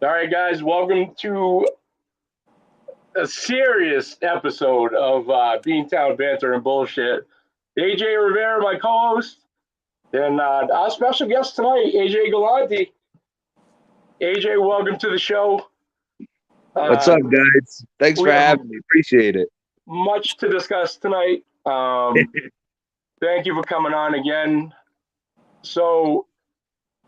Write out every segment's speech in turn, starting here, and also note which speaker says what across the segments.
Speaker 1: All right, guys, welcome to a serious episode of BeanTown Banter and Bullshit. AJ Rivera, my co-host, and our special guest tonight, AJ Galante. AJ, welcome to the show.
Speaker 2: What's up, guys? Thanks for having me. Appreciate it.
Speaker 1: Much to discuss tonight. Thank you for coming on again. So,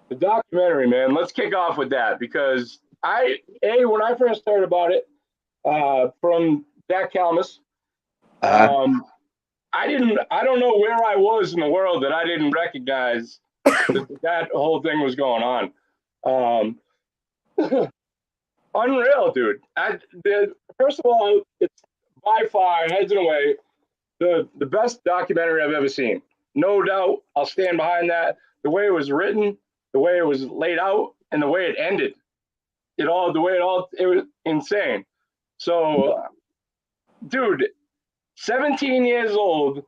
Speaker 1: the documentary, man, let's kick off with that because when I first heard about it from Zach Kalmus, I don't know where I was in the world that I didn't recognize that whole thing was going on. Unreal, dude. First of all, it's by far, heads and away, the best documentary I've ever seen. No doubt, I'll stand behind that. The way it was written, the way it was laid out, and the way it ended. It was insane. So, dude, 17 years old,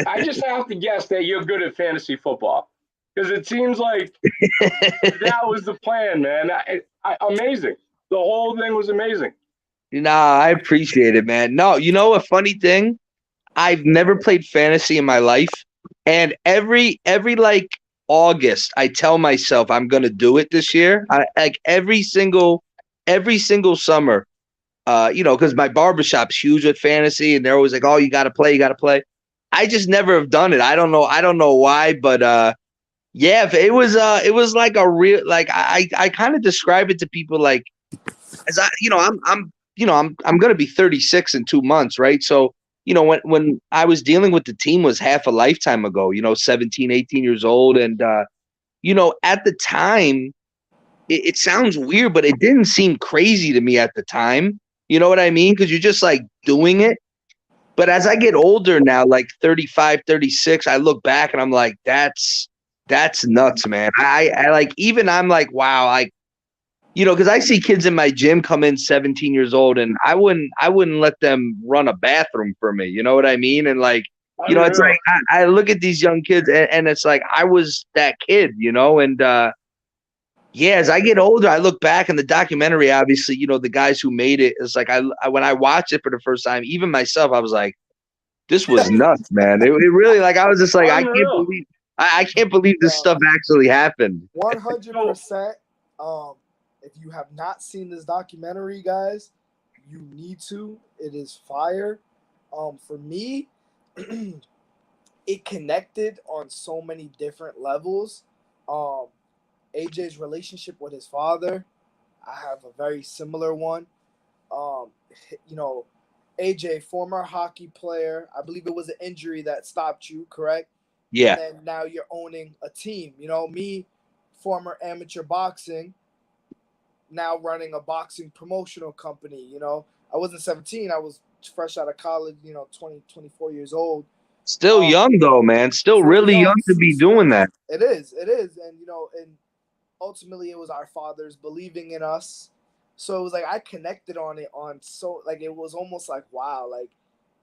Speaker 1: I just have to guess that you're good at fantasy football. Because it seems like that was the plan, man. Amazing. The whole thing was amazing.
Speaker 2: I appreciate it, man. No, you know a funny thing? I've never played fantasy in my life. And every like August, I tell myself I'm gonna do it this year. Every single summer, because my barbershop's huge with fantasy, and they're always like, "Oh, you gotta play." I just never have done it. I don't know why, but yeah, it was like a real I kind of describe it to people like as I'm gonna be 36 in 2 months, right? So when I was dealing with the team was half a lifetime ago, 17, 18 years old. And, at the time, it sounds weird, but it didn't seem crazy to me at the time. You know what I mean? Because you're just like doing it. But as I get older now, like 35, 36, I look back and I'm like, that's nuts, man. I'm like, wow, because I see kids in my gym come in 17 years old, and I wouldn't let them run a bathroom for me. You know what I mean? And it's like I look at these young kids, and it's like I was that kid, and as I get older, I look back in the documentary. Obviously, the guys who made it, it's like when I watched it for the first time, even myself, I was like, this was nuts, man. It really I was just like, I can't believe this stuff actually happened.
Speaker 3: 100%. If you have not seen this documentary, guys, you need to. It is fire. For me, it connected on so many different levels. AJ's relationship with his father, I have a very similar one. AJ, former hockey player, I believe it was an injury that stopped you, correct?
Speaker 2: Yeah.
Speaker 3: And then now you're owning a team. Me, former amateur boxing, now running a boxing promotional company. I wasn't 17. I was fresh out of college, 20, 24 years old.
Speaker 2: Still young though, man. Still really young to be doing that.
Speaker 3: It is. And, and ultimately it was our fathers believing in us. So it was like I connected on it it was almost like, wow,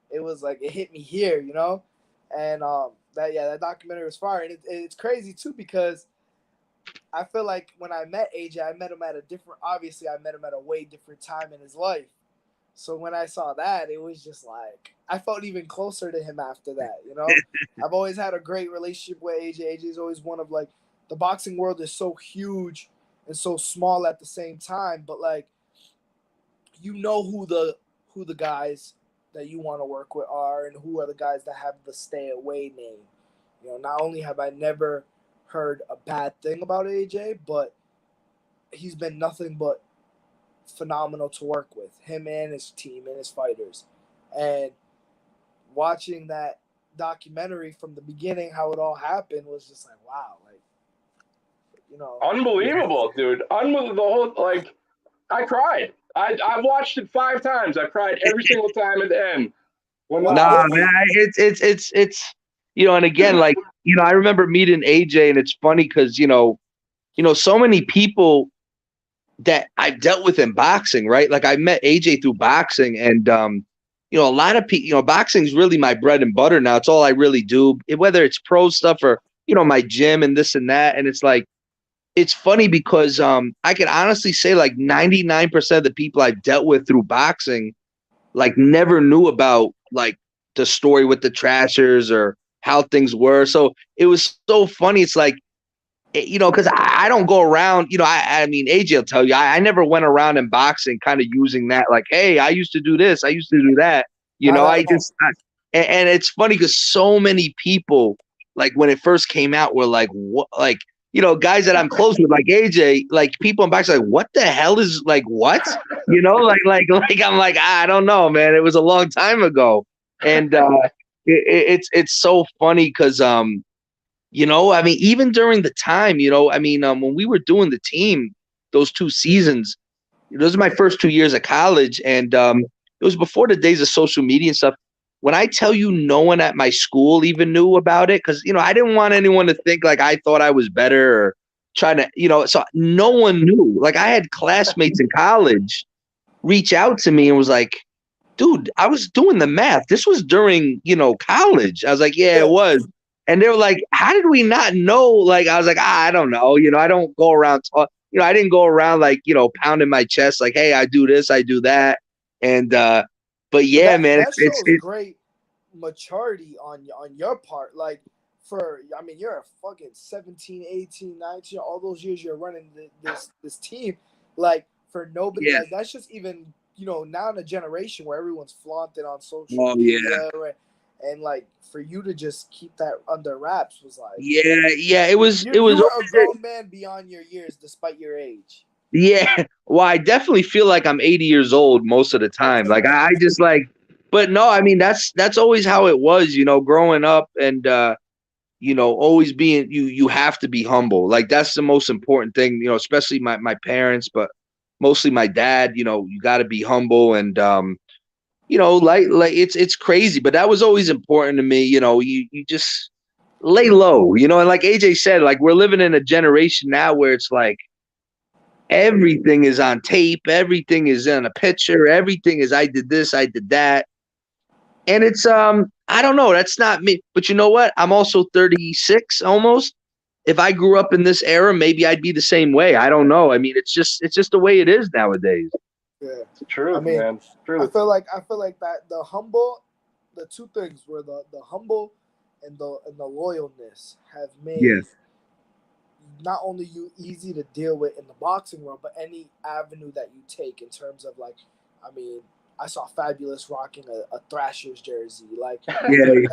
Speaker 3: it was like it hit me here, And that documentary was fire. And it's crazy too because I feel like when I met AJ, I met him at a way different time in his life. So when I saw that, it was just like, I felt even closer to him after that, I've always had a great relationship with AJ. AJ is always one of the boxing world is so huge and so small at the same time, but who the guys that you want to work with are and who are the guys that have the stay away name. Not only have I never heard a bad thing about AJ, but he's been nothing but phenomenal to work with, him and his team and his fighters. And watching that documentary from the beginning, how it all happened, was just like, wow,
Speaker 1: unbelievable, dude. Unbelievable. The whole, I cried. I've watched it 5 times. I cried every single time at the end.
Speaker 2: Man, it's and again, I remember meeting AJ, and it's funny because so many people that I've dealt with in boxing, right? Like I met AJ through boxing, and a lot of people, boxing is really my bread and butter now. It's all I really do, whether it's pro stuff or my gym and this and that. And it's like it's funny because I can honestly say like 99% of the people I've dealt with through boxing like never knew about like the story with the Trashers or how things were. So it was so funny. It's like, because I don't go around, I mean, AJ will tell you, I never went around in boxing kind of using that like, hey, I used to do this, I used to do that.
Speaker 3: Not at all.
Speaker 2: And it's funny because so many people, like when it first came out, were like, what, like, guys that I'm close with, like AJ, like people in boxing, like, what the hell is like what? Like I'm like, I don't know, man. It was a long time ago, and it's so funny because I mean, even during the time, when we were doing the team, those 2 seasons, those are my first 2 years of college, and it was before the days of social media and stuff. When I tell you no one at my school even knew about it, because, I didn't want anyone to think like I thought I was better or trying to, so no one knew. Like I had classmates in college reach out to me and was like, dude, I was doing the math. This was during, college. I was like, yeah, it was. And they were like, how did we not know? Like, I was like, I don't know. I don't go around, I didn't go around like, pounding my chest like, hey, I do this, I do that. And, but yeah, man,
Speaker 3: that shows great maturity on your part. Like I mean, you're a fucking 17, 18, 19, all those years you're running this team. Like for nobody, like that's just even, now in a generation where everyone's flaunting on social media, right? And like for you to just keep that under wraps was like,
Speaker 2: it was
Speaker 3: you were a grown man beyond your years despite your age.
Speaker 2: Yeah, well, I definitely feel like I'm 80 years old most of the time. Like I just like, but no, I mean that's always how it was, growing up, and always being you have to be humble. Like that's the most important thing, especially my parents, but mostly my dad. You got to be humble, and like it's crazy, but that was always important to me. You just lay low, and like AJ said, like we're living in a generation now where it's like, everything is on tape. Everything is in a picture. Everything is, I did this, I did that. And it's, I don't know. That's not me. But you know what? I'm also 36 almost. If I grew up in this era, maybe I'd be the same way. I don't know. I mean, it's just the way it is nowadays.
Speaker 3: Yeah.
Speaker 1: It's true,
Speaker 3: I mean,
Speaker 1: man. It's true.
Speaker 3: I feel like that the 2 things were the humble and the loyalness have made not only you easy to deal with in the boxing world, but any avenue that you take in terms of like, I mean, I saw Fabulous rocking a Thrashers jersey. Like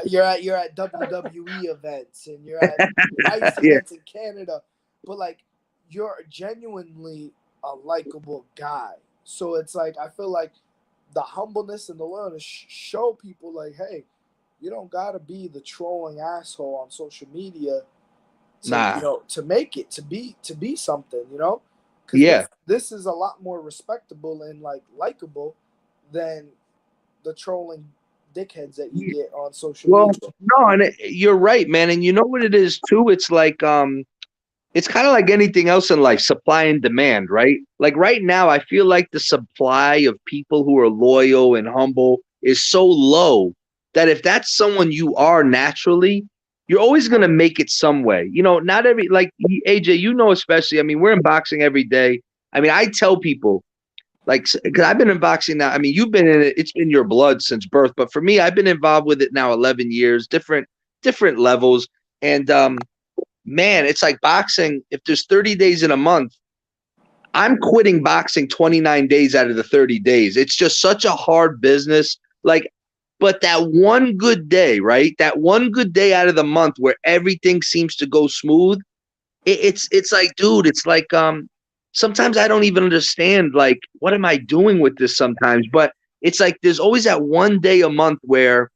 Speaker 3: you're at WWE events and you're at ice events in Canada, but like you're genuinely a likable guy. So it's like I feel like the humbleness and the loyalty show people like, hey, you don't gotta be the trolling asshole on social media to make it, to be something, because this is a lot more respectable and like likable than the trolling dickheads that you get on social media.
Speaker 2: No, and you're right, man. And you know what it is too? It's like it's kind of like anything else in life, supply and demand, right? Like right now, I feel like the supply of people who are loyal and humble is so low that if that's someone you are naturally, you're always going to make it some way. Not every, like AJ, especially, I mean, we're in boxing every day. I mean, I tell people, like, because I've been in boxing now. I mean, you've been in it. It's been your blood since birth. But for me, I've been involved with it now 11 years, different levels. And, man, it's like boxing. If there's 30 days in a month, I'm quitting boxing 29 days out of the 30 days. It's just such a hard business. Like, but that one good day, right? That one good day out of the month where everything seems to go smooth. It's like, dude, it's like, sometimes I don't even understand, like, what am I doing with this sometimes? But it's like, there's always that one day a month where,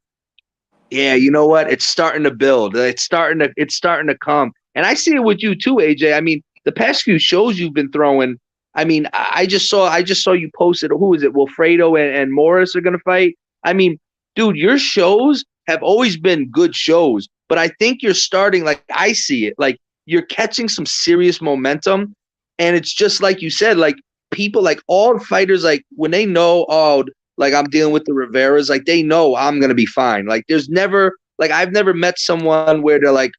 Speaker 2: yeah, you know what? It's starting to build. It's starting to come. And I see it with you too, AJ. I mean, the past few shows you've been throwing, I mean, I just saw you posted, who is it? Wilfredo and Morris are going to fight. I mean, dude, your shows have always been good shows, but I think you're starting, like, I see it, like you're catching some serious momentum. And it's just like you said, like people, like all fighters, like when they know, oh, like I'm dealing with the Riveras, like they know I'm going to be fine. Like there's never, like I've never met someone where they're like,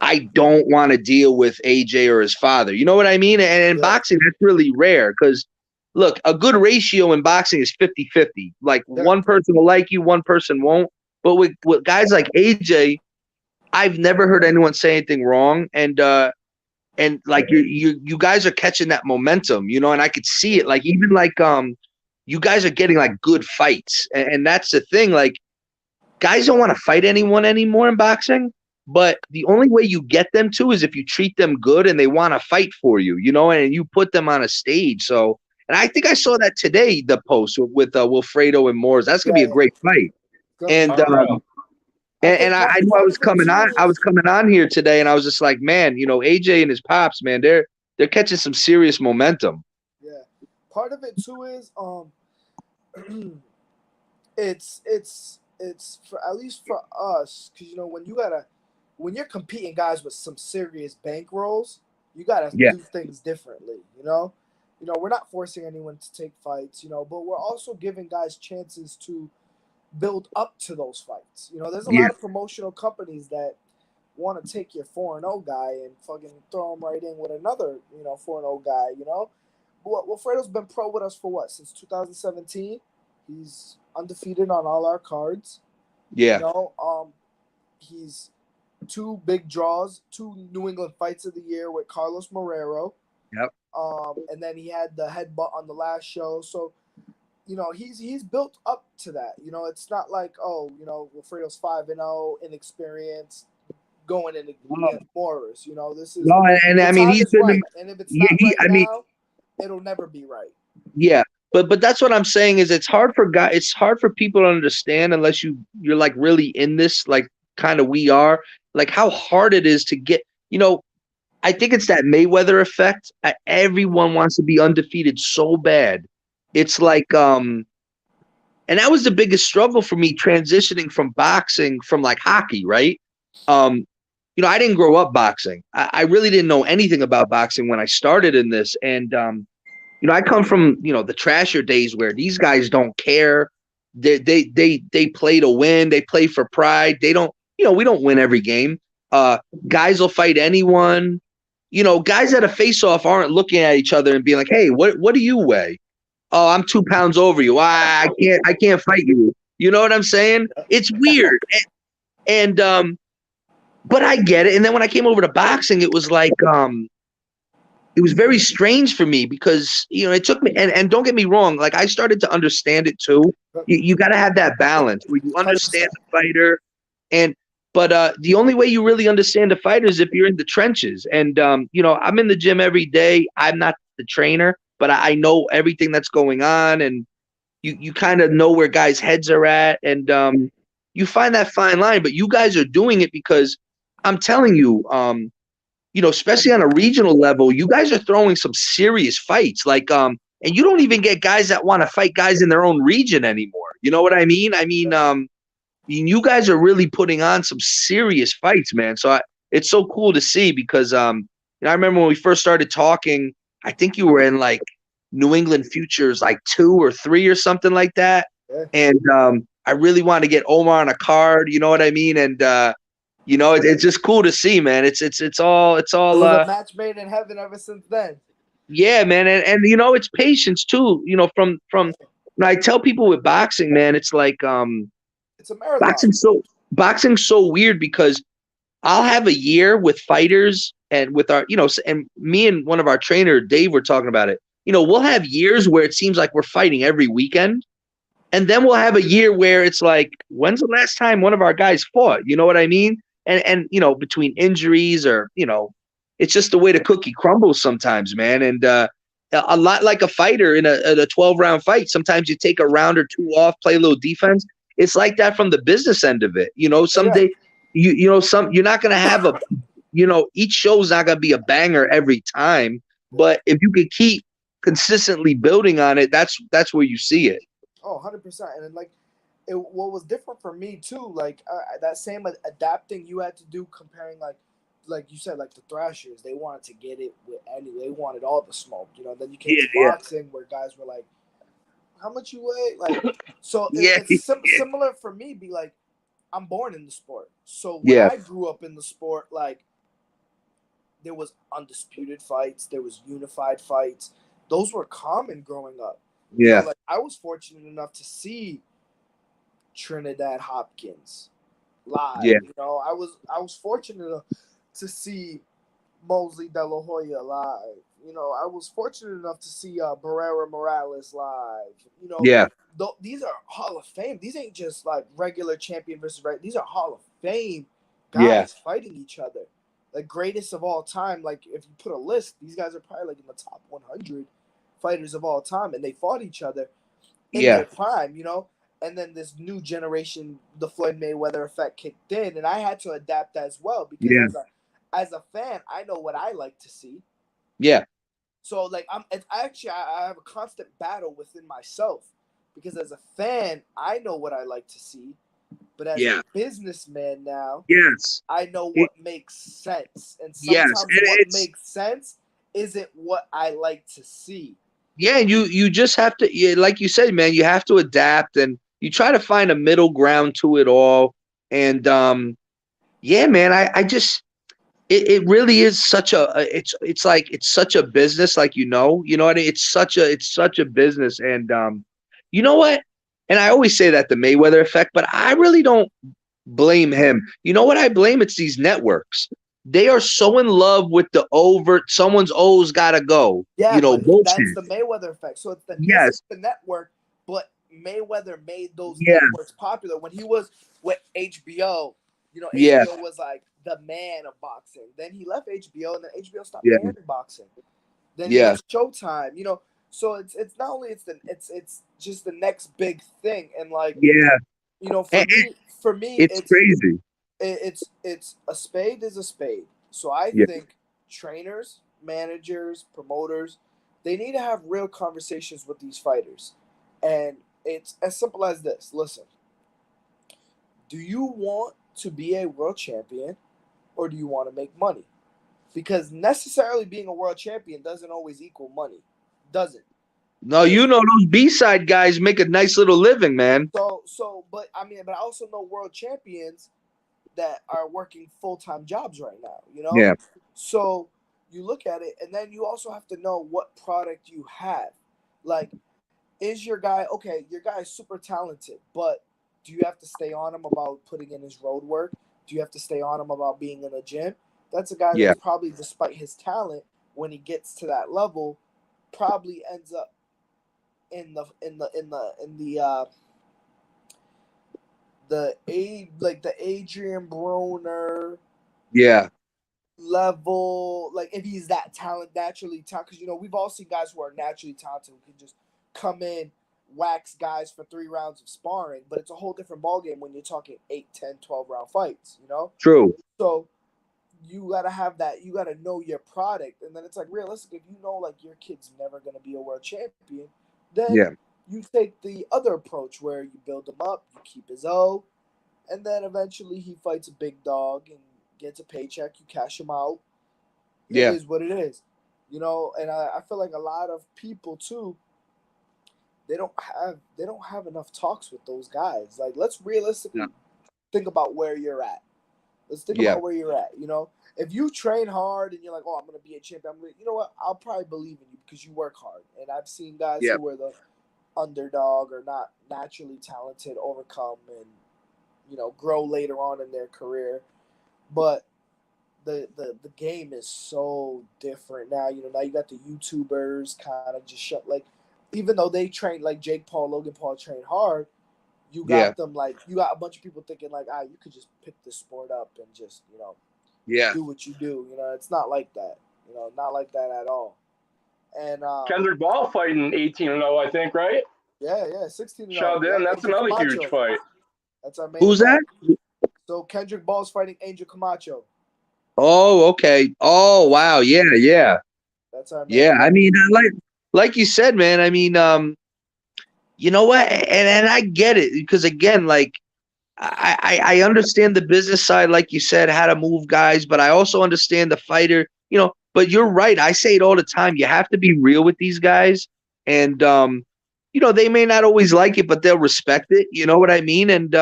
Speaker 2: I don't want to deal with AJ or his father. You know what I mean? And in boxing, that's really rare because, look, a good ratio in boxing is 50-50. Like one person will like you, one person won't. But with guys like AJ, I've never heard anyone say anything wrong. And like you guys are catching that momentum, you know, and I could see it. Like even like you guys are getting like good fights. And that's the thing. Like guys don't want to fight anyone anymore in boxing. But the only way you get them to is if you treat them good and they want to fight for you, you know, and you put them on a stage. So, and I think I saw that today, the post with Wilfredo and Moores. That's gonna be a great fight. And I knew I was coming on. I was coming on here today, and I was just like, man, you know, AJ and his pops, man, they're catching some serious momentum.
Speaker 3: Yeah, part of it too is it's for at least for us, because you know when you're competing guys with some serious bankrolls, you gotta do things differently. You know, we're not forcing anyone to take fights, you know, but we're also giving guys chances to build up to those fights. You know, there's a lot of promotional companies that want to take your 4-0 guy and fucking throw him right in with another, 4-0 guy, you know. But Wilfredo's been pro with us for what? Since 2017. He's undefeated on all our cards.
Speaker 2: Yeah.
Speaker 3: You know, he's 2 big draws, 2 New England Fights of the Year with Carlos Marrero.
Speaker 2: Yep.
Speaker 3: And then he had the headbutt on the last show. So, you know, he's built up to that. You know, it's not like, Wilfredo's 5-0, inexperienced, going in against Morris. You know, this is
Speaker 2: and I mean he's been
Speaker 3: right. And if it's not now, it'll never be right.
Speaker 2: Yeah. But that's what I'm saying is it's hard for people to understand unless you're like really in this, like kind of we are, like how hard it is to get, you know, I think it's that Mayweather effect. Everyone wants to be undefeated so bad. It's like, and that was the biggest struggle for me transitioning from boxing from like hockey, right? You know, I didn't grow up boxing. I really didn't know anything about boxing when I started in this. And, you know, I come from, you know, the Trasher days where these guys don't care. They play to win. They play for pride. They don't, you know, we don't win every game. Guys will fight anyone. You know, guys at a face-off aren't looking at each other and being like, hey, what do you weigh? Oh, I'm 2 pounds over you. I can't fight you. You know what I'm saying? It's weird. And but I get it. And then when I came over to boxing, it was like, it was very strange for me because, you know, it took me, and don't get me wrong, like I started to understand it too. You got to have that balance where you understand the fighter. But the only way you really understand the fighter is if you're in the trenches. And, you know, I'm in the gym every day. I'm not the trainer, but I know everything that's going on. And you kind of know where guys' heads are at. And you find that fine line. But you guys are doing it because I'm telling you, you know, especially on a regional level, you guys are throwing some serious fights. Like, and you don't even get guys that want to fight guys in their own region anymore. You know what I mean? I mean, you guys are really putting on some serious fights, man. So it's so cool to see because, you know, I remember when we first started talking, I think you were in like New England Futures, like 2 or 3 or something like that.
Speaker 3: Yeah.
Speaker 2: And I really want to get Omar on a card. You know what I mean? And, you know, it's just cool to see, man. It's all.
Speaker 3: It was a match made in heaven ever since then. Yeah,
Speaker 2: man, and you know, it's patience too. You know, from I tell people with boxing, man, it's like
Speaker 3: it's a marathon.
Speaker 2: Boxing's so weird because I'll have a year with fighters and with our, you know, and me and one of our trainer Dave were talking about it. You know, we'll have years where it seems like we're fighting every weekend. And then we'll have a year where it's like, when's the last time one of our guys fought? You know what I mean? And you know, between injuries or, you know, it's just the way the cookie crumbles sometimes, man. And a lot like a fighter in a 12-round fight. Sometimes you take a round or 2 off, play a little defense. It's like that from the business end of it. You know, someday, you know, you're not going to have a, you know, each show's not going to be a banger every time. But if you could keep consistently building on it, that's where you see it.
Speaker 3: Oh, 100%. And like, what was different for me too, like that same adapting you had to do, comparing like you said, like the Thrashers, they wanted to get it with they wanted all the smoke, you know. Then you came to boxing where guys were like, how much you weigh? Like, so it's similar for me. Be like, I'm born in the sport, so when I grew up in the sport, like there was undisputed fights, there was unified fights. Those were common growing up. You know,
Speaker 2: Yeah.
Speaker 3: like I was fortunate enough to see Trinidad Hopkins live.
Speaker 2: Yeah.
Speaker 3: You know, I was fortunate enough to see Mosley De La Hoya live. You know, I was fortunate enough to see Barrera Morales live. You know,
Speaker 2: Yeah.
Speaker 3: these are Hall of Fame. These ain't just like regular champion versus right. These are Hall of Fame
Speaker 2: Yeah.
Speaker 3: guys fighting each other. Like greatest of all time. Like if you put a list, these guys are probably like in the top 100 fighters of all time, and they fought each other in
Speaker 2: Yeah.
Speaker 3: their prime. You know, and then this new generation, the Floyd Mayweather effect kicked in, and I had to adapt as well because
Speaker 2: Yeah.
Speaker 3: as a fan, I know what I like to see.
Speaker 2: Yeah.
Speaker 3: So like I have a constant battle within myself because as a fan, I know what I like to see, but as
Speaker 2: Yeah.
Speaker 3: a businessman now,
Speaker 2: Yes.
Speaker 3: I know what makes sense, and
Speaker 2: Yes.
Speaker 3: sometimes
Speaker 2: And
Speaker 3: what
Speaker 2: it's
Speaker 3: makes sense isn't what I like to see.
Speaker 2: yeah, you just have to like you said, man, you have to adapt and you try to find a middle ground to it all. And yeah, man, I just it really is such it's like it's such a business, like you know what I mean? It's such a business. And you know what? And I always say that the Mayweather effect, but I really don't blame him. You know what I blame? It's these networks. They are so in love with the overt someone's O's gotta go.
Speaker 3: Yeah,
Speaker 2: You know,
Speaker 3: but that's
Speaker 2: bullshit.
Speaker 3: the Mayweather effect. So this is
Speaker 2: Yes.
Speaker 3: the network, but Mayweather made those
Speaker 2: Yeah.
Speaker 3: networks popular when he was with HBO. You know,
Speaker 2: Yeah.
Speaker 3: HBO was like the man of boxing. Then he left HBO, and then HBO stopped
Speaker 2: Yeah.
Speaker 3: airing boxing. Then he
Speaker 2: Yeah.
Speaker 3: left Showtime. You know, so it's not only it's just the next big thing, and like
Speaker 2: Yeah.
Speaker 3: you know,
Speaker 2: And
Speaker 3: for me,
Speaker 2: it's crazy.
Speaker 3: it's a spade is a spade. So I
Speaker 2: Yeah.
Speaker 3: think trainers, managers, promoters, they need to have real conversations with these fighters. And it's as simple as this. Listen, do you want to be a world champion or do you want to make money? Because necessarily being a world champion doesn't always equal money. Doesn't.
Speaker 2: No,
Speaker 3: If
Speaker 2: you know those B-side guys make a nice little living, man.
Speaker 3: but I mean, but I also know world champions that are working full-time jobs right now, you know?
Speaker 2: Yeah.
Speaker 3: So you look at it and then you also have to know what product you have. Like, is your guy okay, your guy is super talented, but do you have to stay on him about putting in his road work? Do you have to stay on him about being in a gym? That's a guy
Speaker 2: Yeah.
Speaker 3: that's probably, despite his talent, when he gets to that level, probably ends up the Adrian Broner
Speaker 2: Yeah.
Speaker 3: level, like if he's that naturally talented, because you know we've all seen guys who are naturally talented who can just come in, wax guys for 3 rounds of sparring, but it's a whole different ballgame when you're talking 8, 10, 12 round fights, you know?
Speaker 2: True.
Speaker 3: So you gotta have that, you gotta know your product, and then it's like realistic, if you know like your kid's never gonna be a world champion, then
Speaker 2: Yeah.
Speaker 3: you take the other approach where you build him up, you keep his O, and then eventually he fights a big dog and gets a paycheck. You cash him out. It
Speaker 2: Yeah.
Speaker 3: is what it is, you know. And I feel like a lot of people too. They don't have enough talks with those guys. Like, let's realistically
Speaker 2: Yeah.
Speaker 3: think about where you're at. Let's think
Speaker 2: Yeah.
Speaker 3: about where you're at. You know, if you train hard and you're like, oh, I'm gonna be a champion. You know what? I'll probably believe in you because you work hard. And I've seen guys
Speaker 2: Yeah.
Speaker 3: who were the underdog or not naturally talented overcome and grow later on in their career. But the game is so different now. You know, now you got the YouTubers kind of just shut, like, even though they train like Jake Paul, Logan Paul train hard, you
Speaker 2: Yeah.
Speaker 3: got them like you got a bunch of people thinking like, you could just pick this sport up and just
Speaker 2: Yeah.
Speaker 3: do what you do. You know, it's not like that. You know, not like that at all. And
Speaker 1: Kendrick Ball fighting 18-0, I think, right?
Speaker 3: yeah, 16-0.
Speaker 1: Shoved in. That's
Speaker 3: Angel
Speaker 1: another huge
Speaker 3: Camacho.
Speaker 1: fight.
Speaker 3: That's our main
Speaker 2: Who's that?
Speaker 3: event. So Kendrick Ball's fighting Angel Camacho.
Speaker 2: Oh, okay. Oh, wow. Yeah. Yeah.
Speaker 3: That's our main
Speaker 2: Yeah.
Speaker 3: event.
Speaker 2: I mean, like you said, man, I mean, you know what? And I get it because again, like I understand the business side, like you said, how to move guys, but I also understand the fighter, you know, but you're right. I say it all the time. You have to be real with these guys. And you know, they may not always like it, but they'll respect it. You know what I mean? And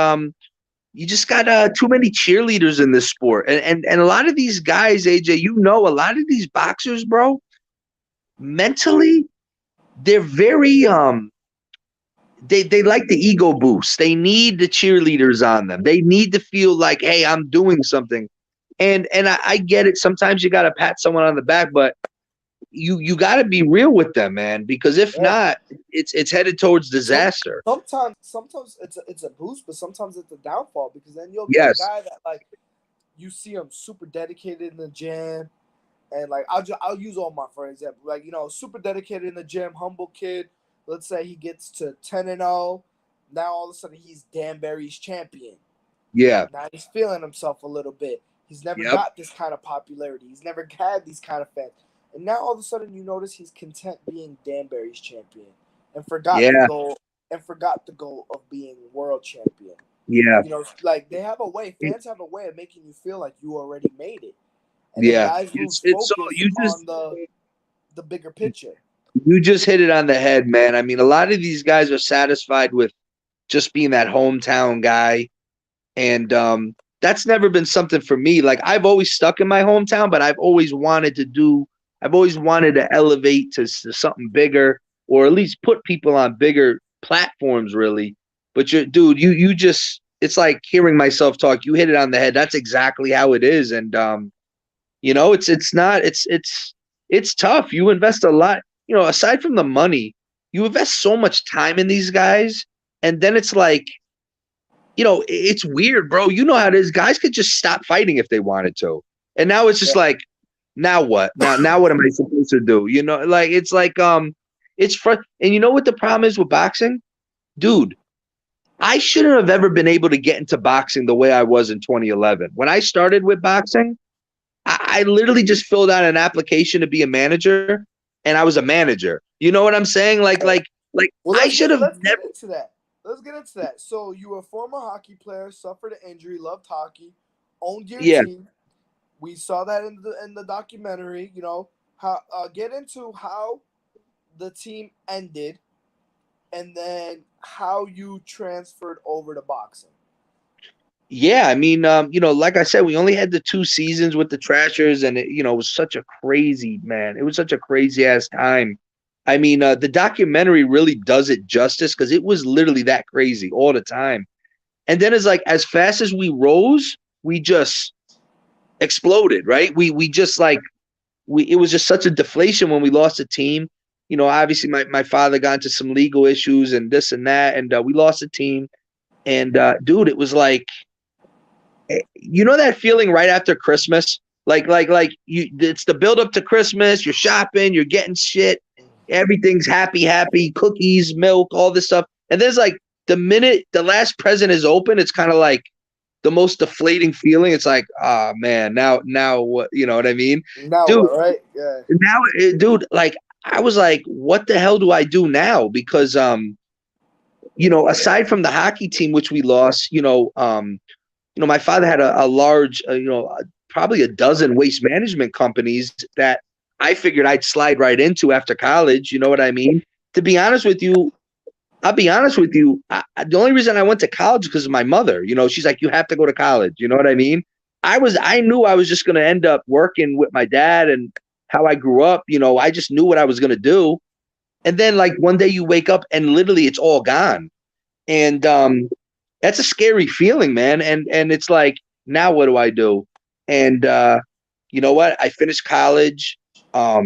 Speaker 2: you just got too many cheerleaders in this sport. And a lot of these guys, AJ, a lot of these boxers, bro, mentally, they're very they like the ego boost. They need the cheerleaders on them. They need to feel like, hey, I'm doing something. And I get it. Sometimes you gotta pat someone on the back, but you gotta be real with them, man, because if not, it's headed towards disaster.
Speaker 3: Sometimes it's a boost, but sometimes it's a downfall, because then you'll get a guy that, like, you see him super dedicated in the gym, and like I'll use Omar for example, like, super dedicated in the gym, humble kid. Let's say he gets to 10-0, now all of a sudden he's Danbury's champion.
Speaker 2: Yeah.
Speaker 3: Now he's feeling himself a little bit. He's never got this kind of popularity. He's never had these kind of fans. And now all of a sudden you notice he's content being Danbury's champion and forgot the goal of being world champion.
Speaker 2: Yeah.
Speaker 3: Like fans have a way of making you feel like you already made it. And guys lose focus on the bigger picture.
Speaker 2: You just hit it on the head, man. I mean, a lot of these guys are satisfied with just being that hometown guy. And that's never been something for me. Like, I've always stuck in my hometown, but I've always wanted to elevate to something bigger, or at least put people on bigger platforms, really. But you just, it's like hearing myself talk. You hit it on the head. That's exactly how it is. And, it's tough. You invest a lot, aside from the money, you invest so much time in these guys. And then it's like, it's weird, bro. You know how it is. Guys could just stop fighting if they wanted to. And now it's just like, now what? Now what am I supposed to do? It's like, it's and you know what the problem is with boxing? Dude, I shouldn't have ever been able to get into boxing the way I was in 2011. When I started with boxing, I literally just filled out an application to be a manager, and I was a manager. You know what I'm saying? I should have never.
Speaker 3: Let's get into that. So you were a former hockey player, suffered an injury, loved hockey, owned your team. We saw that in the documentary. Get into how the team ended, and then how you transferred over to boxing.
Speaker 2: Yeah, I mean, like I said, we only had the 2 seasons with the Trashers, and it was such a crazy, man. It was such a crazy ass time. I mean, the documentary really does it justice, because it was literally that crazy all the time. And then it's like, as fast as we rose, we just exploded, right? We just like, it was just such a deflation when we lost a team. Obviously my father got into some legal issues and this and that, and we lost a team. And dude, it was like, that feeling right after Christmas, it's the build up to Christmas. You're shopping, you're getting shit, everything's happy, cookies, milk, all this stuff. And there's like, the minute the last present is open, it's kind of like the most deflating feeling. It's like, oh man, now what? You know what I mean?
Speaker 3: Now
Speaker 2: dude,
Speaker 3: what, right? Yeah.
Speaker 2: Now, dude, like, I was like, what the hell do I do now? Because aside from the hockey team, which we lost, my father had a large, probably a dozen waste management companies that I figured I'd slide right into after college. You know what I mean? To be honest with you, I'll be honest with you. The only reason I went to college is because of my mother. She's like, you have to go to college. You know what I mean? I knew I was just going to end up working with my dad, and how I grew up. I just knew what I was going to do. And then, like, one day you wake up and literally it's all gone. And that's a scary feeling, man. And it's like, now what do I do? And you know what? I finished college. I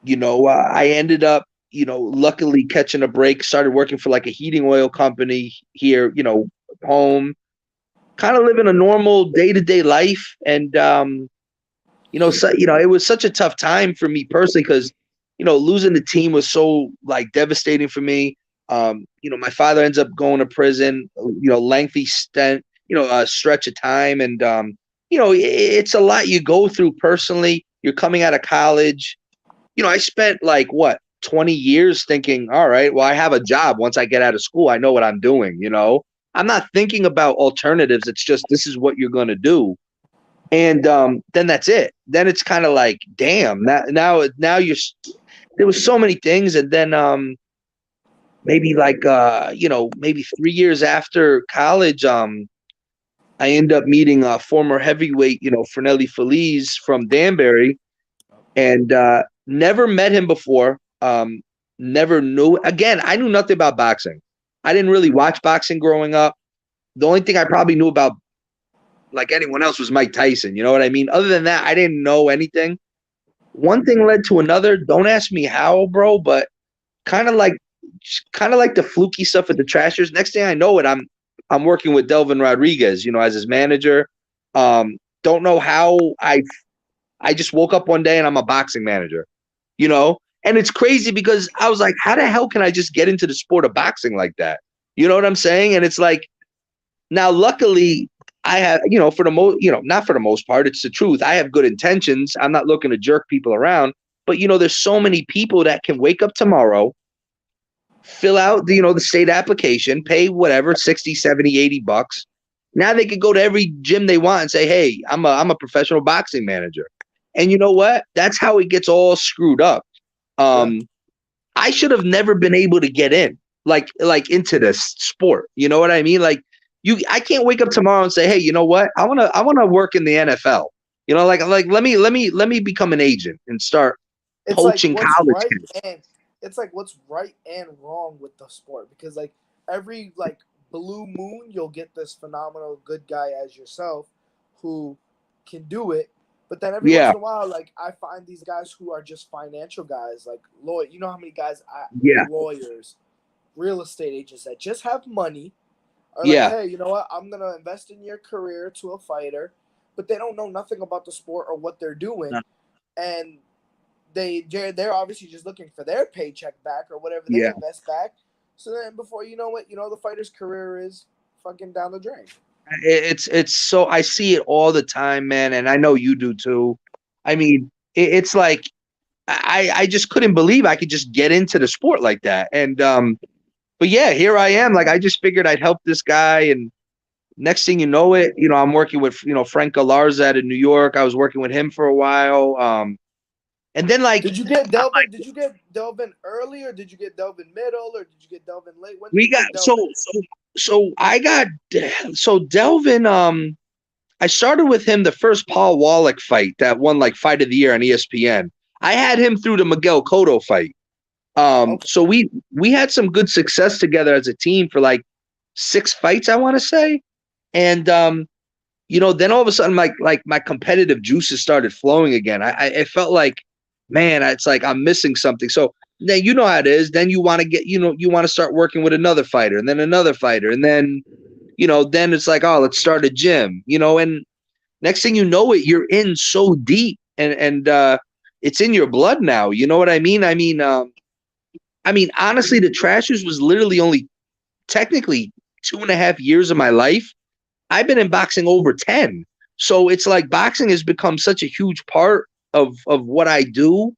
Speaker 2: ended up, luckily catching a break, started working for like a heating oil company here, home, kind of living a normal day-to-day life. And, it was such a tough time for me personally, because, losing the team was so like devastating for me. My father ends up going to prison, lengthy stretch of time. And, it's a lot you go through personally. You're coming out of college. I spent like 20 years thinking, all right, well, I have a job. Once I get out of school, I know what I'm doing. I'm not thinking about alternatives. It's just, this is what you're going to do. And then that's it. Then it's kind of like, damn, now there was so many things. And then maybe 3 years after college, I end up meeting a former heavyweight, Fernelli Feliz from Danbury, and never met him before. Never knew. Again, I knew nothing about boxing. I didn't really watch boxing growing up. The only thing I probably knew about, like anyone else, was Mike Tyson. You know what I mean? Other than that, I didn't know anything. One thing led to another. Don't ask me how, bro, but kind of like the fluky stuff at the Trashers. Next thing I know it, I'm working with Delvin Rodriguez, as his manager. Don't know how I just woke up one day and I'm a boxing manager, And it's crazy because I was like, how the hell can I just get into the sport of boxing like that? You know what I'm saying? And it's like, now luckily I have, for the most, not for the most part, it's the truth. I have good intentions. I'm not looking to jerk people around, but there's so many people that can wake up tomorrow, fill out the state application, pay whatever, 60, 70, 80 bucks. Now they could go to every gym they want and say, hey, I'm a professional boxing manager. And you know what? That's how it gets all screwed up. I should have never been able to get in, like into this sport. You know what I mean? Like I can't wake up tomorrow and say, hey, you know what? I wanna work in the NFL. Like let me become an agent and start coaching college kids.
Speaker 3: And it's like what's right and wrong with the sport, because like every like blue moon you'll get this phenomenal good guy as yourself who can do it. But then every once in a while, like I find these guys who are just financial guys, like lawyer. You know how many guys, lawyers, real estate agents that just have money, are like, hey, you know what? I'm gonna invest in your career to a fighter, but they don't know nothing about the sport or what they're doing, and they're obviously just looking for their paycheck back or whatever they invest back. So then before you know it, the fighter's career is fucking down the drain.
Speaker 2: It's so, I see it all the time, man, and I know you do too. I mean, it's like I just couldn't believe I could just get into the sport like that. And but yeah, here I am. Like I just figured I'd help this guy, and next thing you know it, I'm working with Frank Galarza out of New York. I was working with him for a while. And then like,
Speaker 3: did you get Delvin? Did you get Delvin early, or did you get Delvin middle, or did you get Delvin late? When
Speaker 2: we got so Delvin. I started with him the first Paul Wallach fight that won like Fight of the Year on ESPN. I had him through the Miguel Cotto fight. So we had some good success together as a team for like 6 fights, I want to say. And then all of a sudden, like my competitive juices started flowing again. I felt like, man, it's like I'm missing something. So then you know how it is. Then you want to get, you want to start working with another fighter, and then another fighter, and then, then it's like, oh, let's start a gym, and next thing you know it, you're in so deep, and it's in your blood now. You know what I mean? I mean, honestly, the Trashers was literally only technically 2.5 years of my life. I've been in boxing over 10. So it's like boxing has become such a huge part of what I do,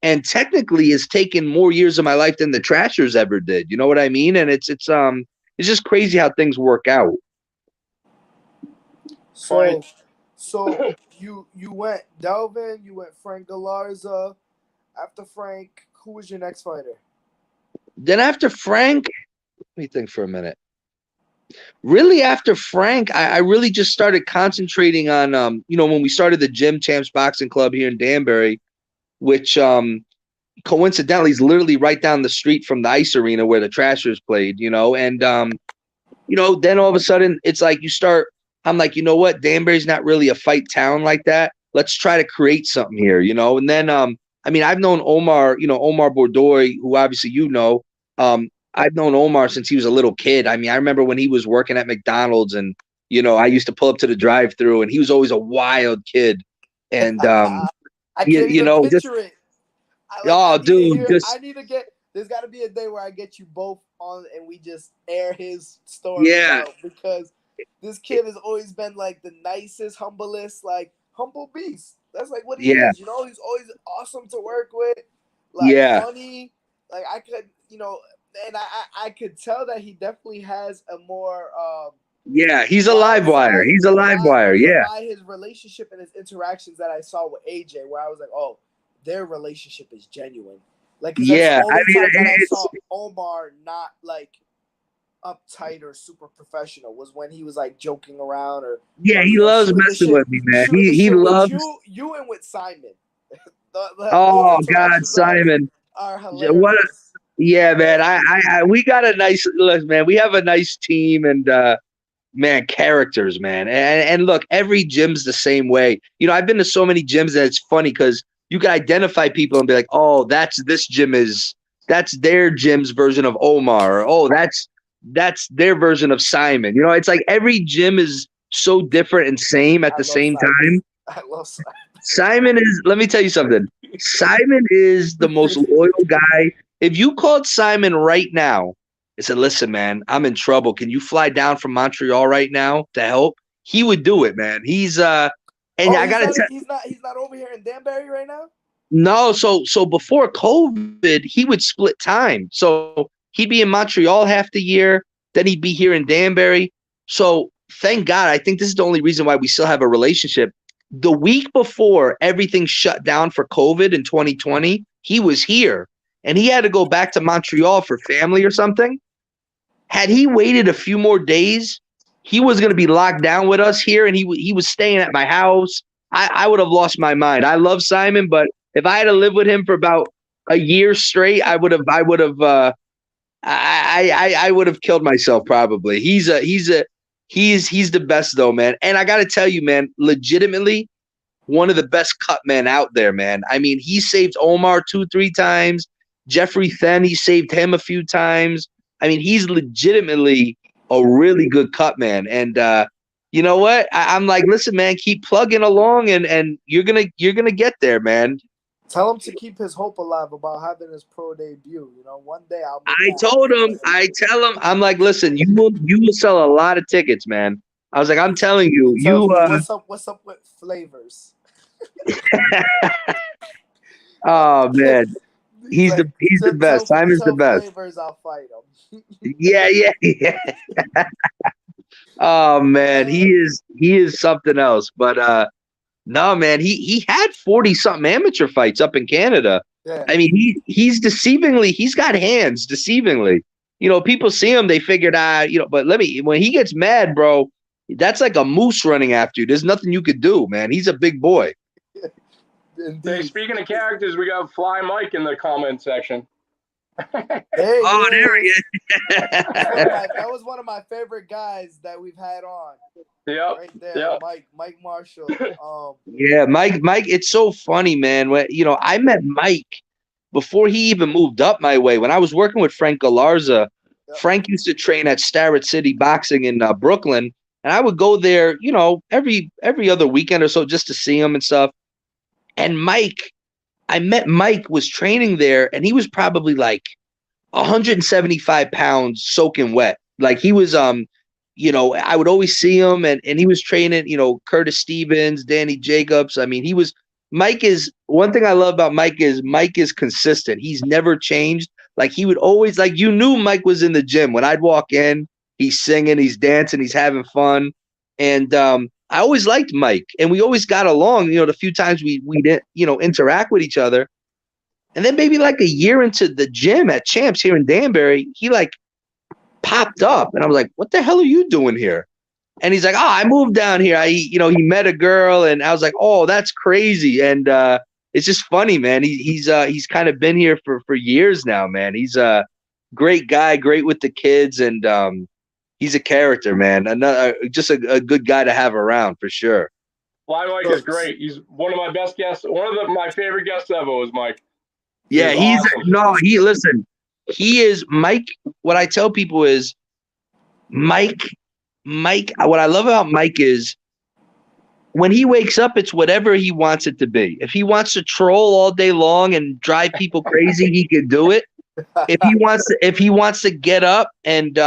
Speaker 2: and technically has taken more years of my life than the Trashers ever did. You know what I mean? And it's just crazy how things work out.
Speaker 3: So you went Delvin, you went Frank Galarza. After Frank, who was your next fighter?
Speaker 2: Then after Frank, let me think for a minute. Really, after Frank, I really just started concentrating on, when we started the Gym Champs Boxing Club here in Danbury, which coincidentally is literally right down the street from the ice arena where the Trashers played, and, then all of a sudden it's like I'm like, you know what? Danbury's not really a fight town like that. Let's try to create something here, and then, I've known Omar, Omar Bordoy, who obviously I've known Omar since he was a little kid. I remember when he was working at McDonald's, and I used to pull up to the drive-through, and he was always a wild kid. And
Speaker 3: I can't even picture it. I need to get. There's got to be a day where I get you both on, and we just air his story out, because this kid has always been like the nicest, humblest, like humble beast. That's like what he is. He's always awesome to work with, like funny. Like I could, and I could tell that he definitely has a more
Speaker 2: he's a live wire. He's a live wire. Yeah.
Speaker 3: By his relationship and his interactions that I saw with AJ, where I was like, oh, their relationship is genuine. Like, that's the only time that I saw Omar not like uptight or super professional. Was when he was like joking around
Speaker 2: Yeah,
Speaker 3: or
Speaker 2: he
Speaker 3: you know
Speaker 2: loves
Speaker 3: shooting the
Speaker 2: messing
Speaker 3: shit,
Speaker 2: with me, man.
Speaker 3: shooting the
Speaker 2: He
Speaker 3: shit with
Speaker 2: loves.
Speaker 3: you and with Simon. Those
Speaker 2: Oh God,
Speaker 3: interactions
Speaker 2: Simon.
Speaker 3: are
Speaker 2: What?
Speaker 3: hilarious.
Speaker 2: Yeah, man. I we got a nice look, man. We have a nice team, and man, characters, man. And look, every gym's the same way. You know, I've been to so many gyms that it's funny because you can identify people and be like, oh, that's their gym's version of Omar, or oh, that's their version of Simon. You know, it's like every gym is so different and same at
Speaker 3: I
Speaker 2: the
Speaker 3: love
Speaker 2: same
Speaker 3: Simon.
Speaker 2: time.
Speaker 3: I love Simon.
Speaker 2: Simon is, let me tell you something. Simon is the most loyal guy. If you called Simon right now and said, listen, man, I'm in trouble. Can you fly down from Montreal right now to help? He would do it, man. And
Speaker 3: Oh,
Speaker 2: I gotta tell
Speaker 3: he's not over here in Danbury right now.
Speaker 2: no, so before COVID, he would split time. So he'd be in Montreal half the year, then he'd be here in Danbury. So thank God, I think this is the only reason why we still have a relationship. The week before everything shut down for COVID in 2020, he was here and he had to go back to Montreal for family or something. Had he waited a few more days, he was going to be locked down with us here, and he was staying at my house. I would have lost my mind. I love Simon, but if I had to live with him for about a year straight, I would have killed myself probably. He's the best though, man. And I got to tell you, man, legitimately one of the best cut men out there, man. I mean, he saved Omar 2-3 times. Jeffrey Then, he saved him a few times. I mean, he's legitimately a really good cut man. And you know what? I'm like, listen, man, keep plugging along, and you're gonna get there, man.
Speaker 3: Tell him to keep his hope alive about having his pro debut. You know, one day I'll make
Speaker 2: I
Speaker 3: that
Speaker 2: told
Speaker 3: happen.
Speaker 2: him, I tell him, I'm like, listen, you will sell a lot of tickets, man. I was like, I'm telling you,
Speaker 3: He tells
Speaker 2: you.
Speaker 3: me, what's up with flavors?
Speaker 2: Oh man,
Speaker 3: He's like,
Speaker 2: he's the best. Simon's the
Speaker 3: tell
Speaker 2: best.
Speaker 3: flavors I'll fight him.
Speaker 2: Yeah. Oh man, he is something else. But no, man, he had 40 something amateur fights up in Canada.
Speaker 3: Yeah.
Speaker 2: I mean, he's got hands deceivingly. You know, people see him, they figured but when he gets mad, bro, that's like a moose running after you. There's nothing you could do, man. He's a big boy.
Speaker 1: Hey, speaking of characters, we got Fly Mike in the comment section.
Speaker 3: Hey,
Speaker 2: Oh,
Speaker 3: yeah.
Speaker 2: there he is.
Speaker 3: That was one of my favorite guys that we've had on.
Speaker 1: Yep.
Speaker 3: Right there,
Speaker 1: Yep.
Speaker 3: Mike Marshall.
Speaker 2: Yeah, Mike, it's so funny, man. I met Mike before he even moved up my way. When I was working with Frank Galarza,
Speaker 3: Yep.
Speaker 2: Frank used to train at Starrett City Boxing in Brooklyn, and I would go there, every other weekend or so just to see him and stuff. And I met Mike was training there, and he was probably like 175 pounds soaking wet. Like he was, I would always see him, and he was training, Curtis Stevens, Danny Jacobs. I mean, Mike is one thing I love about Mike is consistent. He's never changed. Like he would always, like, you knew Mike was in the gym. When I'd walk in, he's singing, he's dancing, he's having fun. And I always liked Mike, and we always got along, the few times we didn't, interact with each other. And then maybe like a year into the gym at Champs here in Danbury, he like popped up, and I was like, what the hell are you doing here? And he's like, oh, I moved down here. He met a girl, and I was like, oh, that's crazy. And it's just funny, man. He's kind of been here for years now, man. He's a great guy, great with the kids, and he's a character, man. Just a good guy to have around for sure.
Speaker 1: Fly Mike is great. He's one of my best guests. My favorite guests ever was Mike.
Speaker 2: Yeah,
Speaker 1: Awesome.
Speaker 2: Listen, he is Mike. What I tell people is Mike, what I love about Mike is when he wakes up, it's whatever he wants it to be. If he wants to troll all day long and drive people crazy, he can do it. If he wants to get up and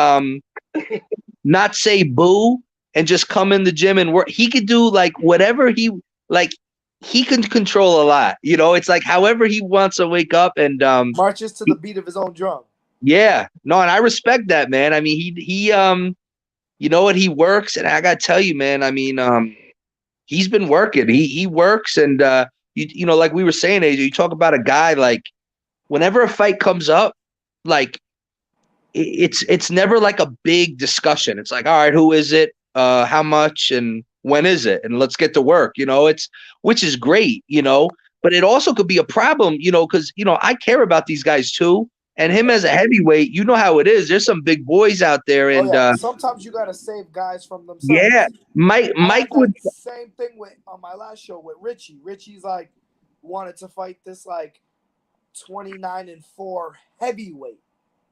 Speaker 2: not say boo and just come in the gym and work, he could do like whatever he can control a lot. It's like however he wants to wake up and
Speaker 3: marches to the beat of his own drum.
Speaker 2: Yeah. No, and I respect that, man. I mean, he you know what, he works, and I gotta tell you, man, I mean, he's been working. He works, and like we were saying, AJ, you talk about a guy like whenever a fight comes up, like it's never like a big discussion. It's like, all right, who is it? How much and when is it? And let's get to work. It's which is great, but it also could be a problem, because I care about these guys too. And him as a heavyweight, you know how it is. There's some big boys out there,
Speaker 3: Oh
Speaker 2: and
Speaker 3: yeah, sometimes you gotta save guys from themselves.
Speaker 2: yeah, Mike
Speaker 3: I had
Speaker 2: would,
Speaker 3: that same thing with on my last show with Richie. Richie's like wanted to fight this like 29-4 heavyweight.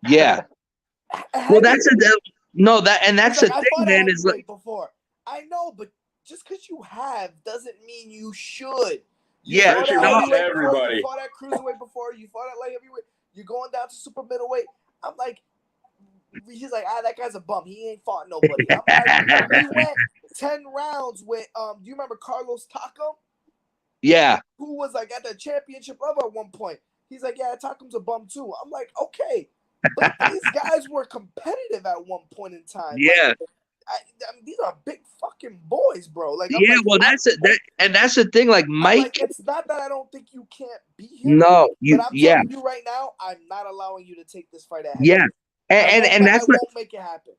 Speaker 2: yeah. Well, that's that's
Speaker 3: He's
Speaker 2: the
Speaker 3: like, I
Speaker 2: thing,
Speaker 3: fought a
Speaker 2: man. Is like,
Speaker 3: heavyweight before. I know, but just because you have doesn't mean you should. You
Speaker 2: Yeah,
Speaker 3: fought at
Speaker 1: no.
Speaker 3: heavyweight before,
Speaker 1: Everybody.
Speaker 3: you fought at cruiserweight before, you fought at light heavyweight, you're going down to super middleweight. I'm like, he's like, that guy's a bum. He ain't fought nobody. I'm like, he went 10 rounds with do you remember Carlos Taco?
Speaker 2: yeah,
Speaker 3: Who was like at the championship level at one point. He's like, yeah, Taco's a bum too. I'm like, okay. But these guys were competitive at one point in time.
Speaker 2: yeah.
Speaker 3: Like, I mean, these are big fucking boys, bro. Like, I'm
Speaker 2: Yeah,
Speaker 3: like,
Speaker 2: well, that's the thing. Like Mike,
Speaker 3: like, it's not that I don't think you can't beat him.
Speaker 2: no,
Speaker 3: but I'm telling you right now, I'm not allowing you to take this fight at heavy.
Speaker 2: yeah, and
Speaker 3: I
Speaker 2: that's
Speaker 3: won't make it happen.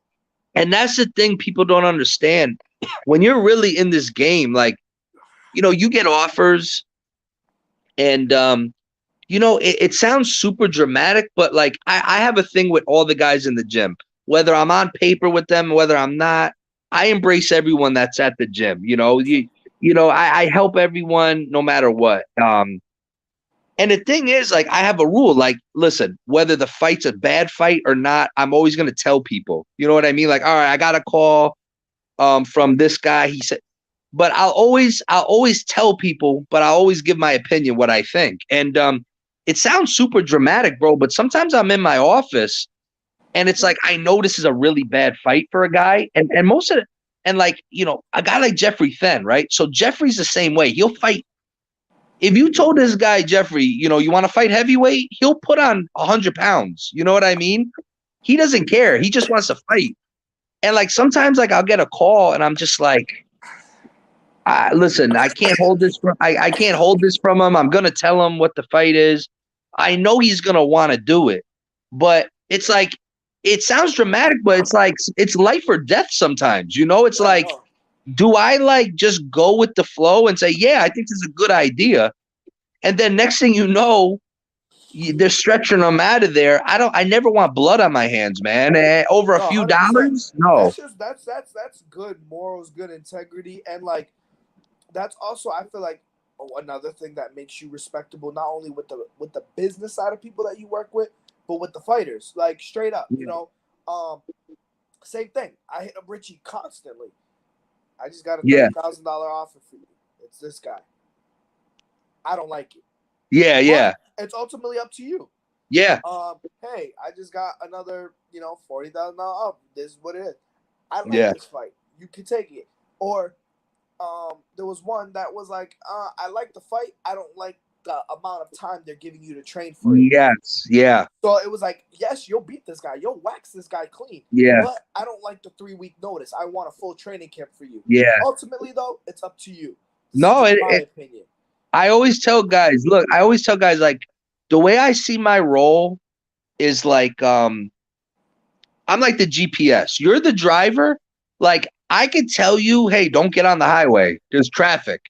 Speaker 2: and that's the thing people don't understand. When you're really in this game, like, you get offers, and it sounds super dramatic, but like I have a thing with all the guys in the gym, whether I'm on paper with them, whether I'm not. I embrace everyone that's at the gym. I help everyone no matter what. And the thing is, like, I have a rule. Like, listen, whether the fight's a bad fight or not, I'm always gonna tell people. You know what I mean? Like, all right, I got a call from this guy. He said, but I'll always tell people, but I always give my opinion, what I think. And it sounds super dramatic, bro, but sometimes I'm in my office and it's like, I know this is a really bad fight for a guy. And most of it, and like, a guy like Jeffrey Fenn, right? So Jeffrey's the same way. He'll fight. If you told this guy, Jeffrey, you want to fight heavyweight, he'll put on 100 pounds. You know what I mean? He doesn't care. He just wants to fight. And like, sometimes like I'll get a call and I'm just like, listen, I can't hold this from I can't hold this from him. I'm gonna tell him what the fight is. I know he's gonna want to do it, but it's like, it sounds dramatic, but it's like it's life or death sometimes. It's like, do I like just go with the flow and say, yeah, I think this is a good idea, and then next thing you know, they're stretching them out of there. I never want blood on my hands, man. Over a few
Speaker 3: 100%.
Speaker 2: dollars, no.
Speaker 3: That's good morals, good integrity, and like, that's also, I feel like, another thing that makes you respectable, not only with the business side of people that you work with, but with the fighters. Like, straight up, same thing. I hit up Richie constantly. I just got a $30,000 offer for you. It's this guy. I don't like it.
Speaker 2: Yeah.
Speaker 3: But it's ultimately up to you.
Speaker 2: Yeah.
Speaker 3: Hey, I just got another, $40,000 offer. This is what it is. I like this fight. You can take it. Or there was one that was like, I like the fight. I don't like the amount of time they're giving you to train for it.
Speaker 2: Yes, yeah.
Speaker 3: So it was like, yes, you'll beat this guy. You'll wax this guy clean.
Speaker 2: Yeah.
Speaker 3: But I don't like the 3-week notice. I want a full training camp for you.
Speaker 2: Yeah.
Speaker 3: Ultimately, though, it's up to you.
Speaker 2: No,
Speaker 3: my opinion.
Speaker 2: I always tell guys, like, the way I see my role is like, I'm like the GPS. You're the driver. Like, I could tell you, hey, don't get on the highway. There's traffic.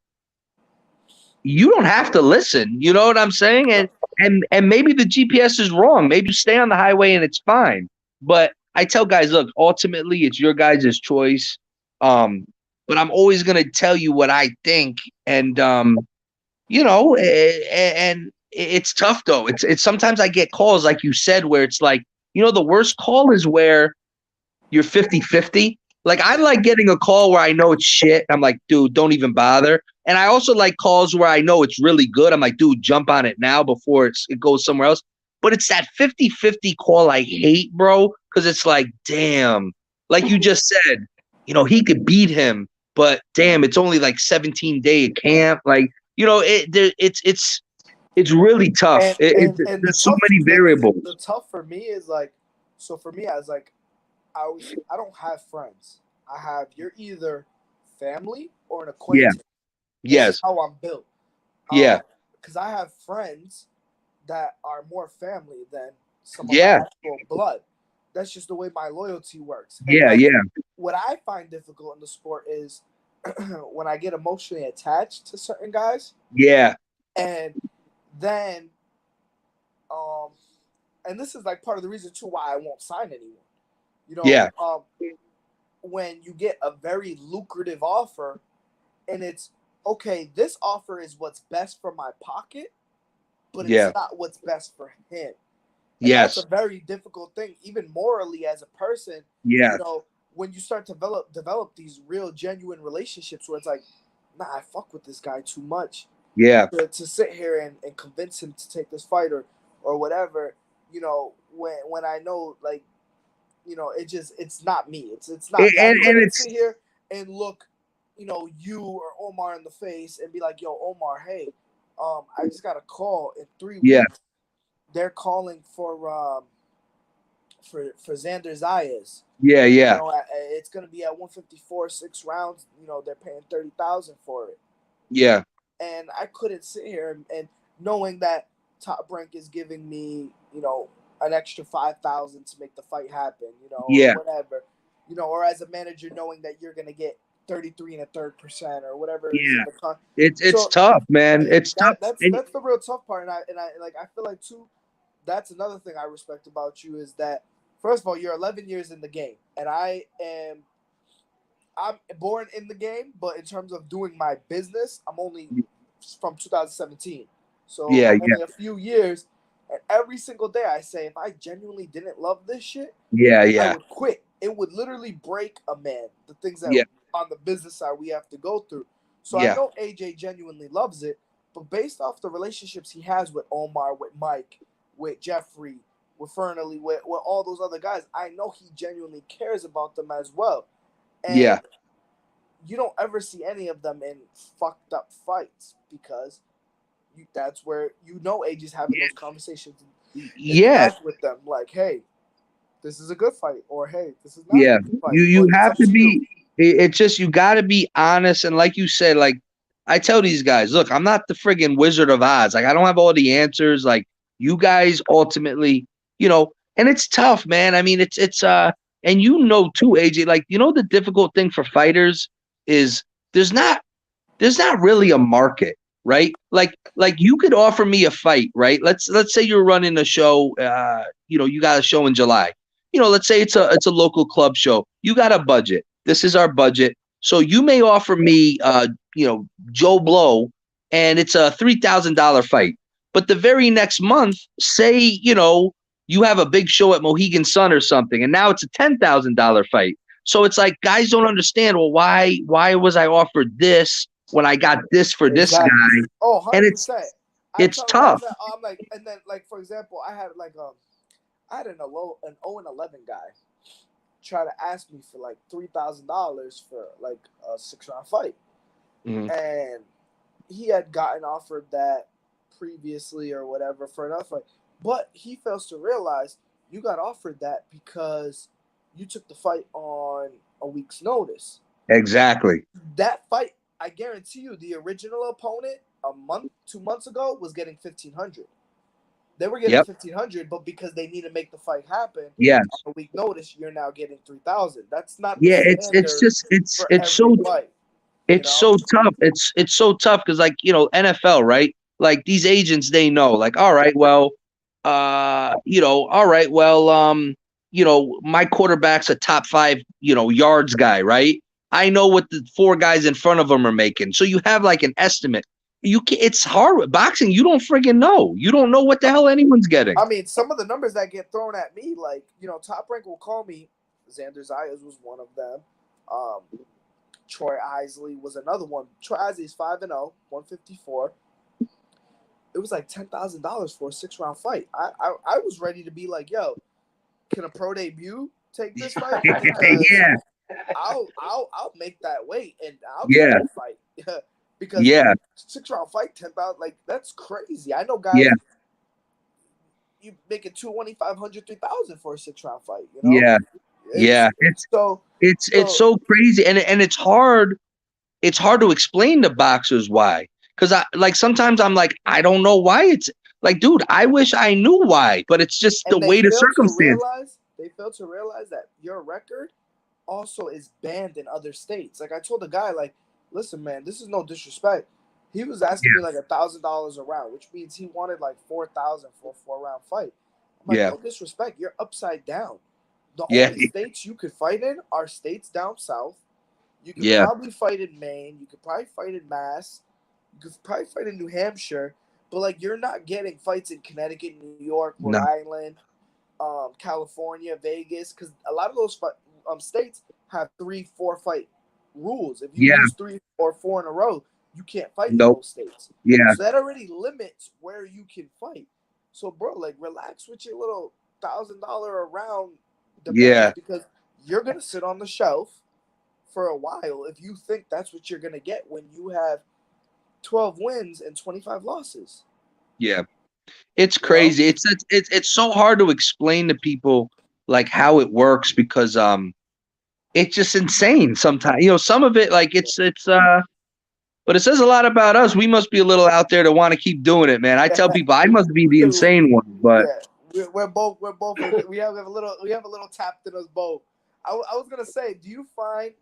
Speaker 2: You don't have to listen. You know what I'm saying? And maybe the GPS is wrong. Maybe you stay on the highway and it's fine. But I tell guys, look, ultimately it's your guys' choice. But I'm always gonna tell you what I think. And and it's tough though. It's sometimes I get calls, like you said, where it's like, the worst call is where you're 50-50. Like, I like getting a call where I know it's shit. I'm like, dude, don't even bother. And I also like calls where I know it's really good. I'm like, dude, jump on it now before it goes somewhere else. But it's that 50-50 call I hate, bro, because it's like, damn, like you just said, he could beat him, but damn, it's only like 17-day camp. Like, it's really tough.
Speaker 3: And
Speaker 2: there's so many variables.
Speaker 3: The tough for me is like, so for me, I was like, I don't have friends. I have, you're either family or an acquaintance.
Speaker 2: Yeah.
Speaker 3: That's how I'm built.
Speaker 2: Yeah.
Speaker 3: Because I have friends that are more family than some of my actual blood. that's just the way my loyalty works. And
Speaker 2: Yeah,
Speaker 3: like,
Speaker 2: yeah,
Speaker 3: what I find difficult in the sport is when I get emotionally attached to certain guys,
Speaker 2: yeah,
Speaker 3: and then and this is like part of the reason too why I won't sign anyone. You know,
Speaker 2: yeah,
Speaker 3: when you get a very lucrative offer, and it's okay, this offer is what's best for my pocket, but it's
Speaker 2: yeah,
Speaker 3: not what's best for him. And that's a
Speaker 2: yes,
Speaker 3: very difficult thing, even morally as a person.
Speaker 2: yeah,
Speaker 3: You know, when you start to develop these real genuine relationships where it's like, nah, I fuck with this guy too much
Speaker 2: yeah.
Speaker 3: to sit here and convince him to take this fight or whatever. You know, when I know, like, you know, it's not me. It's not me. I
Speaker 2: And
Speaker 3: couldn't
Speaker 2: it's
Speaker 3: sit here and look, you know, you or Omar in the face and be like, yo, Omar, hey, I just got a call in 3 weeks.
Speaker 2: yeah,
Speaker 3: They're calling for Xander Zayas.
Speaker 2: yeah,
Speaker 3: You
Speaker 2: yeah,
Speaker 3: know, it's gonna be at 154, 6 rounds. You know, they're paying 30,000 for it,
Speaker 2: yeah,
Speaker 3: and I couldn't sit here and knowing that Top Rank is giving me, you know, an extra 5,000 to make the fight happen, you know, or
Speaker 2: yeah,
Speaker 3: whatever, you know, or as a manager knowing that you're gonna get 33 and a third percent or whatever it is
Speaker 2: yeah.
Speaker 3: in the con.
Speaker 2: It's
Speaker 3: So
Speaker 2: tough, man.
Speaker 3: yeah,
Speaker 2: It's tough. And
Speaker 3: that's the real tough part, and I like I feel like too. That's another thing I respect about you is that first of all you're 11 years in the game, and I'm born in the game, but in terms of doing my business, I'm only from 2017. So
Speaker 2: yeah,
Speaker 3: I'm
Speaker 2: yeah,
Speaker 3: only a few years. And every single day I say, if I genuinely didn't love this shit,
Speaker 2: yeah,
Speaker 3: I
Speaker 2: yeah,
Speaker 3: would quit. It would literally break a man, the things that
Speaker 2: yeah,
Speaker 3: on the business side we have to go through. So I
Speaker 2: yeah,
Speaker 3: know AJ genuinely loves it, but based off the relationships he has with Omar, with Mike, with Jeffrey, with Fernley, with all those other guys, I know he genuinely cares about them as well.
Speaker 2: yeah.
Speaker 3: And you don't ever see any of them in fucked up fights because that's where you know AJ's having those conversations in the
Speaker 2: Yeah,
Speaker 3: back with them, like, hey, this is a good fight, or hey, this is not a
Speaker 2: yeah.
Speaker 3: good fight,
Speaker 2: You
Speaker 3: but it's
Speaker 2: have
Speaker 3: up
Speaker 2: to
Speaker 3: to you.
Speaker 2: be. It's just you got to be honest, and like you said, like I tell these guys, look, I'm not the friggin' Wizard of Oz. Like I don't have all the answers. Like you guys ultimately, and it's tough, man. I mean, and too, AJ. Like the difficult thing for fighters is there's not there's not really a market, right? Like you could offer me a fight, right? Let's say you're running a show, you got a show in July. Let's say it's a local club show. You got a budget. This is our budget. So you may offer me Joe Blow, and it's a $3,000 fight. But the very next month, say, you have a big show at Mohegan Sun or something, and now it's a $10,000 fight. So it's like guys don't understand, well, why was I offered this when I got this for this
Speaker 3: Exactly.
Speaker 2: guy?
Speaker 3: Oh,
Speaker 2: And
Speaker 3: 100%. I
Speaker 2: it's
Speaker 3: tell guys
Speaker 2: tough.
Speaker 3: that I'm like, and then like for example, I had an 0-11 guy try to ask me for like $3,000 for like a 6-round fight, and he had gotten offered that previously or whatever for another fight, but he fails to realize you got offered that because you took the fight on a week's notice.
Speaker 2: Exactly.
Speaker 3: That fight, I guarantee you, the original opponent a month, 2 months ago was getting 1,500. They were getting
Speaker 2: Yep.
Speaker 3: 1,500, but because they need to make the fight happen
Speaker 2: Yes.
Speaker 3: on a week notice, you're now getting 3,000. That's not the
Speaker 2: Yeah. It's
Speaker 3: standard
Speaker 2: just
Speaker 3: for
Speaker 2: it's
Speaker 3: every
Speaker 2: so
Speaker 3: fight.
Speaker 2: it's so tough. It's so tough because like NFL, right? Like these agents, they know. Like, all right, well, all right, well, my quarterback's a top 5, yards guy, right? I know what the 4 guys in front of him are making. So you have like an estimate. It's hard with boxing. You don't friggin' know. You don't know what the hell anyone's getting.
Speaker 3: I mean, some of the numbers that get thrown at me, like, Top Rank will call me. Xander Zayas was one of them. Troy Isley was another one. Troy Isley's 5-0, 154. It was like $10,000 for a 6-round fight. I was ready to be like, yo, can a pro debut take this fight? Because
Speaker 2: Yeah.
Speaker 3: I'll make that weight and I'll take
Speaker 2: Yeah.
Speaker 3: that fight. Because
Speaker 2: Yeah.
Speaker 3: 6-round fight, 10,000, like that's crazy. I know guys.
Speaker 2: Yeah.
Speaker 3: You making 2,500, 3,000 for a 6-round fight.
Speaker 2: Yeah. Yeah.
Speaker 3: It's
Speaker 2: It's so crazy, and it's hard. It's hard to explain to boxers why. Because sometimes I'm like, I don't know why it's like, dude, I wish I knew why, but it's just the
Speaker 3: and they
Speaker 2: weight of
Speaker 3: fail to
Speaker 2: circumstance.
Speaker 3: they fail to realize that your record also is banned in other states. Like I told the guy, like, listen, man, this is no disrespect. He was asking me like $1,000 a round, which means he wanted like 4,000 for a 4-round fight. I'm like,
Speaker 2: Yeah.
Speaker 3: no disrespect, you're upside down. The
Speaker 2: Yeah.
Speaker 3: only states you could fight in are states down south. You could
Speaker 2: Yeah.
Speaker 3: probably fight in Maine. You could probably fight in Mass. You could probably fight in New Hampshire. But like, you're not getting fights in Connecticut, New York, Rhode
Speaker 2: No.
Speaker 3: Island, California, Vegas, because a lot of those states have 3-4 fight rules. If you lose 3 or 4 in a row, you can't fight in those states.
Speaker 2: Yeah.
Speaker 3: So that already limits where you can fight. So, bro, like, relax with your little $1,000 a round demands, because you're gonna sit on the shelf for a while if you think that's what you're gonna get when you have 12 wins and 25 losses.
Speaker 2: Yeah. It's crazy. You know? It's so hard to explain to people like how it works, because it's just insane sometimes. You know, some of it, like it's but it says a lot about us. We must be a little out there to want to keep doing it, man. I tell people I must be the insane one, but
Speaker 3: we're both we have a little tapped in us both. I was gonna say, do you find,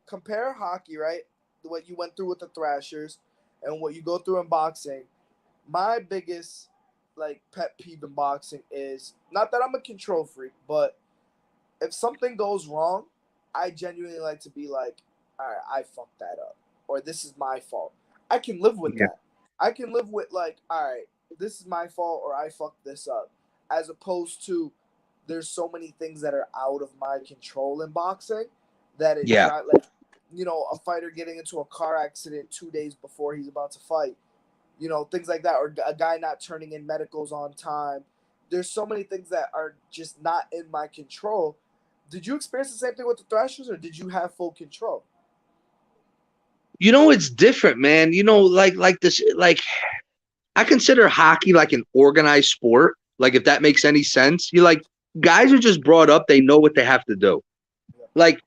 Speaker 3: compare hockey, right? What you went through with the Thrashers and what you go through in boxing. My biggest like pet peeve in boxing is not that I'm a control freak, but if something goes wrong, I genuinely like to be like, all right, I fucked that up, or this is my fault. I can live with that. I can live with like, all right, this is my fault, or I fucked this up, as opposed to there's so many things that are out of my control in boxing that it's not like, you know, a fighter getting into a car accident 2 days before he's about to fight, you know, things like that, or a guy not turning in medicals on time. There's so many things that are just not in my control. Did you experience the same thing with the Thrashers, or did you have full control?
Speaker 2: You know, it's different, man. You know, like this, like I consider hockey like an organized sport. Like, if that makes any sense, you like, guys are just brought up. They know what they have to do. Like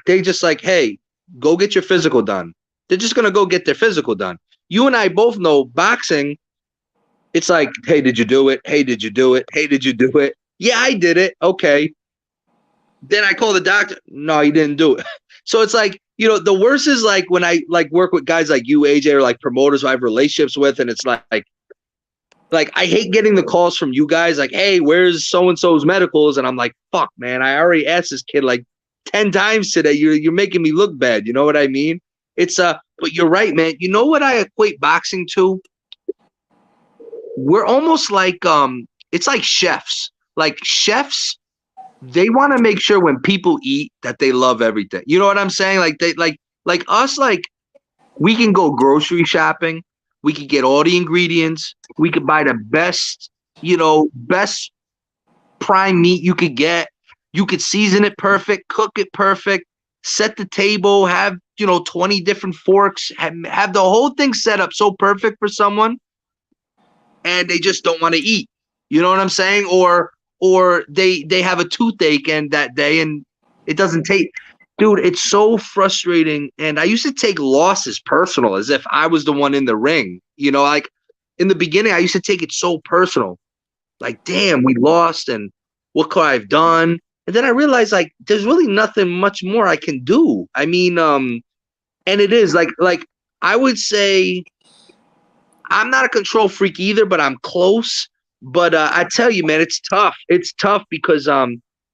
Speaker 2: they just like, hey, go get your physical done. They're just going to go get their physical done. You and I both know boxing. It's like, hey, did you do it? Hey, did you do it? Hey, did you do it? Yeah, I did it. Okay. Then I call the doctor. No, you didn't do it. So it's like, you know, the worst is like when I like work with guys like you, AJ, or like promoters who I have relationships with. And it's like I hate getting the calls from you guys like, hey, where's so-and-so's medicals? And I'm like, fuck, man, I already asked this kid like 10 times today. You're making me look bad. You know what I mean? It's but you're right, man. You know what I equate boxing to? We're almost like it's like chefs. Like chefs, they want to make sure when people eat that they love everything. You know what I'm saying? Like they like us, like we can go grocery shopping. We could get all the ingredients. We could buy the best, you know, best prime meat you could get. You could season it perfect, cook it perfect, set the table, have, you know, 20 different forks, have the whole thing set up so perfect for someone, and they just don't want to eat. You know what I'm saying? Or they have a toothache and that day and it doesn't take. Dude, it's so frustrating. And I used to take losses personal, as if I was the one in the ring. You know, like in the beginning, I used to take it so personal. Like, damn, we lost, and what could I have done? And then I realized, like, there's really nothing much more I can do. I mean, and it is like I would say I'm not a control freak either, but I'm close. But I tell you, man, it's tough. It's tough because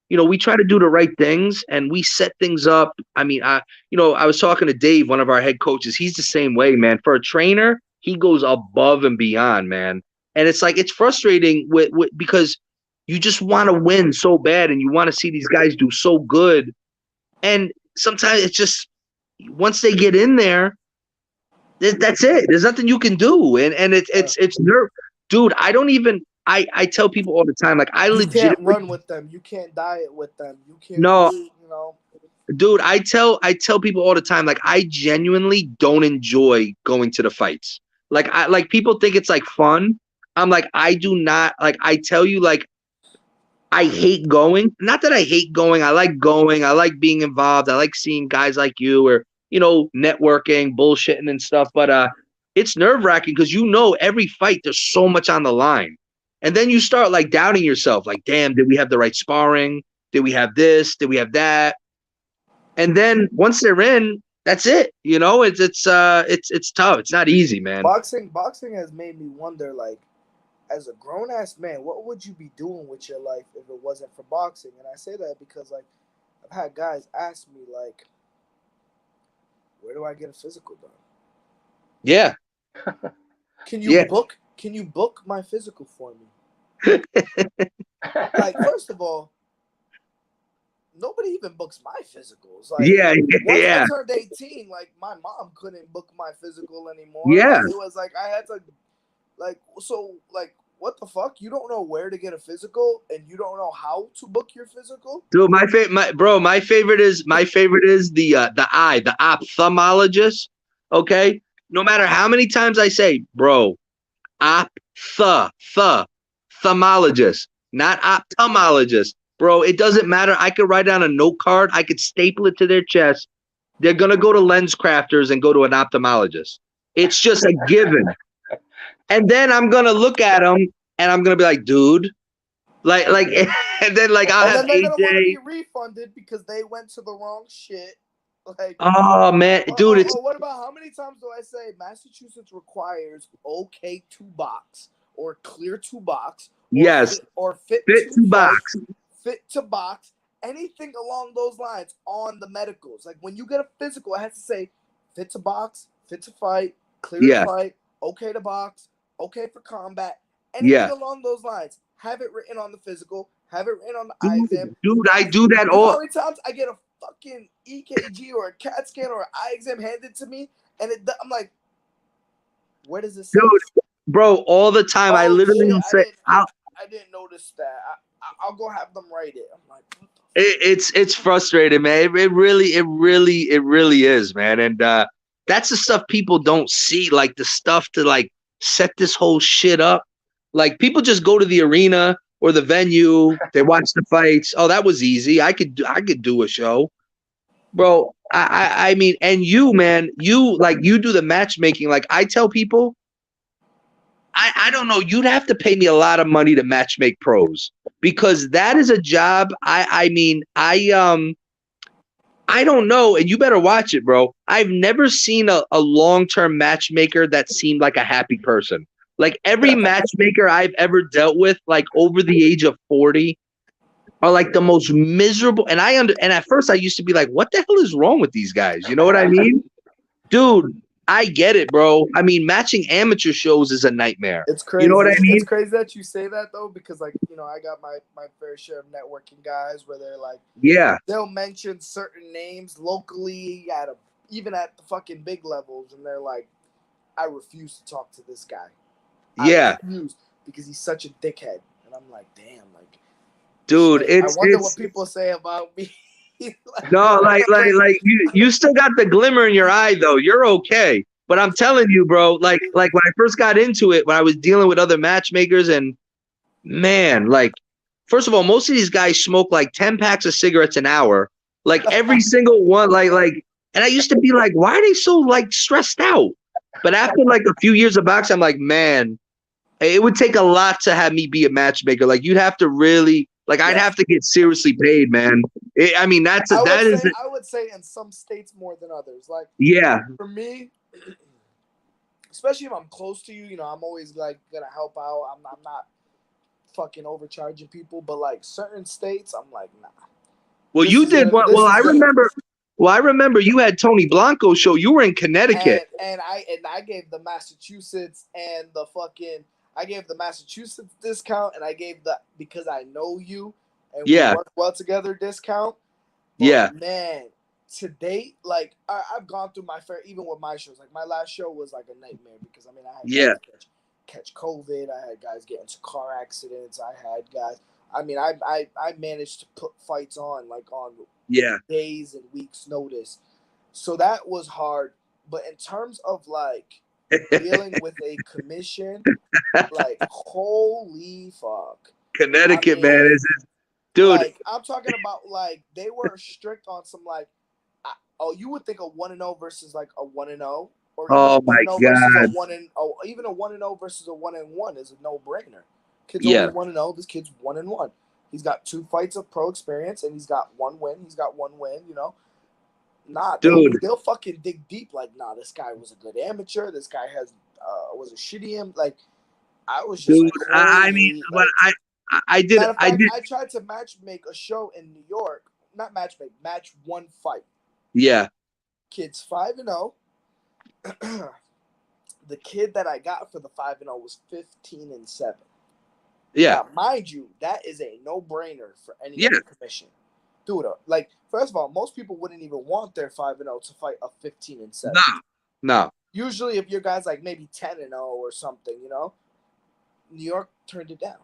Speaker 2: you know, we try to do the right things and we set things up. I mean, I was talking to Dave, one of our head coaches. He's the same way, man. For a trainer, he goes above and beyond, man. And it's like, it's frustrating because you just want to win so bad and you want to see these guys do so good. And sometimes it's just, once they get in there, that's it. There's nothing you can do. And it's nerve. Dude, I tell people all the time, like,
Speaker 3: you can't run with them. You can't diet with them. You can't.
Speaker 2: No,
Speaker 3: you know.
Speaker 2: Dude, I tell people all the time, like, I genuinely don't enjoy going to the fights. Like people think it's like fun. I'm like, I do not. Like, I tell you, like, I hate going. Not that I hate going. I like going. I like being involved. I like seeing guys like you, or, you know, networking, bullshitting and stuff. But it's nerve-wracking because, you know, every fight there's so much on the line. And then you start like doubting yourself, like, damn, did we have the right sparring? Did we have this? Did we have that? And then once they're in, that's it. You know, it's tough. It's not easy, man.
Speaker 3: Boxing has made me wonder, like, as a grown ass man, what would you be doing with your life if it wasn't for boxing? And I say that because, like, I've had guys ask me, like, where do I get a physical done?
Speaker 2: Yeah.
Speaker 3: Can you book my physical for me? Like, first of all, nobody even books my physicals. Like, once I turned 18, like, my mom couldn't book my physical anymore.
Speaker 2: Yeah.
Speaker 3: Like, it was like I had to, like, so, like, what the fuck? You don't know where to get a physical, and you don't know how to book your physical?
Speaker 2: Dude, my favorite is the ophthalmologist. Okay, no matter how many times I say, bro, ophthalmologist, not ophthalmologist, bro. It doesn't matter. I could write down a note card. I could staple it to their chest. They're gonna go to Lens Crafters and go to an ophthalmologist. It's just a given. And then I'm gonna look at them and I'm gonna be like, dude, like, and then like I'll have
Speaker 3: they're gonna want to
Speaker 2: AJ.
Speaker 3: be refunded because they went to the wrong shit. Like,
Speaker 2: Oh man, dude, it's
Speaker 3: what about how many times do I say Massachusetts requires OK to box or clear to box?
Speaker 2: Yes,
Speaker 3: or fit
Speaker 2: fit to box.
Speaker 3: Fit to box, anything along those lines on the medicals. Like when you get a physical, it has to say fit to box, fit to fight, clear to fight, OK to box, OK for combat, anything along those lines. Have it written on the physical, have it written on the eye exam.
Speaker 2: Dude, I do that
Speaker 3: all.
Speaker 2: all.
Speaker 3: How many times I get a fucking EKG or a CAT scan or an eye exam handed to me, and I'm like, where does this say?
Speaker 2: Dude, bro, all the time. I literally say,
Speaker 3: I didn't notice that. I'll go have them write it. I'm like, what the
Speaker 2: it's frustrating, man. It really is, man. And that's the stuff people don't see, like the stuff to like set this whole shit up. Like people just go to the arena or the venue, they watch the fights. Oh, that was easy. I could do a show. Bro, I mean, and you, man, you do the matchmaking. Like I tell people, I don't know, you'd have to pay me a lot of money to matchmake pros because that is a job. I mean, I don't know, and you better watch it, bro. I've never seen a long-term matchmaker that seemed like a happy person. Like every matchmaker I've ever dealt with, like over the age of 40, are like the most miserable. And and at first I used to be like, what the hell is wrong with these guys? You know what I mean? Dude, I get it, bro. I mean, matching amateur shows is a nightmare.
Speaker 3: It's crazy.
Speaker 2: You know what I mean?
Speaker 3: It's crazy that you say that though, because like, you know, I got my fair share of networking guys where they're like, they'll mention certain names locally even at the fucking big levels, and they're like, I refuse to talk to this guy. I refuse because he's such a dickhead. And I'm like, damn, like,
Speaker 2: dude,
Speaker 3: I wonder what people say about me.
Speaker 2: like you still got the glimmer in your eye though. You're okay. But I'm telling you, bro, like when I first got into it, when I was dealing with other matchmakers, and man, like, first of all, most of these guys smoke like 10 packs of cigarettes an hour. Like every single one, like, and I used to be like, why are they so like stressed out? But after like a few years of boxing, I'm like, man, it would take a lot to have me be a matchmaker. Like you'd have to really, like, I'd have to get seriously paid, man. I mean, I
Speaker 3: would say in some states more than others. Like, for me, especially if I'm close to you, you know, I'm always like gonna help out. I'm not fucking overcharging people, but like certain states, I'm like, nah.
Speaker 2: Well, you did what? Well, I remember. Well, I remember you had Tony Blanco's show. You were in Connecticut,
Speaker 3: and I gave the Massachusetts and the fucking. I gave the Massachusetts discount, and I gave because I know you and we work well together discount. But man, to date, like I've gone through my fair, even with my shows. Like my last show was like a nightmare because I mean I had guys catch COVID, I had guys get into car accidents, I had guys. I mean I managed to put fights on like on days and weeks notice, so that was hard. But in terms of like dealing with a commission, like holy fuck,
Speaker 2: Connecticut, man, is it, dude?
Speaker 3: Like I'm talking about, like they were strict on some like, you would think a 1-0 versus like a 1-0, or
Speaker 2: oh my god,
Speaker 3: even a 1-0 versus a 1-1 is a no brainer. Kid's only 1-0. This kid's 1-1. He's got 2 fights of pro experience, and he's got 1 win. You know, nah,
Speaker 2: Dude.
Speaker 3: they'll fucking dig deep. Like, nah, this guy was a good amateur. This guy was a shitty like. I was just
Speaker 2: Dude,
Speaker 3: like,
Speaker 2: I mean,
Speaker 3: holy,
Speaker 2: but
Speaker 3: like,
Speaker 2: I did,
Speaker 3: matter of
Speaker 2: I
Speaker 3: fact,
Speaker 2: did.
Speaker 3: I tried to match make a show in New York. Not match make, match 1 fight.
Speaker 2: Yeah.
Speaker 3: Kid's 5-0. The kid that I got for the 5-0 was 15-7.
Speaker 2: Yeah.
Speaker 3: Now, mind you, that is a no-brainer for any
Speaker 2: Yeah.
Speaker 3: other commission. Dude, like, first of all, most people wouldn't even want their 5-0 to fight a 15-7.
Speaker 2: No.
Speaker 3: Usually, if your guy's like maybe 10-0 or something, you know, New York turned it down.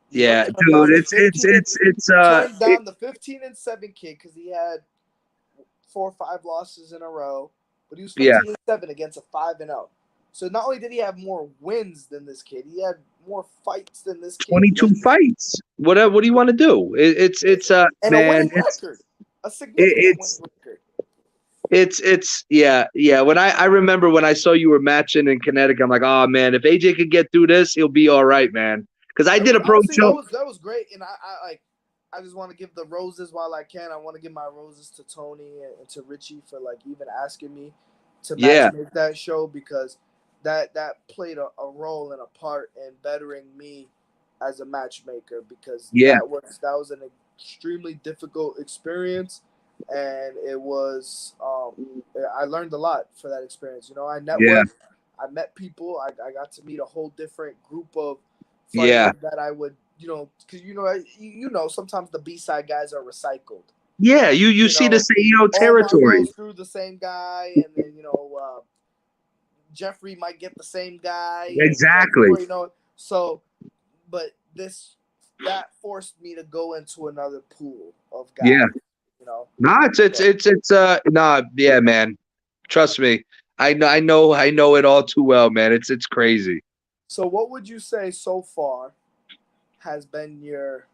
Speaker 2: Yeah, dude, it's
Speaker 3: turned down the 15-7 kid because he had 4 or 5 losses in a row, but he was 15-7 against a 5-0. So not only did he have more wins than this kid, he had more fights than this kid.
Speaker 2: 22 fights. What do you want to do? It's
Speaker 3: and
Speaker 2: man,
Speaker 3: a winning record, a significant winning record.
Speaker 2: It's yeah. When I remember when I saw you were matching in Connecticut, I'm like, oh man, if AJ could get through this, he'll be all right, man. Because I did a pro show.
Speaker 3: That was great, and I just want to give the roses while I can. I want to give my roses to Tony and to Richie for like even asking me to matchmake that show, because that played a role and a part in bettering me as a matchmaker, because that was an extremely difficult experience, and it was I learned a lot for that experience. You know, I networked, I met people, I got to meet a whole different group of fighters that I would, you know, because you know sometimes the B-side guys are recycled.
Speaker 2: Yeah, you see the same territory.
Speaker 3: Goes through the same guy, and then Jeffrey might get the same guy.
Speaker 2: Exactly.
Speaker 3: You know, so, but that forced me to go into another pool of guys.
Speaker 2: Yeah.
Speaker 3: You know.
Speaker 2: Yeah, man. Trust me. I know it all too well, man. It's crazy.
Speaker 3: So what would you say so far has been your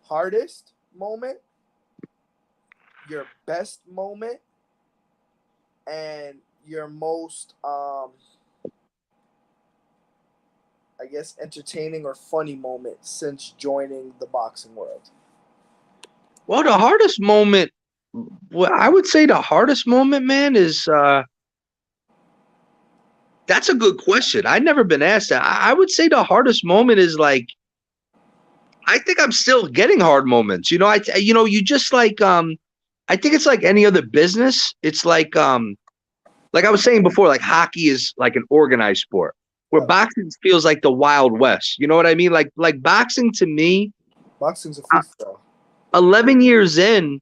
Speaker 3: hardest moment, your best moment, and your most, I guess, entertaining or funny moment since joining the boxing world?
Speaker 2: Well, the hardest moment, I would say the hardest moment, man, is that's a good question. I've never been asked that. I would say the hardest moment is like, I think I'm still getting hard moments. You know, you just like, I think it's like any other business. It's like I was saying before, like hockey is like an organized sport, where boxing feels like the Wild West. You know what I mean? Like boxing to me,
Speaker 3: boxing's a freestyle.
Speaker 2: 11 years in,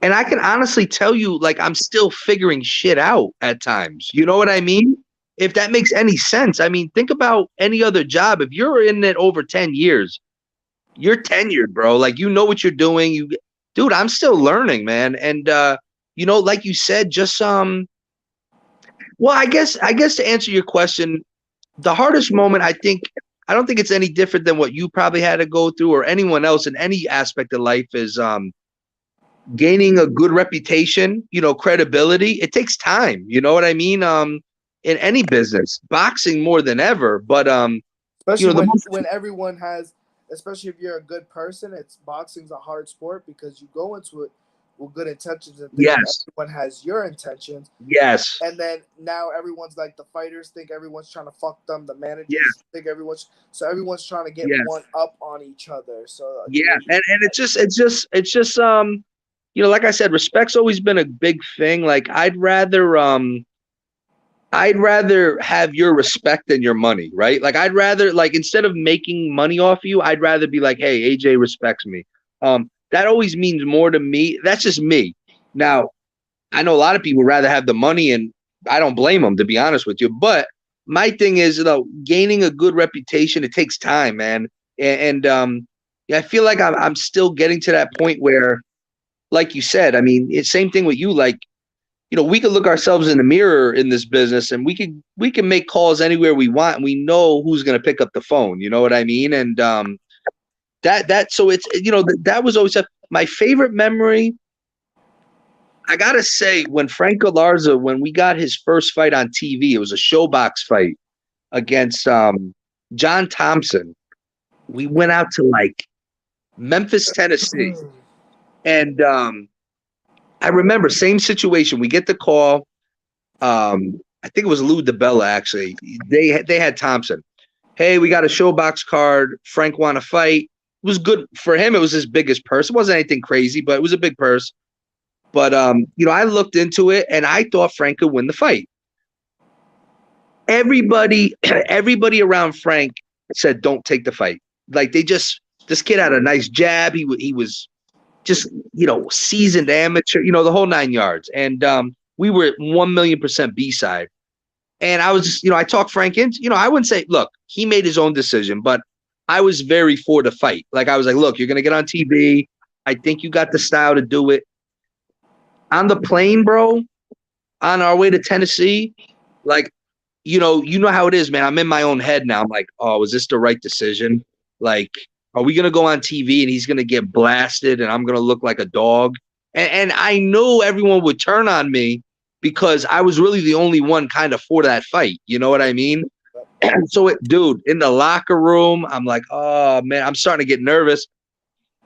Speaker 2: and I can honestly tell you, like, I'm still figuring shit out at times. You know what I mean? If that makes any sense. I mean, think about any other job. If you're in it over 10 years, you're tenured, bro. Like, you know what you're doing. Dude, I'm still learning, man. And, like you said, just, well, I guess to answer your question, the hardest moment, I don't think it's any different than what you probably had to go through or anyone else in any aspect of life is, gaining a good reputation, credibility. It takes time. You know what I mean? In any business, boxing more than ever, but
Speaker 3: especially when everyone has, especially if you're a good person, boxing's a hard sport because you go into it with good intentions and everyone has your intentions.
Speaker 2: Yes.
Speaker 3: And then now everyone's like, the fighters think everyone's trying to fuck them, the managers think everyone's trying to get one up on each other. So
Speaker 2: and it's just like I said, respect's always been a big thing. Like I'd rather have your respect than your money, right? Like I'd rather, like, instead of making money off you, I'd rather be like, hey, AJ respects me. That always means more to me. That's just me. Now, I know a lot of people rather have the money, and I don't blame them, to be honest with you. But my thing is, gaining a good reputation, it takes time, man. And I feel like I'm still getting to that point where, like you said, I mean, it's same thing with you. Like, we could look ourselves in the mirror in this business, and we can make calls anywhere we want, and we know who's going to pick up the phone. You know what I mean? And so it's, that was always my favorite memory. I gotta say, when Frank Galarza, when we got his first fight on TV, it was a showbox fight against John Thompson. We went out to like Memphis, Tennessee. And I remember same situation. We get the call. I think it was Lou DeBella, actually. They had Thompson. Hey, we got a showbox card. Frank want to fight. It was good for him. It was his biggest purse. It wasn't anything crazy, but it was a big purse. But I looked into it and I thought Frank could win the fight. Everybody around Frank said, don't take the fight. Like this kid had a nice jab. He was just, seasoned amateur, the whole 9 yards. And we were 1,000,000% B-side. And I was just, I talked Frank into, I wouldn't say, look, he made his own decision, but I was very for the fight. Like, I was like, look, you're going to get on TV. I think you got the style to do it. On the plane, bro, on our way to Tennessee, like, you know how it is, man. I'm in my own head now. I'm like, oh, was this the right decision? Like, are we going to go on TV and he's going to get blasted and I'm going to look like a dog? And I knew everyone would turn on me because I was really the only one kind of for that fight. You know what I mean? So, dude, in the locker room, I'm like, oh, man, I'm starting to get nervous.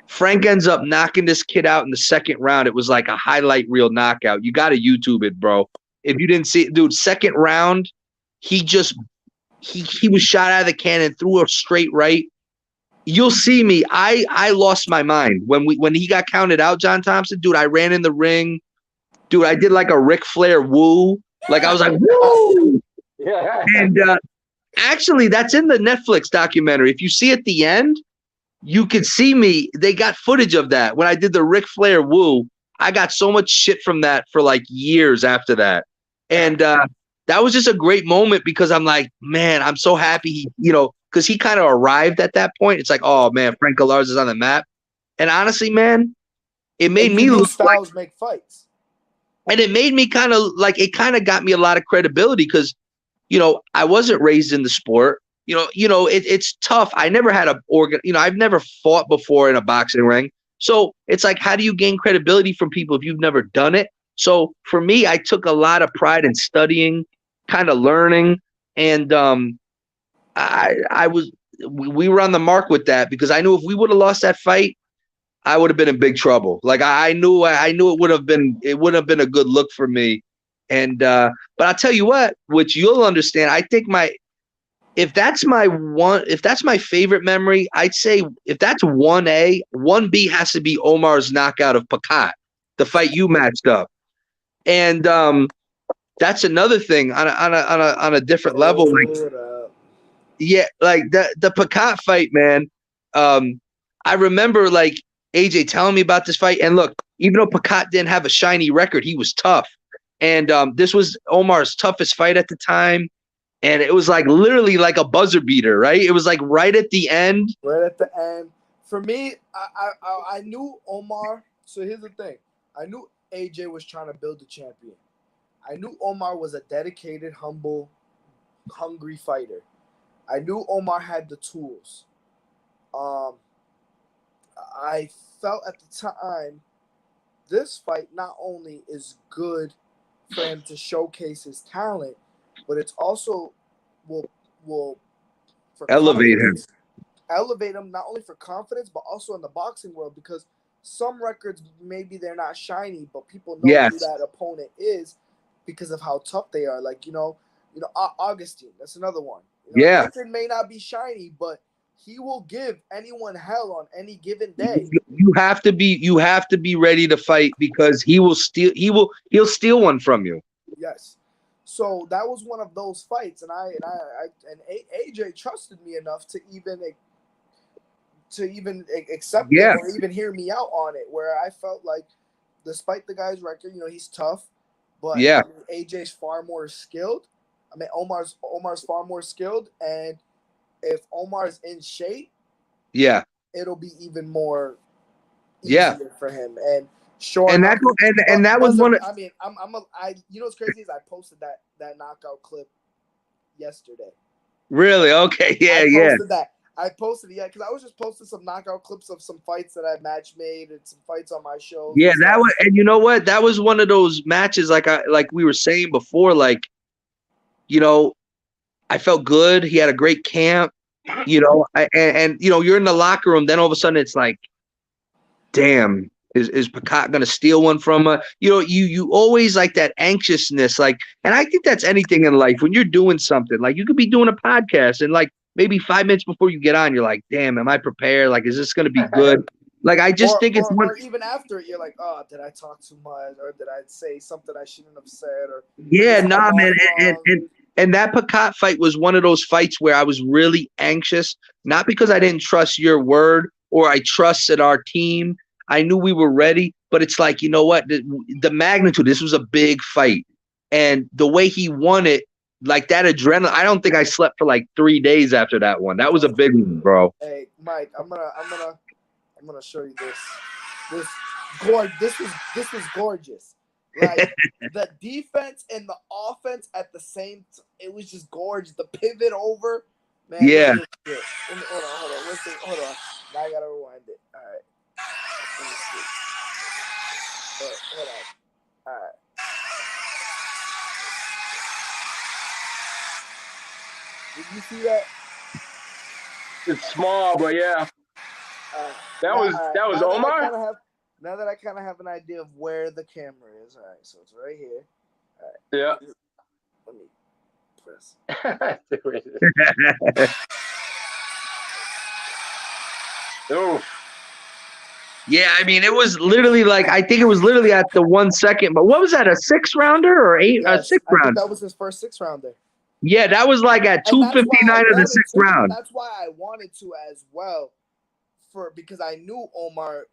Speaker 2: Frank ends up knocking this kid out in the second round. It was like a highlight reel knockout. You got to YouTube it, bro. If you didn't see it, dude, second round, he was shot out of the cannon, threw a straight right. You'll see me. I lost my mind when he got counted out, John Thompson. Dude, I ran in the ring. Dude, I did like a Ric Flair woo. Like I was like, woo.
Speaker 1: Yeah.
Speaker 2: And actually, that's in the Netflix documentary. If you see at the end, you could see me. They got footage of that when I did the Ric Flair woo. I got so much shit from that for like years after that. And that was just a great moment because I'm like, man, I'm so happy because he kind of arrived at that point. It's like, oh man, Frank Gallarz is on the map. And honestly, man, it made me look
Speaker 3: styles make fights.
Speaker 2: And it made me kind of got me a lot of credibility because, I wasn't raised in the sport. It's tough. I never had I've never fought before in a boxing ring. So it's like, how do you gain credibility from people if you've never done it? So for me, I took a lot of pride in studying, kind of learning. And we were on the mark with that because I knew if we would have lost that fight, I would have been in big trouble. Like I knew it would have been a good look for me. And but I'll tell you what, which you'll understand, I think if that's my favorite memory, I'd say if that's 1A, 1B has to be Omar's knockout of Pacat, the fight you matched up. And that's another thing on a different level. Like, yeah, like the Pacat fight, man. I remember like AJ telling me about this fight, and look, even though Pacat didn't have a shiny record, he was tough. And this was Omar's toughest fight at the time. And it was like literally like a buzzer beater, right? It was like right at the end.
Speaker 3: Right at the end. For me, I knew Omar. So here's the thing. I knew AJ was trying to build a champion. I knew Omar was a dedicated, humble, hungry fighter. I knew Omar had the tools. I felt at the time this fight not only is good for him to showcase his talent, but it's also will
Speaker 2: elevate him
Speaker 3: not only for confidence but also in the boxing world, because some records maybe they're not shiny, but people know who that opponent is because of how tough they are. Like Augustine, that's another one. Record may not be shiny, but he will give anyone hell on any given day.
Speaker 2: You have to be ready to fight because he'll steal one from you.
Speaker 3: Yes. So that was one of those fights, and AJ trusted me enough to even accept it or even hear me out on it, where I felt like, despite the guy's record, he's tough, but AJ's far more skilled. I mean, Omar's far more skilled, and if Omar's in shape, it'll be even more easier for him. And sure,
Speaker 2: and that was one.
Speaker 3: I mean, what's crazy is I posted that knockout clip yesterday.
Speaker 2: Really? Okay.
Speaker 3: I posted it because I was just posting some knockout clips of some fights that I match made and some fights on my show.
Speaker 2: Yeah, that was, and you know what? That was one of those matches like we were saying before, like, I felt good. He had a great camp. you know, and you know, you're in the locker room, then all of a sudden it's like, damn, is Picard gonna steal one from you know, you always like that anxiousness, like, and I think that's anything in life when you're doing something, like you could be doing a podcast and like maybe 5 minutes before you get on, you're like, damn, am I prepared? Like, is this gonna be good? Like, I just think it's one.
Speaker 3: Or even after it, you're like, oh, did I talk too much, or did I say something I shouldn't have said, or
Speaker 2: Yeah,
Speaker 3: did I
Speaker 2: nah,
Speaker 3: come
Speaker 2: man,
Speaker 3: off wrong?
Speaker 2: and that Picard fight was one of those fights where I was really anxious, not because I didn't trust your word or I trusted our team. I knew we were ready, but it's like, you know what? The magnitude, this was a big fight. And the way he won it, like that adrenaline, I don't think I slept for like 3 days after that one. That was a big one, bro.
Speaker 3: Hey, Mike, I'm gonna show you this. This was gorgeous. Like the defense and the offense at the same time, it was just gorgeous. The pivot over, man.
Speaker 2: Yeah.
Speaker 3: Hold on. Let's see. Hold on. Now I gotta rewind it. All right. Let me see. Hold on. All right. Did you see that?
Speaker 1: It's small, but yeah. That was Omar?
Speaker 3: Now that I kind of have an idea of where the camera is. All right, so it's right here. All right.
Speaker 1: Yeah.
Speaker 3: Let me press.
Speaker 1: Oh.
Speaker 2: Yeah, I mean, it was literally like, I think it was literally at the 1 second, but what was that, a 6-rounder or a sixth
Speaker 3: I think
Speaker 2: round?
Speaker 3: that was his first 6-rounder.
Speaker 2: Yeah, that was like at 2:59 of the 6th round.
Speaker 3: That's why I wanted to as well, because I knew Omar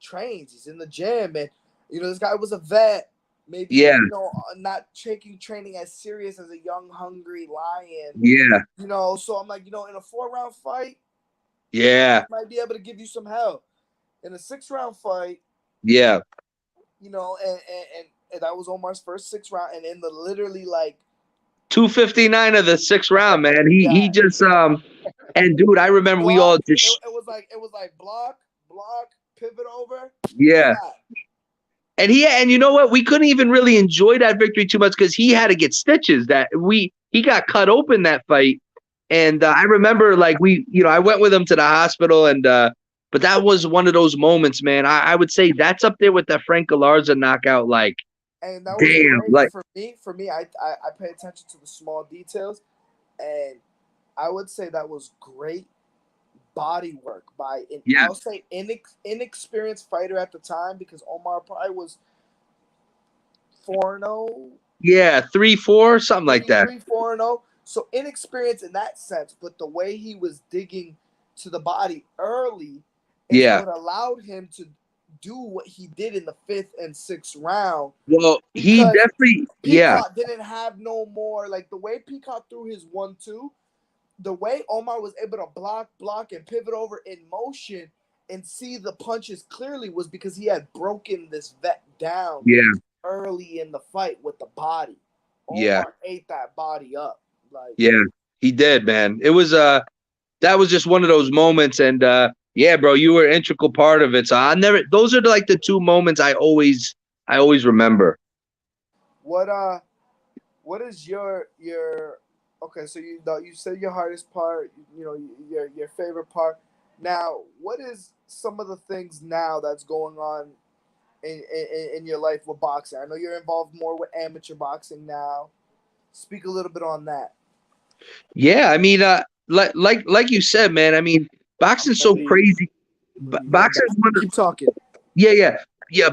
Speaker 3: trains. He's in the gym, and you know this guy was a vet. Maybe you know, not taking training as serious as a young, hungry lion.
Speaker 2: Yeah.
Speaker 3: You know, so I'm like, you know, in a 4-round fight,
Speaker 2: yeah,
Speaker 3: I might be able to give you some help. In a 6-round fight,
Speaker 2: yeah,
Speaker 3: you know, and that was Omar's first 6 round, and in the literally like
Speaker 2: 2:59 of the 6th round, man. He just and dude, I remember we all just
Speaker 3: it was like block, pivot over.
Speaker 2: yeah. And you know what? We couldn't even really enjoy that victory too much because he had to get stitches. He got cut open that fight, and I remember like I went with him to the hospital, and but that was one of those moments, man. I would say that's up there with that Frank Galarza knockout. Like,
Speaker 3: and that was
Speaker 2: damn,
Speaker 3: great.
Speaker 2: like
Speaker 3: for me, I pay attention to the small details, and I would say that was great body work by I'll say inexperienced fighter at the time, because Omar probably was 4-0.
Speaker 2: Yeah, 3-4, something like that.
Speaker 3: 3-4-0. So inexperienced in that sense, but the way he was digging to the body early is what allowed him to do what he did in the 5th and 6th round.
Speaker 2: Well, he definitely
Speaker 3: Peacock didn't have no more, like the way Peacock threw his 1-2, the way Omar was able to block and pivot over in motion and see the punches clearly was because he had broken this vet down early in the fight with the body. Omar ate that body up. Like,
Speaker 2: yeah, he did, man. It was that was just one of those moments, and yeah, bro, you were an integral part of it. So those are like the 2 moments I always remember.
Speaker 3: What is your okay, so you said your hardest part, you know, your favorite part. Now, what is some of the things now that's going on in your life with boxing? I know you're involved more with amateur boxing now. Speak a little bit on that.
Speaker 2: Yeah, I mean, like you said, man. I mean, boxing's so crazy. Boxing's
Speaker 3: keep talking.
Speaker 2: Yeah.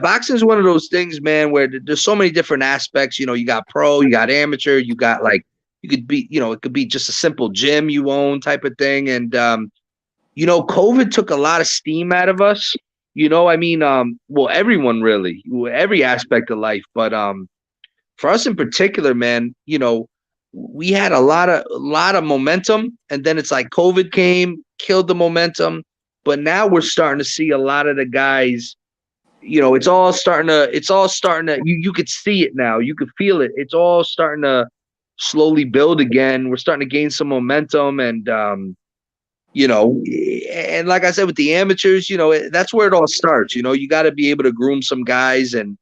Speaker 2: Boxing's one of those things, man, where there's so many different aspects. You know, you got pro, you got amateur, you got like you could be, you know, it could be just a simple gym you own type of thing, and you know, COVID took a lot of steam out of us. You know, I mean, well, everyone really, every aspect of life, but for us in particular, man, you know, we had a lot of momentum, and then it's like COVID came, killed the momentum. But now we're starting to see a lot of the guys, you know, it's all starting to, you could see it now. You could feel it. It's all starting to slowly build again. We're starting to gain some momentum, and, you know, and like I said, with the amateurs, you know, that's where it all starts. You know, you got to be able to groom some guys, and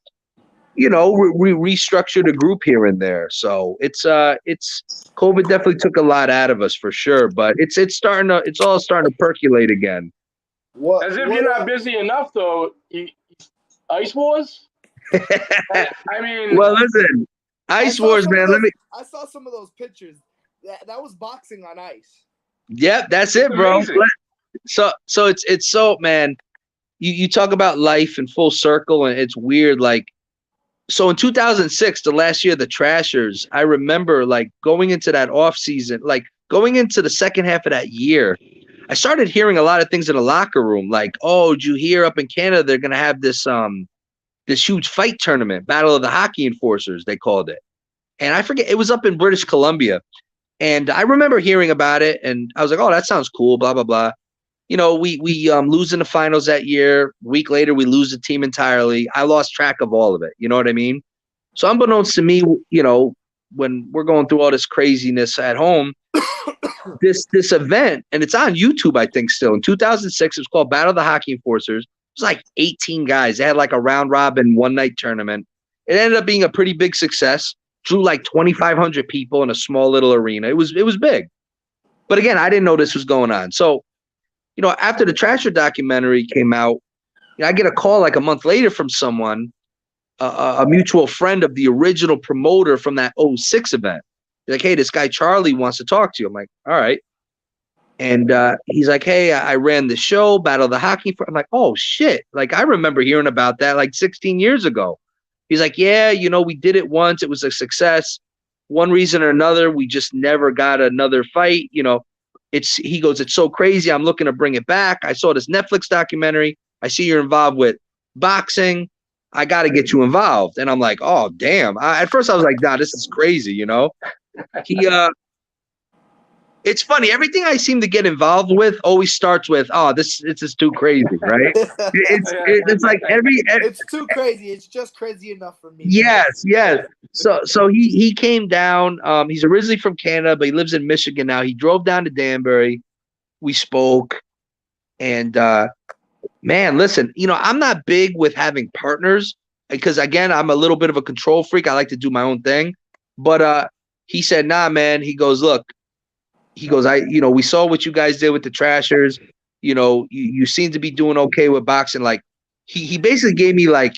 Speaker 2: we restructured a group here and there. So it's COVID definitely took a lot out of us for sure, but it's all starting to percolate again.
Speaker 1: As if you're not busy enough, though. Ice Wars. I mean,
Speaker 2: well, listen, Ice Wars, man.
Speaker 3: I saw some of those pictures. That was boxing on ice.
Speaker 2: Yep, that's it, bro. So it's so, man. You talk about life in full circle, and it's weird. Like, so in 2006, the last year of the Trashers, I remember like going into that off season, like going into the second half of that year. I started hearing a lot of things in the locker room, like, "Oh, did you hear up in Canada they're gonna have this huge fight tournament, Battle of the Hockey Enforcers," they called it. And I forget, it was up in British Columbia. And I remember hearing about it, and I was like, "Oh, that sounds cool." Blah blah blah. We lose in the finals that year. A week later, we lose the team entirely. I lost track of all of it. You know what I mean? So unbeknownst to me, when we're going through all this craziness at home, this event, and it's on YouTube, I think, still in 2006, it was called Battle of the Hockey Enforcers. It was like 18 guys. They had like a round robin one night tournament. It ended up being a pretty big success. Drew like 2,500 people in a small little arena. It was big. But again, I didn't know this was going on. So, after the Trasher documentary came out, I get a call like a month later from someone, a mutual friend of the original promoter from that 06 event. He's like, "Hey, this guy Charlie wants to talk to you." I'm like, "All right." And he's like, "Hey, I ran the show, Battle of the Hockey." I'm like, "Oh, shit. Like, I remember hearing about that like 16 years ago." He's like, "Yeah, we did it once. It was a success. One reason or another, we just never got another fight. He goes, it's so crazy. I'm looking to bring it back. I saw this Netflix documentary. I see you're involved with boxing. I got to get you involved." And I'm like, "Oh, damn." At first I was like, "Nah, this is crazy." It's funny. Everything I seem to get involved with always starts with, "Oh, this is too crazy," right? It's like
Speaker 3: it's too crazy. It's just crazy enough for me.
Speaker 2: Yes. So he came down. He's originally from Canada, but he lives in Michigan now. He drove down to Danbury. We spoke, and man, listen, I'm not big with having partners because, again, I'm a little bit of a control freak. I like to do my own thing. But he said, "Nah, man." He goes, "Look." He goes, we saw what you guys did with the Trashers. You seem to be doing okay with boxing. Like, he basically gave me like,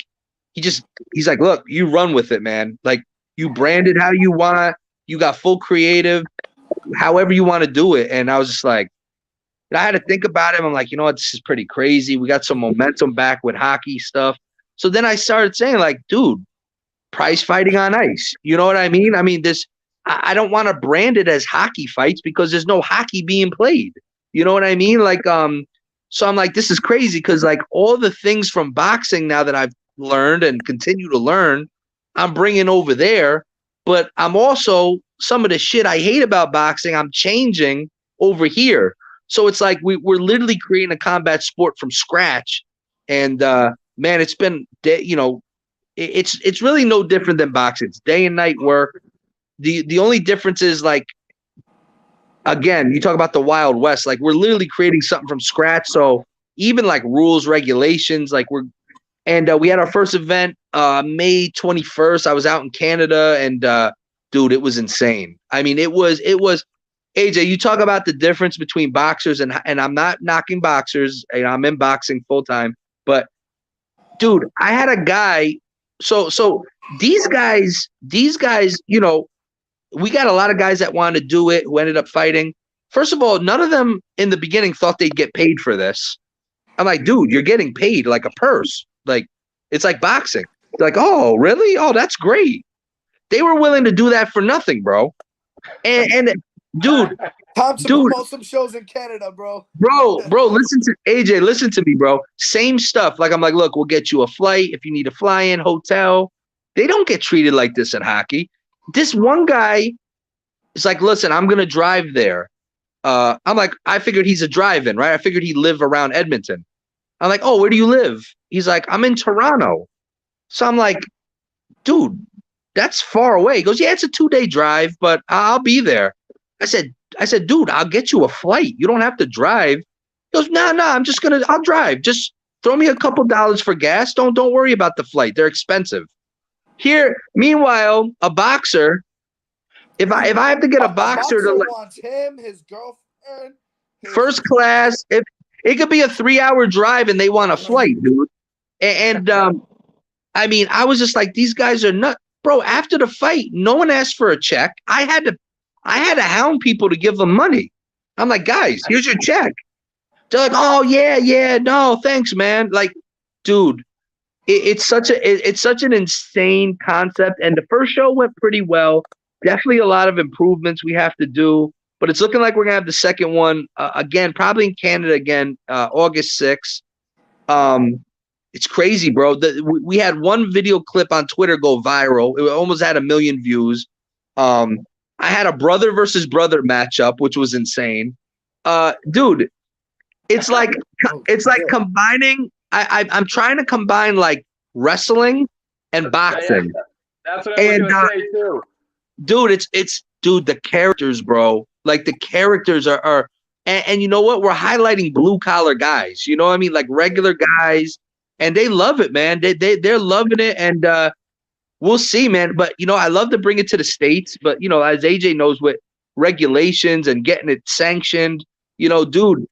Speaker 2: he's like, "Look, you run with it, man. Like, you brand it how you want. You got full creative, however you want to do it." And I was just like, I had to think about it. I'm like, you know what? This is pretty crazy. We got some momentum back with hockey stuff. So then I started saying, like, dude, prize fighting on ice. You know what I mean? I mean, I don't want to brand it as hockey fights because there's no hockey being played. You know what I mean? Like, so I'm like, this is crazy because like all the things from boxing now that I've learned and continue to learn, I'm bringing over there. But I'm also, some of the shit I hate about boxing, I'm changing over here. So it's like we're literally creating a combat sport from scratch. And man, it's been, it's really no different than boxing. It's day and night work. The only difference is, like, again, you talk about the Wild West, like we're literally creating something from scratch. So even like rules, regulations, like we had our first event May 21st. I was out in Canada, and dude, it was insane. I mean, it was AJ, you talk about the difference between boxers and I'm not knocking boxers. I'm in boxing full time, but dude, I had a guy. So these guys, we got a lot of guys that wanted to do it who ended up fighting. First of all, none of them in the beginning thought they'd get paid for this. I'm like, dude, you're getting paid like a purse. Like, it's like boxing. They're like, "Oh, really? Oh, that's great." They were willing to do that for nothing, bro. And dude,
Speaker 3: time to promote some shows in Canada, bro.
Speaker 2: Bro, listen to me, bro. Same stuff. Like, I'm like, "Look, we'll get you a flight if you need a fly-in, hotel." They don't get treated like this in hockey. This one guy is like, "Listen, I'm gonna drive there." I'm like, I figured he's a drive-in, right? I figured he lived around Edmonton. I'm like, "Oh, where do you live?" He's like, "I'm in Toronto." So I'm like, "Dude, that's far away." He goes, "Yeah, it's a 2-day drive, but I'll be there." I said, "Dude, I'll get you a flight. You don't have to drive." He goes, No, I'll drive. Just throw me a couple dollars for gas. Don't worry about the flight. They're expensive." Here, meanwhile, a boxer. If I have to get a boxer to
Speaker 3: wants him, his girlfriend,
Speaker 2: first class, if it could be a 3-hour drive and they want a flight, dude. And I mean, I was just like, these guys are nuts, bro. After the fight, no one asked for a check. I had to hound people to give them money. I'm like, guys, here's your check. They're like, oh yeah, no, thanks, man. Like, dude, it's such an insane concept. And the first show went pretty well. Definitely a lot of improvements we have to do, but it's looking like we're gonna have the second one again, probably in Canada again, August 6th. It's crazy, bro. We had one video clip on Twitter go viral. It almost had 1 million views. I had a brother versus brother matchup, which was insane. Dude, it's like combining. I'm trying to combine like wrestling and boxing.
Speaker 1: That's what I was gonna say too.
Speaker 2: Dude, it's the characters, bro. Like the characters are and you know what? We're highlighting blue collar guys. You know what I mean? Like regular guys, and they love it, man. They're loving it, and we'll see, man. But you know, I love to bring it to the States, but you know, as AJ knows, with regulations and getting it sanctioned, you know, dude.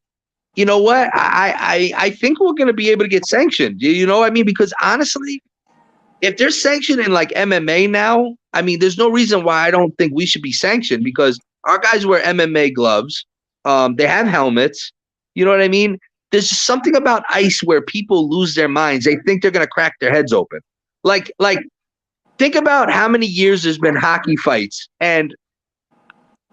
Speaker 2: You know what? I think we're gonna be able to get sanctioned. You know what I mean? Because honestly, if they're sanctioning like MMA now, I mean, there's no reason why I don't think we should be sanctioned because our guys wear MMA gloves. They have helmets. You know what I mean? There's just something about ice where people lose their minds. They think they're going to crack their heads open. Like, think about how many years there's been hockey fights. And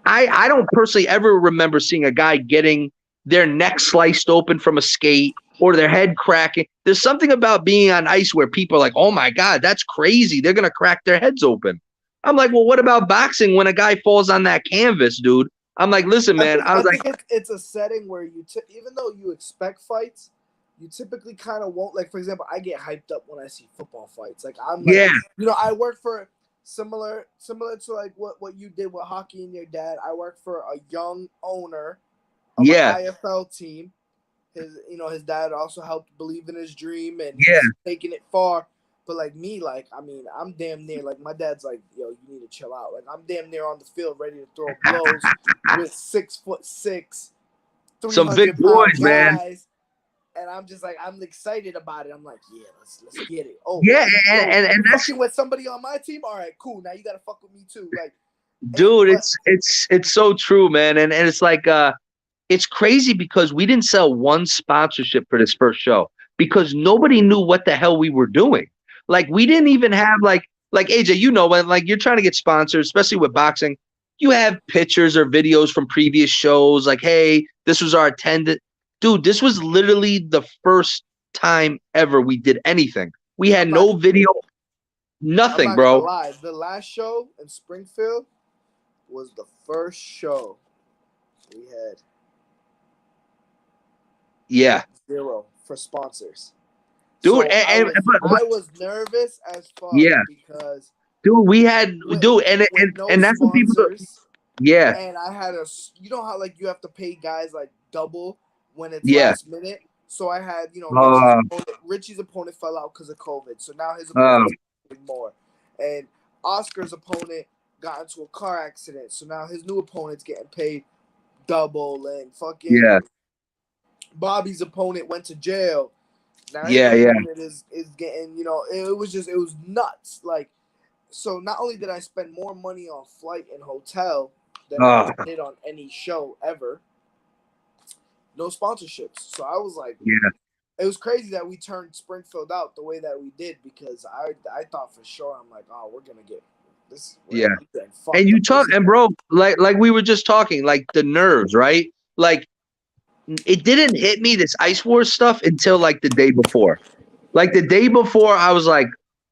Speaker 2: I don't personally ever remember seeing a guy getting their neck sliced open from a skate or their head cracking. There's something about being on ice where people are like, oh my God, that's crazy. They're going to crack their heads open. I'm like, well, what about boxing when a guy falls on that canvas, dude? I'm like, listen, man. I
Speaker 3: think it's a setting where even though you expect fights, you typically kind of won't. Like, for example, I get hyped up when I see football fights. Like, I'm like, you know, I work for similar to like what you did with hockey and your dad. I work for a young owner of an IFL team. His dad also helped believe in his dream and he's taking it far. But like me, like, I mean, I'm damn near, like, my dad's like, yo, you need to chill out. Like, I'm damn near on the field ready to throw blows with 6'6",
Speaker 2: some big boys, man.
Speaker 3: And I'm just like, I'm excited about it. I'm like, yeah, let's get it. Oh,
Speaker 2: yeah, and that's
Speaker 3: fucking with somebody on my team. All right, cool. Now you gotta fuck with me too. Like,
Speaker 2: dude, it's so true, man. And it's like it's crazy because we didn't sell one sponsorship for this first show because nobody knew what the hell we were doing. Like, we didn't even have like AJ, you know, when like you're trying to get sponsors, especially with boxing, you have pictures or videos from previous shows. Like, hey, this was our attendant. Dude, this was literally the first time ever we did anything. We had no video, nothing,
Speaker 3: I'm not
Speaker 2: bro.
Speaker 3: gonna lie. The last show in Springfield was the first show we had.
Speaker 2: Yeah.
Speaker 3: 0 for sponsors.
Speaker 2: Dude,
Speaker 3: so
Speaker 2: I
Speaker 3: was nervous as fuck because
Speaker 2: we had
Speaker 3: no
Speaker 2: that's what people do. Yeah.
Speaker 3: And I had you know how like you have to pay guys like double when it's last minute. So I had, you know, Richie's opponent fell out because of COVID. So now his opponent is more. And Oscar's opponent got into a car accident. So now his new opponent's getting paid double, and fucking Bobby's opponent went to jail. Now his opponent is getting, you know, it was nuts. Like, so not only did I spend more money on flight and hotel than I did on any show ever, no sponsorships. So I was like, it was crazy that we turned Springfield out the way that we did because I thought for sure, I'm like, oh, we're gonna get this.
Speaker 2: And you talk, and bro, like we were just talking, like the nerves, right? Like, it didn't hit me, this Ice Wars stuff, until like the day before. Like the day before, I was like,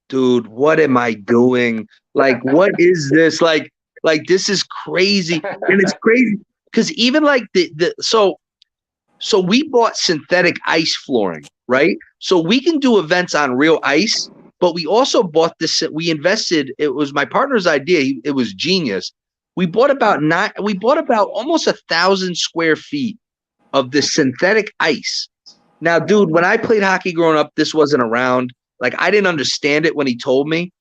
Speaker 2: dude, what am I doing? Like, what is this? Like this is crazy. And it's crazy because even like so we bought synthetic ice flooring, right? So we can do events on real ice, but we also bought this. We invested. It was my partner's idea. It was genius. We bought about almost 1,000 square feet of this synthetic ice. Now, dude, when I played hockey growing up, this wasn't around. Like, I didn't understand it when he told me.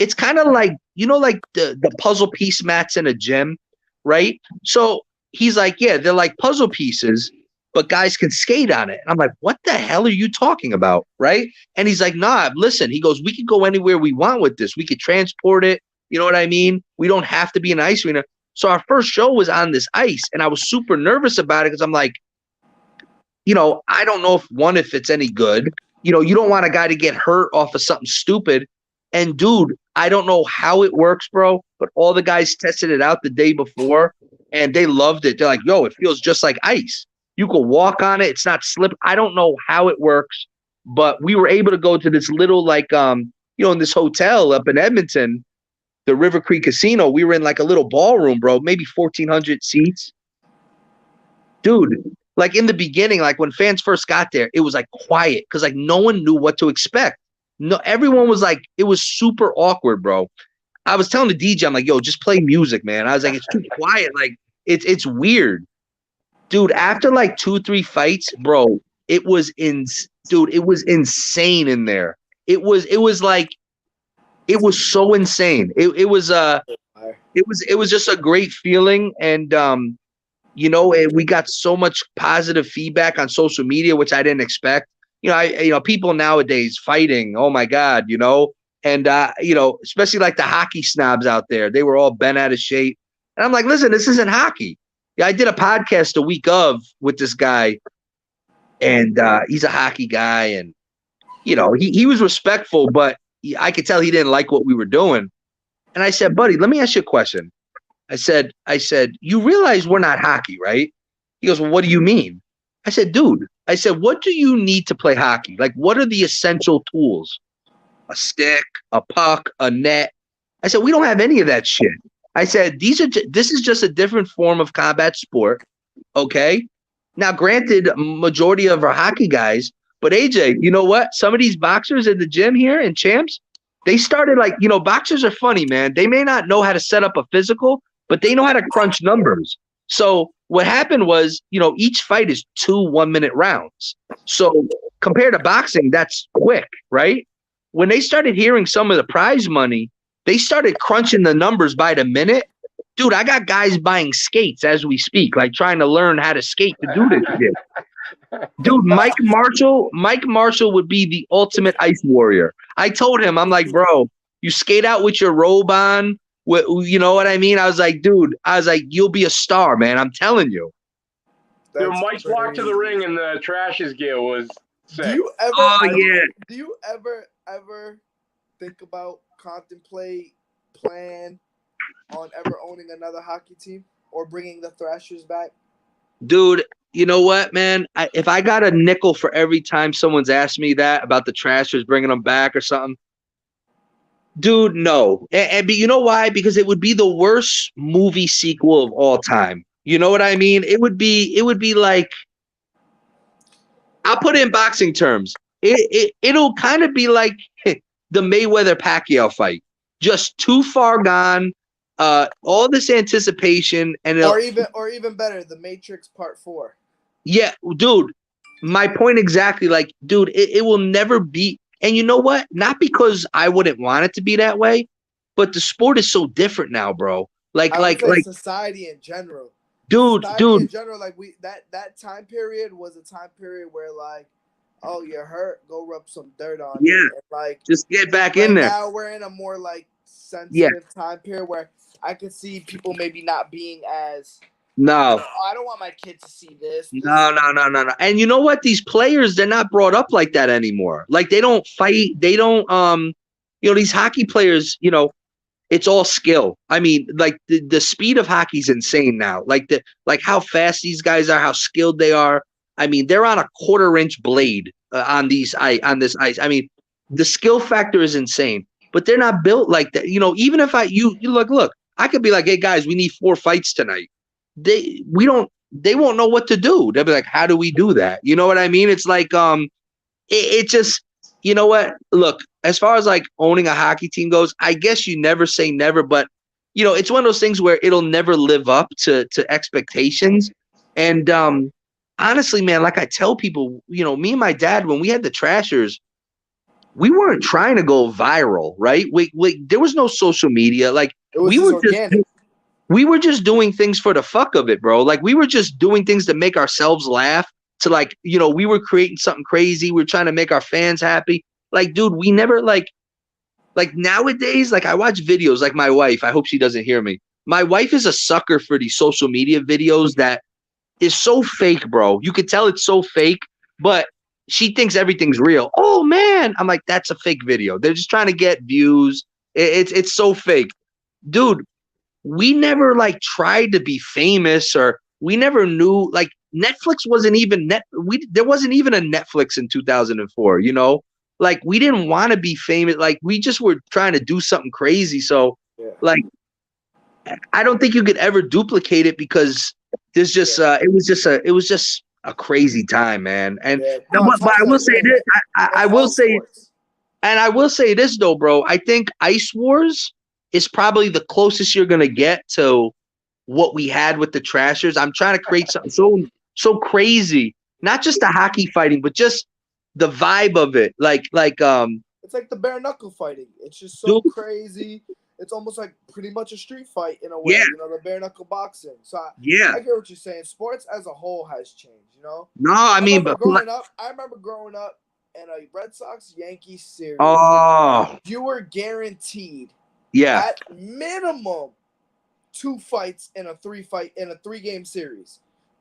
Speaker 2: it's kind of like, like the puzzle piece mats in a gym, right? So he's like, yeah, they're like puzzle pieces, but guys can skate on it. And I'm like, what the hell are you talking about, right? And he's like, nah, listen. He goes, we could go anywhere we want with this. We could transport it. You know what I mean? We don't have to be an ice arena. So our first show was on this ice, and I was super nervous about it because I'm like, I don't know if it's any good. You don't want a guy to get hurt off of something stupid. And dude, I don't know how it works, bro, but all the guys tested it out the day before and they loved it. They're like, yo, it feels just like ice. You can walk on it. It's not slip. I don't know how it works, but we were able to go to this little, in this hotel up in Edmonton, the River Creek Casino. We were in like a little ballroom, bro, maybe 1,400 seats. Dude, like in the beginning, like when fans first got there, it was like quiet because like no one knew what to expect. No, everyone was like, it was super awkward, bro. I was telling the DJ, I'm like, yo, just play music, man. I was like, it's too quiet. Like, it's weird. Dude, after like 2-3 fights, bro, it was insane in there. It was so insane. It was just a great feeling. And we got so much positive feedback on social media, which I didn't expect. People nowadays fighting, oh my God, and especially like the hockey snobs out there, they were all bent out of shape. And I'm like, listen, this isn't hockey. Yeah, I did a podcast a week with this guy, and he's a hockey guy, and he was respectful, but I could tell he didn't like what we were doing. And I said, buddy, let me ask you a question. I said, you realize we're not hockey, right? He goes, well, what do you mean? I said, dude, what do you need to play hockey? Like, what are the essential tools? A stick, a puck, a net. I said, we don't have any of that shit. I said, this is just a different form of combat sport. Okay. Now, granted, majority of our hockey guys, but AJ, you know what? Some of these boxers in the gym here in Champs, they started like, boxers are funny, man. They may not know how to set up a physical, but they know how to crunch numbers. So what happened was, each fight is 2 1-minute rounds. So compared to boxing, that's quick, right? When they started hearing some of the prize money, they started crunching the numbers by the minute. Dude, I got guys buying skates as we speak, like trying to learn how to skate to do this shit. Dude, Mike Marshall would be the ultimate ice warrior. I told him, I'm like, bro, you skate out with your robe on. You know what I mean? I was like, dude, you'll be a star, man. I'm telling you.
Speaker 1: Dude, Mike's walk to the ring in the Trashers gear was sick.
Speaker 3: Do you ever think about, contemplate, plan on ever owning another hockey team or bringing the Thrashers back?
Speaker 2: Dude, you know what, man? If I got a nickel for every time someone's asked me that about the Trashers bringing them back or something, dude, no. And you know why? Because it would be the worst movie sequel of all time. You know what I mean? It would be like, I'll put it in boxing terms. It'll kind of be like the Mayweather-Pacquiao fight. Just too far gone. All this anticipation, and
Speaker 3: or even better, The Matrix Part 4.
Speaker 2: Yeah, dude. My point exactly. Like, dude, it will never be. And you know what? Not because I wouldn't want it to be that way, but the sport is so different now, bro. Like
Speaker 3: society in general.
Speaker 2: Dude.
Speaker 3: In general, like that time period was a time period where like, oh, you're hurt, go rub some dirt on it. And, like,
Speaker 2: just get back in there.
Speaker 3: Now we're in a more like sensitive time period where I could see people maybe not being as I don't want my kid to see this.
Speaker 2: No. And you know what? These players, they're not brought up like that anymore. Like, they don't fight. They don't, these hockey players, it's all skill. I mean, like the speed of hockey is insane now. Like how fast these guys are, how skilled they are. I mean, they're on a 1/4-inch blade on this ice. I mean, the skill factor is insane, but they're not built like that. Even if you look, I could be like, hey guys, we need 4 fights tonight. They won't know what to do. They'll be like, how do we do that? You know what I mean? It's like, it just, you know what? Look, as far as like owning a hockey team goes, I guess you never say never, but it's one of those things where it'll never live up to expectations. And honestly, man, like I tell people, me and my dad, when we had the Trashers, we weren't trying to go viral, right? There was no social media. Like
Speaker 3: It was
Speaker 2: we
Speaker 3: just
Speaker 2: were
Speaker 3: organic.
Speaker 2: we were just doing things for the fuck of it, bro. Like we were just doing things to make ourselves laugh. To like, we were creating something crazy. We are trying to make our fans happy. Like, dude, we never like nowadays, like I watch videos like my wife. I hope she doesn't hear me. My wife is a sucker for these social media videos that is so fake, bro. You could tell it's so fake, but she thinks everything's real. Oh man, I'm like, that's a fake video. They're just trying to get views. It's so fake, dude. We never like tried to be famous, or we never knew like Netflix wasn't even there wasn't even a Netflix in 2004, like we didn't want to be famous. Like we just were trying to do something crazy. So like I don't think you could ever duplicate it because there's just it was just a crazy time, man. And but I will say this, I will say, and I will say this though, bro. I think Ice Wars is probably the closest you're gonna get to what we had with the Trashers. I'm trying to create something so crazy, not just the hockey fighting, but just the vibe of it.
Speaker 3: It's like the bare knuckle fighting. It's just so
Speaker 2: dude,
Speaker 3: crazy. It's almost like pretty much a street fight in a way.
Speaker 2: Yeah.
Speaker 3: The bare knuckle boxing. So I get what you're saying. Sports as a whole has changed.
Speaker 2: No, I mean,
Speaker 3: I remember growing up in a Red Sox Yankees series.
Speaker 2: Oh,
Speaker 3: you were guaranteed.
Speaker 2: Yeah.
Speaker 3: At minimum, 2 fights in a 3-game series.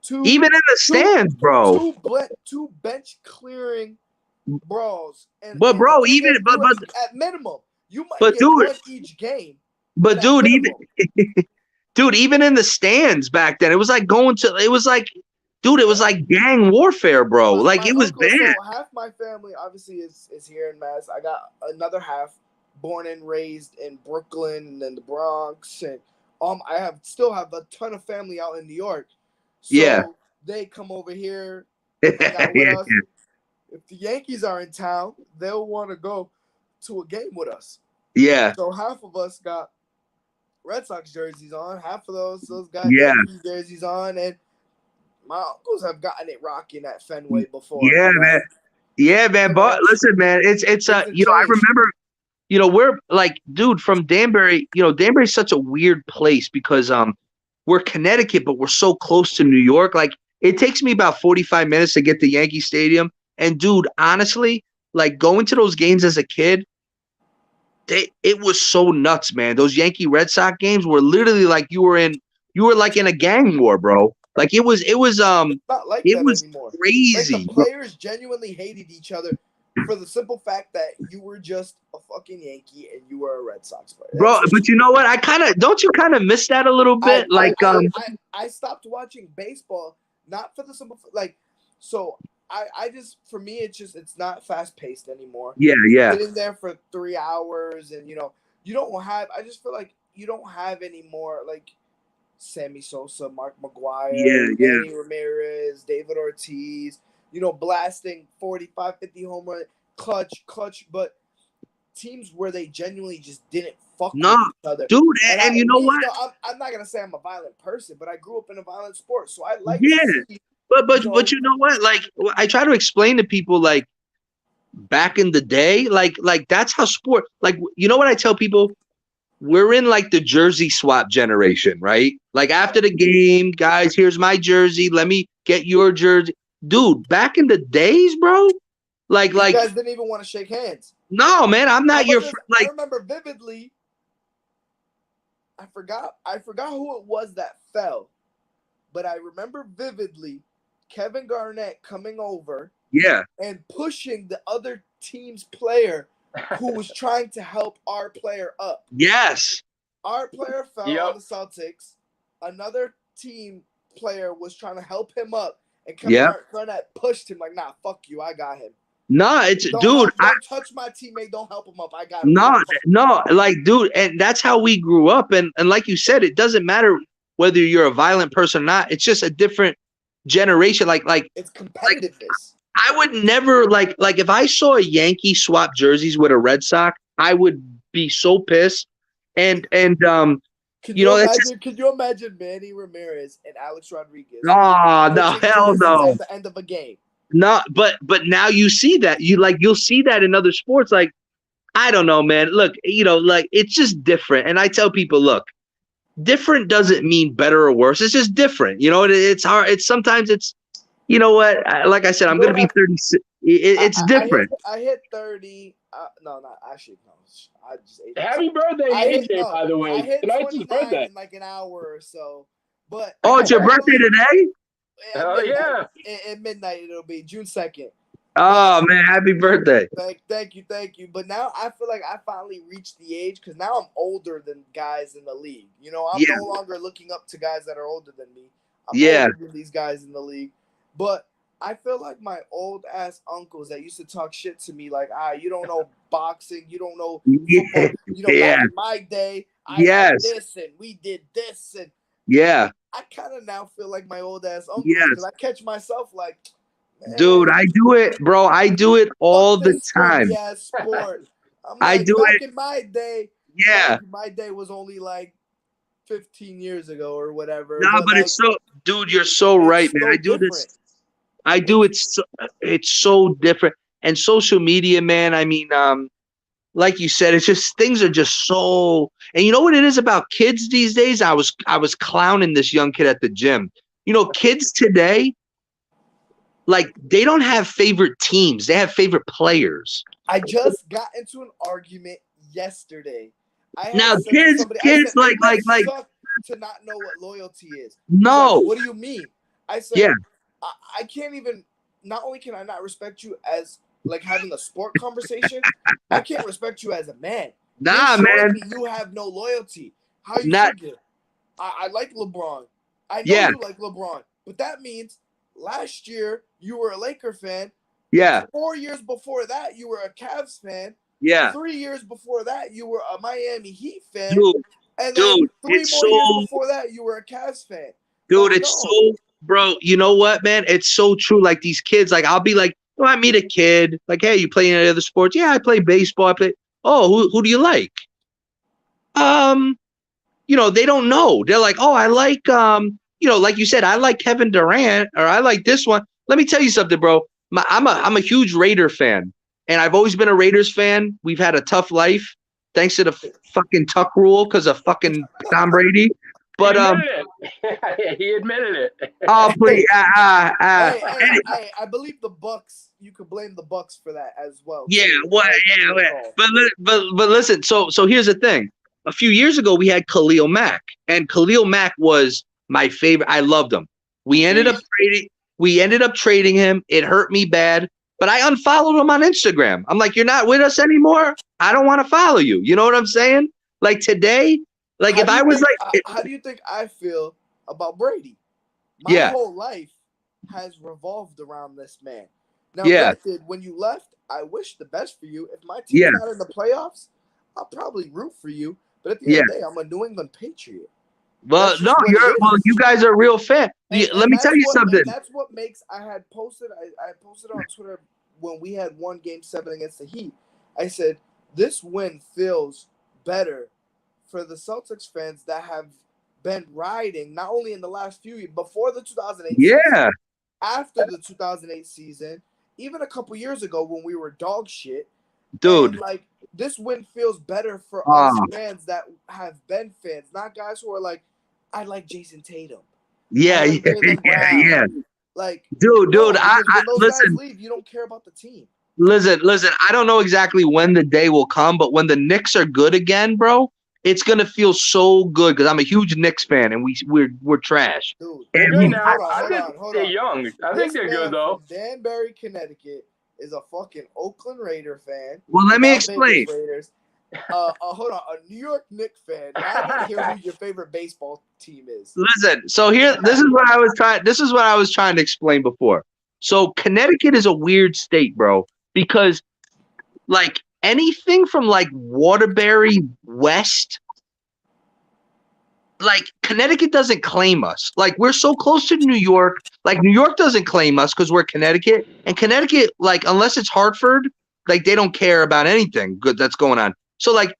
Speaker 2: Even in the stands, bro.
Speaker 3: Two bench clearing brawls.
Speaker 2: But bro, even
Speaker 3: at minimum, you might get one each game.
Speaker 2: But dude, even in the stands back then, it was like it was like gang warfare, bro. Like it was bad.
Speaker 3: So half my family obviously is here in Mass. I got another half born and raised in Brooklyn and the Bronx, and I still have a ton of family out in New York. So they come over here. Hang out with us. If the Yankees are in town, they'll want to go to a game with us.
Speaker 2: Yeah.
Speaker 3: So half of us got Red Sox jerseys on. Half of those got Yankees jerseys on, and my uncles have gotten it rocking at Fenway before.
Speaker 2: Yeah, man. Yeah, man. But listen, man, it's I remember. We're like, dude, from Danbury, Danbury's such a weird place because we're Connecticut, but we're so close to New York. Like, it takes me about 45 minutes to get to Yankee Stadium. And dude, honestly, like going to those games as a kid, it was so nuts, man. Those Yankee Red Sox games were literally like you were like in a gang war, bro. Like it was
Speaker 3: not like
Speaker 2: it
Speaker 3: that
Speaker 2: was
Speaker 3: anymore.
Speaker 2: crazy.
Speaker 3: Like the players genuinely hated each other for the simple fact that you were just a fucking Yankee and you were a Red Sox player.
Speaker 2: Bro, but you know what? Don't you kind of miss that a little bit?
Speaker 3: I stopped watching baseball, not for the simple, so I just, for me, it's not fast paced anymore.
Speaker 2: Yeah.
Speaker 3: Sitting there for 3 hours and, I just feel like you don't have any more, like, Sammy Sosa, Mark McGuire, Manny Ramirez, David Ortiz, blasting 45, 50 home run, clutch, but teams where they genuinely just didn't fuck with each other.
Speaker 2: Dude, and you know what?
Speaker 3: I'm not going to say I'm a violent person, but I grew up in a violent sport, so I like
Speaker 2: to see, But you know what? Like, I try to explain to people, like, back in the day, like that's how sport, like, you know what I tell people? We're in like the jersey swap generation, right? Like after the game, guys, here's my jersey. Let me get your jersey. Dude, back in the days, bro, like
Speaker 3: you guys didn't even want to shake hands.
Speaker 2: No, man, I'm not your friend.
Speaker 3: I remember vividly. I forgot who it was that fell, but I remember vividly Kevin Garnett coming over, and pushing the other team's player who was trying to help our player up.
Speaker 2: Yes.
Speaker 3: Our player fell on the Celtics. Another team player was trying to help him up, and Kevin Garnett pushed him like, "Nah, fuck you, I got him."
Speaker 2: Nah,
Speaker 3: don't touch my teammate. Don't help him up. I got him.
Speaker 2: No, like, dude, and that's how we grew up. And like you said, it doesn't matter whether you're a violent person or not. It's just a different generation. Like
Speaker 3: it's competitiveness.
Speaker 2: I would never like if I saw a Yankee swap jerseys with a Red Sox, I would be so pissed. And
Speaker 3: Can you imagine Manny Ramirez and Alex Rodriguez?
Speaker 2: Oh, no, hell no.
Speaker 3: At the end of a game.
Speaker 2: No, but now you see that. You'll see that in other sports. Like, I don't know, man. Look, like it's just different. And I tell people, look, different doesn't mean better or worse. It's just different. It's hard. It's sometimes it's, you know what? Like I said, I'm going to be 36. It's different.
Speaker 3: I hit 30. No, not actually. No, I just ate.
Speaker 1: Happy birthday, AJ, by the way.
Speaker 3: I hit
Speaker 1: Tonight's his
Speaker 3: 29
Speaker 1: birthday.
Speaker 3: in like an hour or so. But
Speaker 2: Oh, it's your birthday today?
Speaker 1: Hell yeah.
Speaker 3: At midnight, it'll be June 2nd.
Speaker 2: Oh, man. Happy birthday.
Speaker 3: Thank you. But now I feel like I finally reached the age because now I'm older than guys in the league. I'm no longer looking up to guys that are older than me. I'm older than these guys in the league. But I feel like my old ass uncles that used to talk shit to me, like, you don't know boxing, you don't know football, back in my day, I had this and we did this, and I kind of now feel like my old ass uncles because I catch myself like,
Speaker 2: dude, I do it, bro. I do it all the time.
Speaker 3: Sport. I'm like,
Speaker 2: I do
Speaker 3: back
Speaker 2: it
Speaker 3: in my day. My day was only like 15 years ago or whatever.
Speaker 2: No, but
Speaker 3: like,
Speaker 2: it's so, dude, you're so right, man.
Speaker 3: So
Speaker 2: I do
Speaker 3: different.
Speaker 2: this. I do it. It's so different. And social media, man. I mean, like you said, it's just things are just so. And you know what it is about kids these days? I was clowning this young kid at the gym. Kids today, like they don't have favorite teams. They have favorite players.
Speaker 3: I just got into an argument yesterday.
Speaker 2: Now, kids, like
Speaker 3: to not know what loyalty is.
Speaker 2: No.
Speaker 3: Like, what do you mean? I said, I can't even. Not only can I not respect you as like having a sport conversation, I can't respect you as a man.
Speaker 2: Nah, man.
Speaker 3: You have no loyalty. How you figure? I like LeBron. I know you like LeBron, but that means last year you were a Laker fan.
Speaker 2: Yeah.
Speaker 3: 4 years before that, you were a Cavs fan.
Speaker 2: Yeah.
Speaker 3: 3 years before that, you were a Miami Heat fan.
Speaker 2: Dude,
Speaker 3: and then 3 more years before that, you were a Cavs fan.
Speaker 2: Dude, it's so, bro, you know what, man? It's so true. Like these kids, like I'll be like, I meet a kid, like, hey, you play any other sports? Yeah, I play baseball. I play. Oh, who do you like? They don't know. They're like, oh, I like, like you said, I like Kevin Durant, or I like this one. Let me tell you something, bro. I'm a huge Raider fan, and I've always been a Raiders fan. We've had a tough life, thanks to the fucking Tuck rule, because of fucking Tom Brady. But
Speaker 1: he admitted it.
Speaker 3: Oh please! I believe the Bucks. You could blame the Bucks for that as well.
Speaker 2: Yeah, but listen. So here's the thing. A few years ago, we had Khalil Mack, and Khalil Mack was my favorite. I loved him. We ended up trading him. It hurt me bad, but I unfollowed him on Instagram. I'm like, you're not with us anymore. I don't want to follow you. You know what I'm saying? Like today. Like if I was like,
Speaker 3: how do you think I feel about Brady? My whole life has revolved around this man. Now, granted, when you left, I wish the best for you. If my team's not in the playoffs, I'll probably root for you. But at the end of the day, I'm a New England Patriot.
Speaker 2: Well, no, you guys are a real fan. Let me tell you something.
Speaker 3: That's what makes. I posted on Twitter when we had won Game 7 against the Heat. I said this win feels better for the Celtics fans that have been riding not only in the last few years, before the 2008 season, after the 2008 season, even a couple years ago when we were dog shit.
Speaker 2: Dude.
Speaker 3: And like this win feels better for us fans that have been fans, not guys who are like, I like Jason Tatum.
Speaker 2: Yeah.
Speaker 3: Like,
Speaker 2: dude, I listen.
Speaker 3: Guys leave, you don't care about the team.
Speaker 2: Listen. I don't know exactly when the day will come, but when the Knicks are good again, bro, it's gonna feel so good because I'm a huge Knicks fan and we're trash.
Speaker 3: Dude,
Speaker 1: hold on. They're young. I think they're good though.
Speaker 3: Danbury, Connecticut is a fucking Oakland Raider fan.
Speaker 2: Well, let me explain.
Speaker 3: Hold on, a New York Knicks fan. Now I want to hear who your favorite baseball team is.
Speaker 2: Listen, so this is what I was trying to explain before. So Connecticut is a weird state, bro, because like anything from like Waterbury west, like Connecticut doesn't claim us. Like we're so close to New York. Like New York doesn't claim us because we're Connecticut. And Connecticut, like unless it's Hartford, like they don't care about anything good that's going on. So like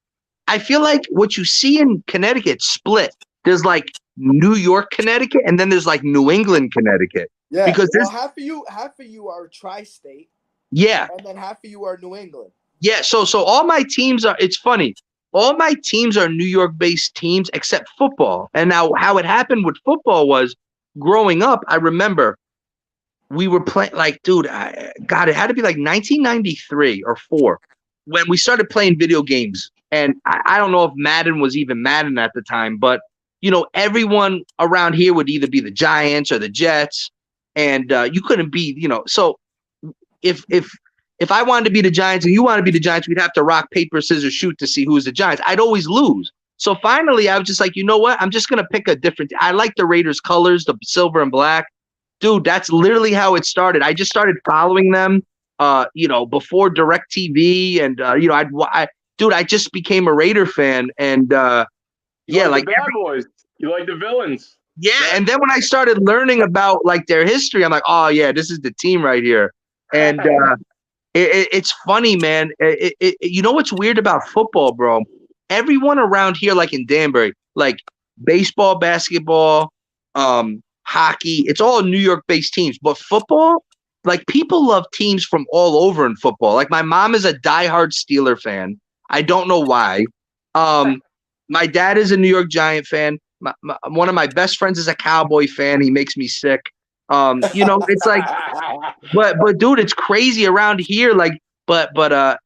Speaker 2: I feel like what you see in Connecticut split. There's like New York, Connecticut, and then there's like New England, Connecticut.
Speaker 3: Yeah.
Speaker 2: Because
Speaker 3: well, half of you are tri-state,
Speaker 2: yeah,
Speaker 3: and then half of you are New England.
Speaker 2: yeah. So all my teams are. It's funny. All my teams are New York-based teams except football. And now, how it happened with football was, growing up, I remember we were playing, like, dude, God, it had to be like 1993 or 4 when we started playing video games. And I don't know if Madden was even Madden at the time, but, everyone around here would either be the Giants or the Jets. And you couldn't be, so if I wanted to be the Giants and you wanted to be the Giants, we'd have to rock, paper, scissors, shoot to see who was the Giants. I'd always lose. So finally, I was just like, you know what? I'm just going to pick a different. I like the Raiders colors, the silver and black. Dude, that's literally how it started. I just started following them, before DirecTV. And, I just became a Raider fan. And,
Speaker 1: You like the bad boys. You like the villains.
Speaker 2: Yeah. And then when I started learning about, like, their history, I'm like, oh, yeah, this is the team right here. And, it's funny, man. You know what's weird about football, bro? Everyone around here, like in Danbury, like baseball, basketball, hockey, it's all New York-based teams. But football, like, people love teams from all over in football. Like, my mom is a diehard Steeler fan. I don't know why. My dad is a New York Giant fan. One of my best friends is a Cowboy fan. He makes me sick. It's like, but dude, it's crazy around here. Like, but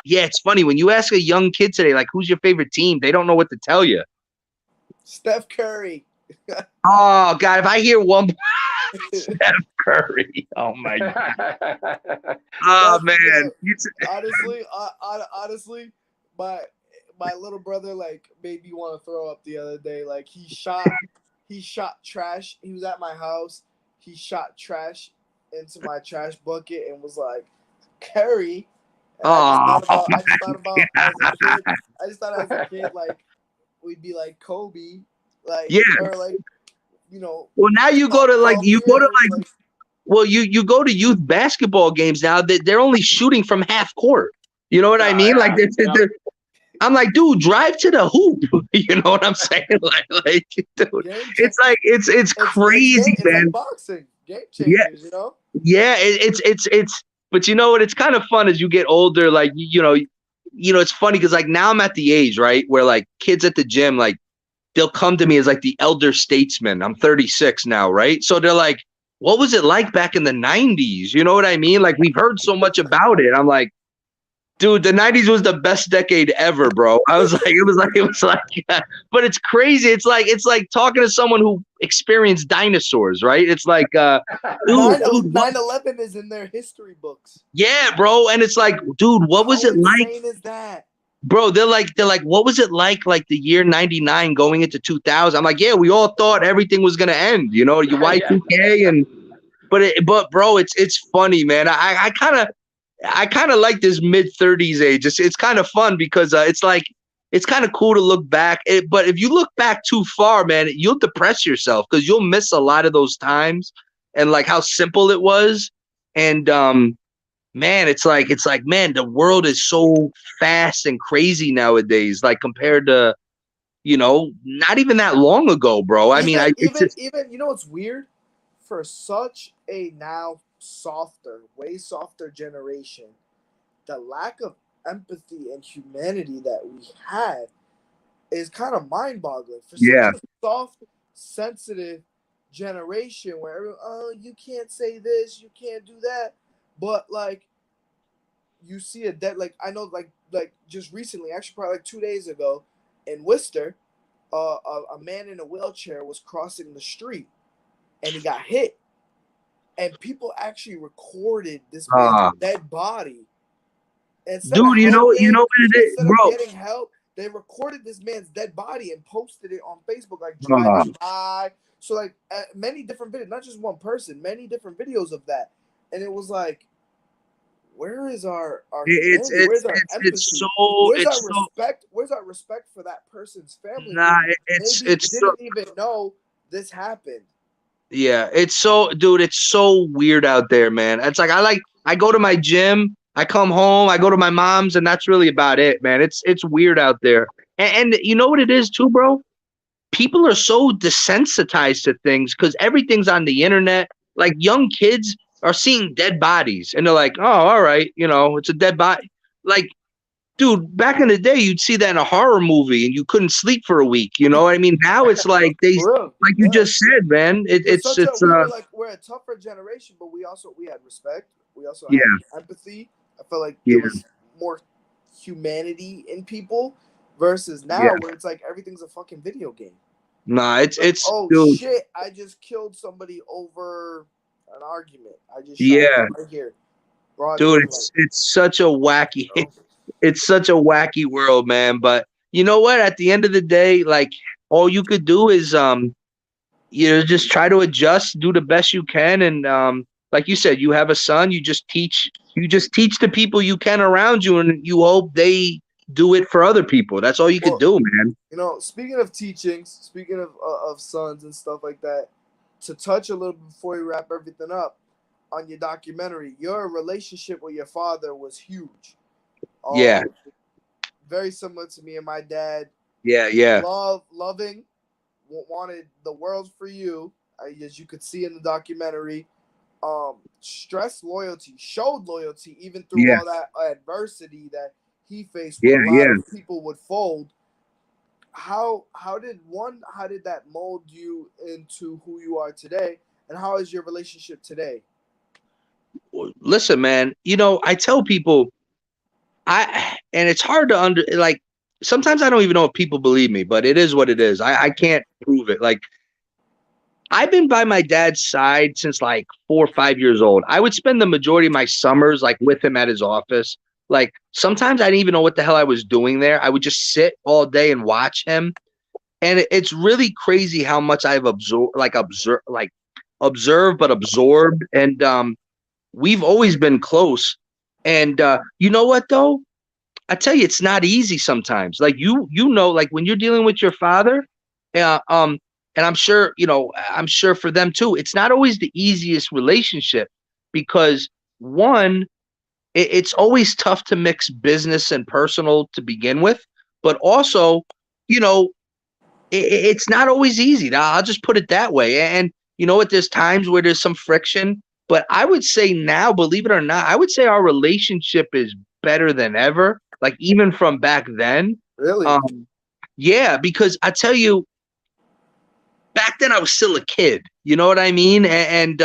Speaker 2: yeah, it's funny when you ask a young kid today, like, who's your favorite team? They don't know what to tell you.
Speaker 3: Steph Curry.
Speaker 2: Oh God, if I hear one, Steph Curry. Oh my God. Oh man.
Speaker 3: Honestly, my little brother, like, made me want to throw up the other day. Like, he shot trash. He was at my house. He shot trash into my trash bucket and was like, Curry. I just thought as a kid, like, we'd be like Kobe, like,
Speaker 2: yeah,
Speaker 3: or like,
Speaker 2: Well, now you go to like you go to youth basketball games now. They're only shooting from half court. You know what I mean? Like, I'm like, dude, drive to the hoop. You know what I'm saying? Like, dude, it's crazy, man.
Speaker 3: Like boxing, game changers,
Speaker 2: Yeah, it's. But you know what? It's kind of fun as you get older. Like, it's funny because, like, now I'm at the age, right, where, like, kids at the gym, like, they'll come to me as, like, the elder statesman. I'm 36 now, right? So they're like, what was it like back in the 90s? You know what I mean? Like, we've heard so much about it. I'm like, dude, the 90s was the best decade ever, bro. I was like, it was like, but it's crazy. It's like talking to someone who experienced dinosaurs, right? It's like,
Speaker 3: 9/11 is in their history books.
Speaker 2: Yeah, bro. And it's like, dude, what was it like?
Speaker 3: How insane is that?
Speaker 2: Bro, they're like, what was it like the year 99 going into 2000? I'm like, yeah, we all thought everything was gonna end, you Y2K, and but bro, it's funny, man. I kind of like this mid-30s age. It's kind of fun because it's like, it's kind of cool to look back. But if you look back too far, man, you'll depress yourself because you'll miss a lot of those times and, like, how simple it was. And man, it's like, man, the world is so fast and crazy nowadays, like, compared to, not even that long ago, bro. I mean,
Speaker 3: even what's weird? For such a now way softer generation, the lack of empathy and humanity that we had is kind of mind-boggling. For such a soft, sensitive generation where everyone, you can't say this, you can't do that, but, like, you see a dead, like, I know, like just recently, actually probably like 2 days ago in Worcester, a man in a wheelchair was crossing the street and he got hit. And people actually recorded this man's dead body.
Speaker 2: Dude, you know what it is, bro?
Speaker 3: Getting help, they recorded this man's dead body and posted it on Facebook, like, driving by. So, like, many different videos, not just one person, many different videos of that. And it was like, where is our where's our empathy? Where's our respect for that person's family?
Speaker 2: Nah,
Speaker 3: didn't even know this happened.
Speaker 2: Yeah, it's so weird out there, man. It's like, I go to my gym, I come home, I go to my mom's, and that's really about it, man. It's weird out there. And you know what it is too, bro? People are so desensitized to things because everything's on the internet. like young kids are seeing dead bodies and they're like, oh, all right, it's a dead body. Like, dude, back in the day, you'd see that in a horror movie and you couldn't sleep for a week. You know what I mean? Now it's like
Speaker 3: For real,
Speaker 2: like you
Speaker 3: yeah.
Speaker 2: just said, man.
Speaker 3: We're a tougher generation, but we had respect. We also
Speaker 2: Yeah.
Speaker 3: had empathy. I felt like
Speaker 2: Yeah.
Speaker 3: there was more humanity in people versus now
Speaker 2: Yeah.
Speaker 3: where it's like everything's a fucking video game.
Speaker 2: Nah,
Speaker 3: Like,
Speaker 2: it's
Speaker 3: oh
Speaker 2: dude.
Speaker 3: shit, I just killed somebody over an argument. I just shot
Speaker 2: Yeah.
Speaker 3: him right here. Broad
Speaker 2: Dude,
Speaker 3: daylight,
Speaker 2: it's such a wacky
Speaker 3: you know?
Speaker 2: it's such a wacky world, man. But you know what? At the end of the day, like all you could do is just try to adjust, do the best you can, and like you said, you have a son, you just teach the people you can around you, and you hope they do it for other people. That's all you could do, man.
Speaker 3: Speaking of teachings, speaking of sons and stuff like that, to touch a little bit before we wrap everything up on your documentary, your relationship with your father was huge.
Speaker 2: Yeah.
Speaker 3: Very similar to me and my dad.
Speaker 2: Yeah.
Speaker 3: Loving, wanted the world for you, as you could see in the documentary. Stressed loyalty, showed loyalty even through all that adversity that he faced when a lot of people would fold. How did that mold you into who you are today, and how is your relationship today?
Speaker 2: Listen, man, I tell people and it's hard to sometimes I don't even know if people believe me, but it is what it is. I can't prove it. Like, I've been by my dad's side since like 4 or 5 years old. I would spend the majority of my summers like with him at his office. Like, sometimes I didn't even know what the hell I was doing there. I would just sit all day and watch him. And it's really crazy how much I've absorbed, but absorbed. And we've always been close. And you know what though? I tell you, it's not easy sometimes. Like like when you're dealing with your father, and I'm sure for them too, it's not always the easiest relationship because one, it's always tough to mix business and personal to begin with, but also, it's not always easy. I'll just put it that way. And you know what? There's times where there's some friction, but I would say now, believe it or not, I would say our relationship is better than ever. Like even from back then.
Speaker 3: Really?
Speaker 2: Yeah, because I tell you, back then I was still a kid. You know what I mean? And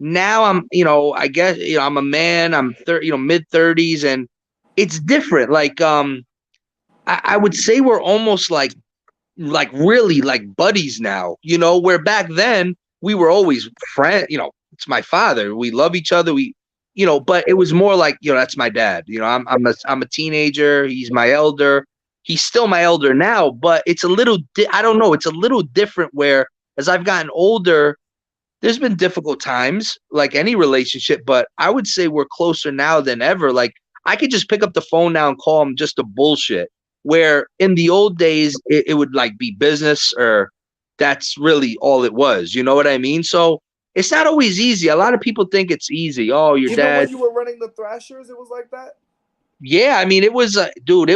Speaker 2: now I'm, I guess, I'm a man. I'm mid 30s, and it's different. Like I would say we're almost like really like buddies now. Where back then we were always friends. It's my father. We love each other. But it was more like, that's my dad. I'm a teenager. He's my elder. He's still my elder now, but it's a little, I don't know. It's a little different where as I've gotten older, there's been difficult times like any relationship, but I would say we're closer now than ever. Like I could just pick up the phone now and call him just to bullshit, where in the old days it would like be business or that's really all it was. You know what I mean? So it's not always easy. A lot of people think it's easy. Oh, your
Speaker 3: Even
Speaker 2: dad.
Speaker 3: when you were running the Thrashers, it was like that?
Speaker 2: Yeah, I mean, it was, dude,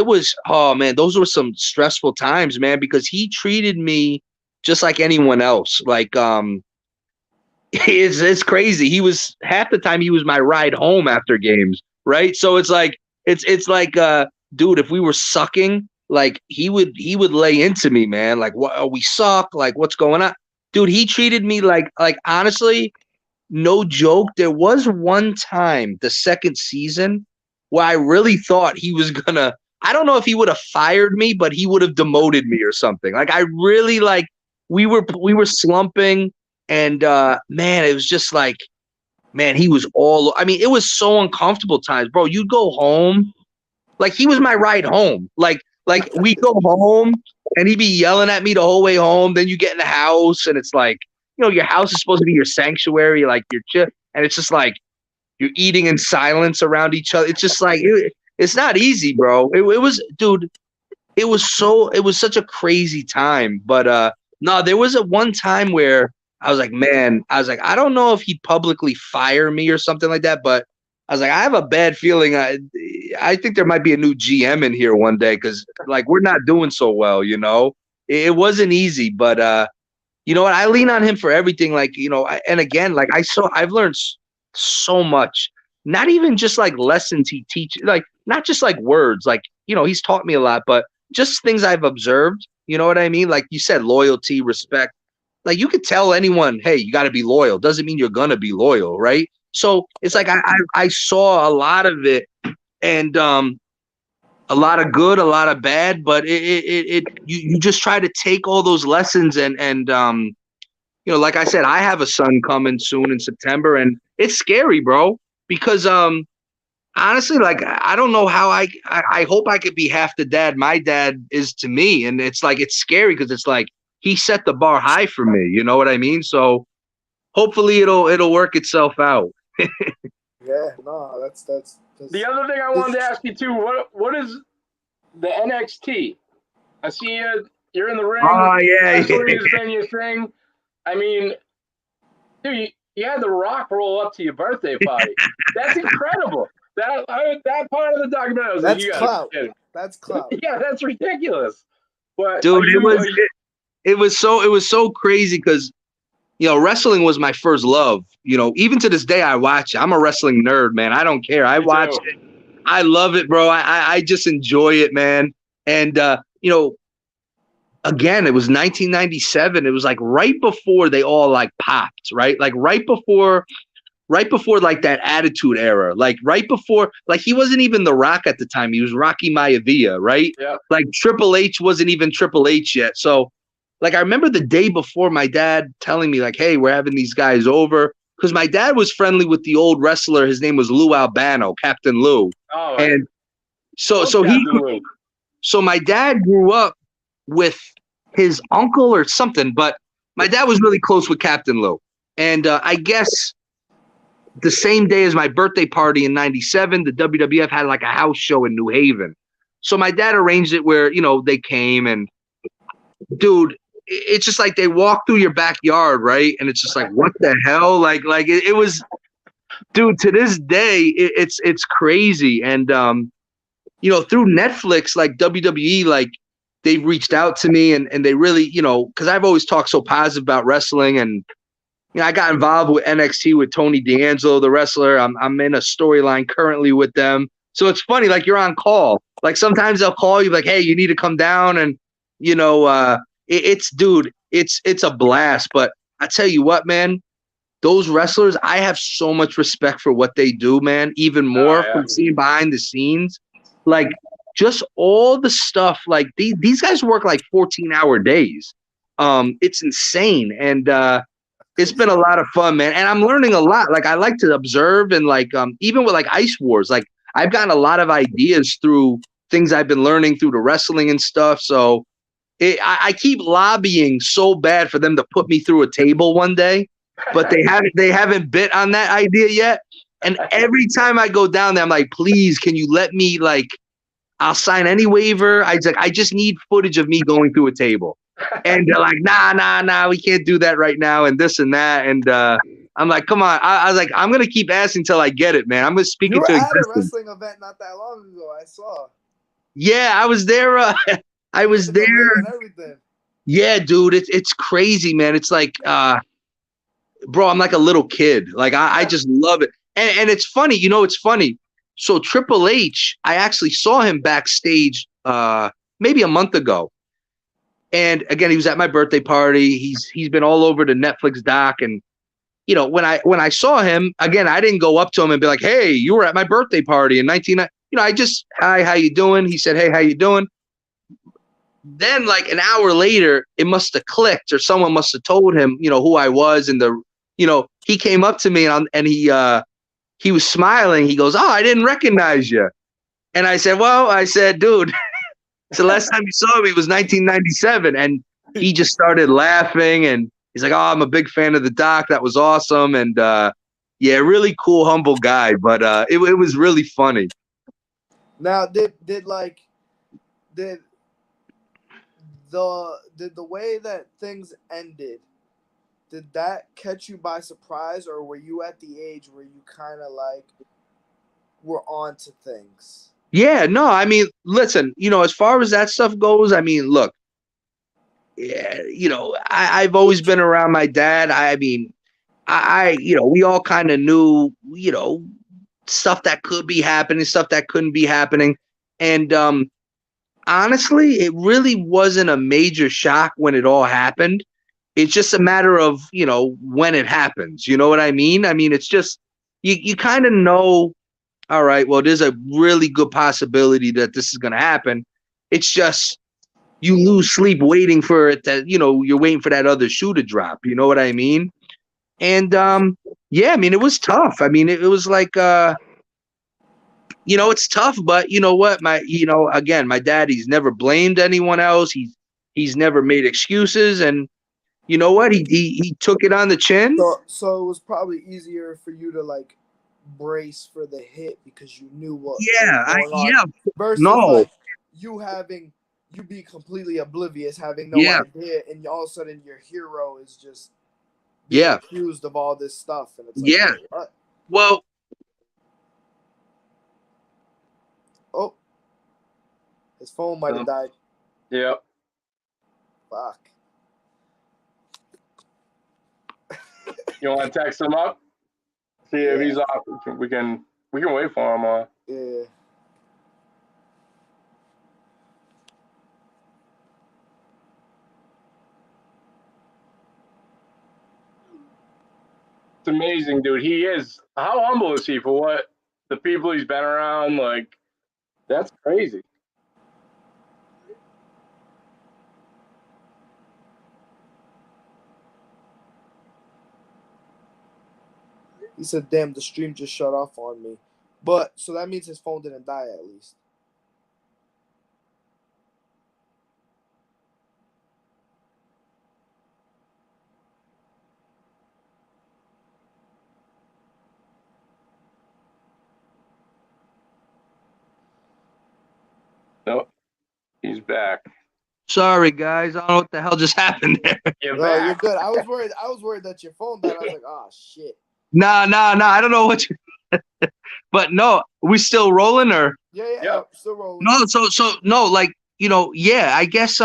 Speaker 2: oh, man, those were some stressful times, man, because he treated me just like anyone else. Like, it's crazy. He was, half the time, he was my ride home after games, right? So it's like, dude, if we were sucking, like, he would lay into me, man. Like, what, we suck? Like, what's going on? Dude, he treated me like honestly, no joke. There was one time the second season where I really thought he was gonna, I don't know if he would have fired me, but he would have demoted me or something. Like I really we were slumping and man, it was just like, man, he was I mean, it was so uncomfortable times, bro. You'd go home, like he was my ride home. Like we go home and he'd be yelling at me the whole way home. Then you get in the house and it's like, your house is supposed to be your sanctuary, like your chip, and it's just like you're eating in silence around each other. It's just like it's not easy, bro. It was, dude. It was such a crazy time. But no, there was one time where I was like, man, I don't know if he'd publicly fire me or something like that, but I was like, I have a bad feeling. I think there might be a new GM in here one day because like we're not doing so well. It wasn't easy, but You know what? I lean on him for everything. Like, and again, like I've learned so much. Not even just like lessons he teaches, like not just like words. Like, he's taught me a lot, but just things I've observed. You know what I mean? Like you said, loyalty, respect. Like you could tell anyone, hey, you got to be loyal. Doesn't mean you're gonna be loyal, right? So it's like I saw a lot of it, and a lot of good, a lot of bad, but you just try to take all those lessons and like I said, I have a son coming soon in September, and it's scary, bro, because honestly, like I don't know how I hope I could be half the dad my dad is to me, and it's like it's scary because it's like he set the bar high for me, you know what I mean? So hopefully it'll work itself out.
Speaker 3: Yeah, no, that's
Speaker 1: The other thing I wanted to ask you too, what is the NXT? I see you're in the ring.
Speaker 2: Oh yeah,
Speaker 1: Wrestling has been your thing. I mean, dude, you had The Rock roll up to your birthday party. That's incredible. That part of the documentary, I was
Speaker 3: that's
Speaker 1: like,
Speaker 3: clout. That's clout.
Speaker 1: Yeah, that's ridiculous. But
Speaker 2: dude, it was so crazy because wrestling was my first love. Even to this day, I watch it. I'm a wrestling nerd, man. I don't care. I watch it. I love it, bro. I just enjoy it, man. And again, it was 1997. It was like right before they all like popped, right? Like right before like that Attitude Era, like right before, like he wasn't even The Rock at the time. He was Rocky Maivia, right?
Speaker 1: Yeah.
Speaker 2: Like Triple H wasn't even Triple H yet. So like I remember the day before my dad telling me like, hey, we're having these guys over. Because my dad was friendly with the old wrestler. His name was Lou Albano, Captain Lou.
Speaker 1: Oh,
Speaker 2: and so my dad grew up with his uncle or something, but my dad was really close with Captain Lou. And I guess the same day as my birthday party in 97, the WWF had like a house show in New Haven. So my dad arranged it where, they came and dude, it's just like they walk through your backyard, right? And it's just like, what the hell? Like it was, dude, to this day, it's crazy. And, through Netflix, like WWE, like they've reached out to me and they really, because I've always talked so positive about wrestling. And, I got involved with NXT with Tony D'Angelo, the wrestler. I'm in a storyline currently with them. So it's funny, like you're on call. Like sometimes they'll call you like, hey, you need to come down. And, it's a blast. But I tell you what, man, those wrestlers, I have so much respect for what they do, man. Even more from seeing behind the scenes. Like just all the stuff, like these guys work like 14-hour days. It's insane. And it's been a lot of fun, man. And I'm learning a lot. Like I like to observe and like even with like Ice Wars, like I've gotten a lot of ideas through things I've been learning through the wrestling and stuff. So I keep lobbying so bad for them to put me through a table one day, but they haven't bit on that idea yet. And every time I go down there, I'm like, please, can you let me, like, I'll sign any waiver. I just need footage of me going through a table. And they're like, nah, we can't do that right now, and this and that. And I'm like, come on. I was like, I'm going to keep asking until I get it, man. I'm going to speak it to existence.
Speaker 3: You were at a wrestling event not that long ago, I saw.
Speaker 2: Yeah, I was there. I was there.
Speaker 3: And everything. Yeah,
Speaker 2: dude, it's crazy, man. It's like, bro, I'm like a little kid. Like, I just love it. And it's funny, it's funny. So Triple H, I actually saw him backstage maybe a month ago. And again, he was at my birthday party. He's been all over the Netflix doc. And, when I saw him, again, I didn't go up to him and be like, hey, you were at my birthday party in 1990. I just, hi, how you doing? He said, hey, how you doing? Then like an hour later, it must have clicked or someone must have told him, who I was. And he came up to me and he was smiling. He goes, oh, I didn't recognize you. And I said, dude, it's the last time you saw me was 1997. And he just started laughing and he's like, oh, I'm a big fan of the doc. That was awesome. And yeah, really cool, humble guy. But it was really funny.
Speaker 3: Now, did the way that things ended, did that catch you by surprise, or were you at the age where you kind of like were on to things? Yeah,
Speaker 2: no, I mean, listen, as far as that stuff goes, I mean, look, yeah, I've always been around my dad. I mean, we all kind of knew, stuff that could be happening, stuff that couldn't be happening. And honestly, it really wasn't a major shock when it all happened. It's just a matter of, when it happens. You know what I mean? I mean, it's just, you kind of know, all right, well, there's a really good possibility that this is going to happen. It's just, you lose sleep waiting for it to, you're waiting for that other shoe to drop. You know what I mean? And yeah, I mean, it was tough. I mean, it was like, it's tough, but you know what? Again, my dad, he's never blamed anyone else. He's never made excuses. And you know what? He took it on the chin.
Speaker 3: So it was probably easier for you to like brace for the hit because you knew what was going on. Versus like you be completely oblivious, having no idea, and all of a sudden your hero is just being accused of all this stuff, and it's like, what?
Speaker 2: Well,
Speaker 3: oh, his phone might have died.
Speaker 1: Yeah.
Speaker 3: Fuck.
Speaker 1: You want to text him up? See if he's off. We can wait for him.
Speaker 3: Yeah.
Speaker 1: It's amazing, dude. He is. How humble is he for what the people he's been around? Like, that's crazy.
Speaker 3: He said, damn, the stream just shut off on me. But, so that means his phone didn't die at least.
Speaker 1: Nope. He's back.
Speaker 2: Sorry, guys. I don't know what the hell just happened there.
Speaker 1: You're
Speaker 3: good. I was worried that your phone died. I was like, oh, shit.
Speaker 2: Nah. I don't know what you. But no, we still rolling or?
Speaker 3: Yeah, still rolling.
Speaker 2: No, so no, like, I guess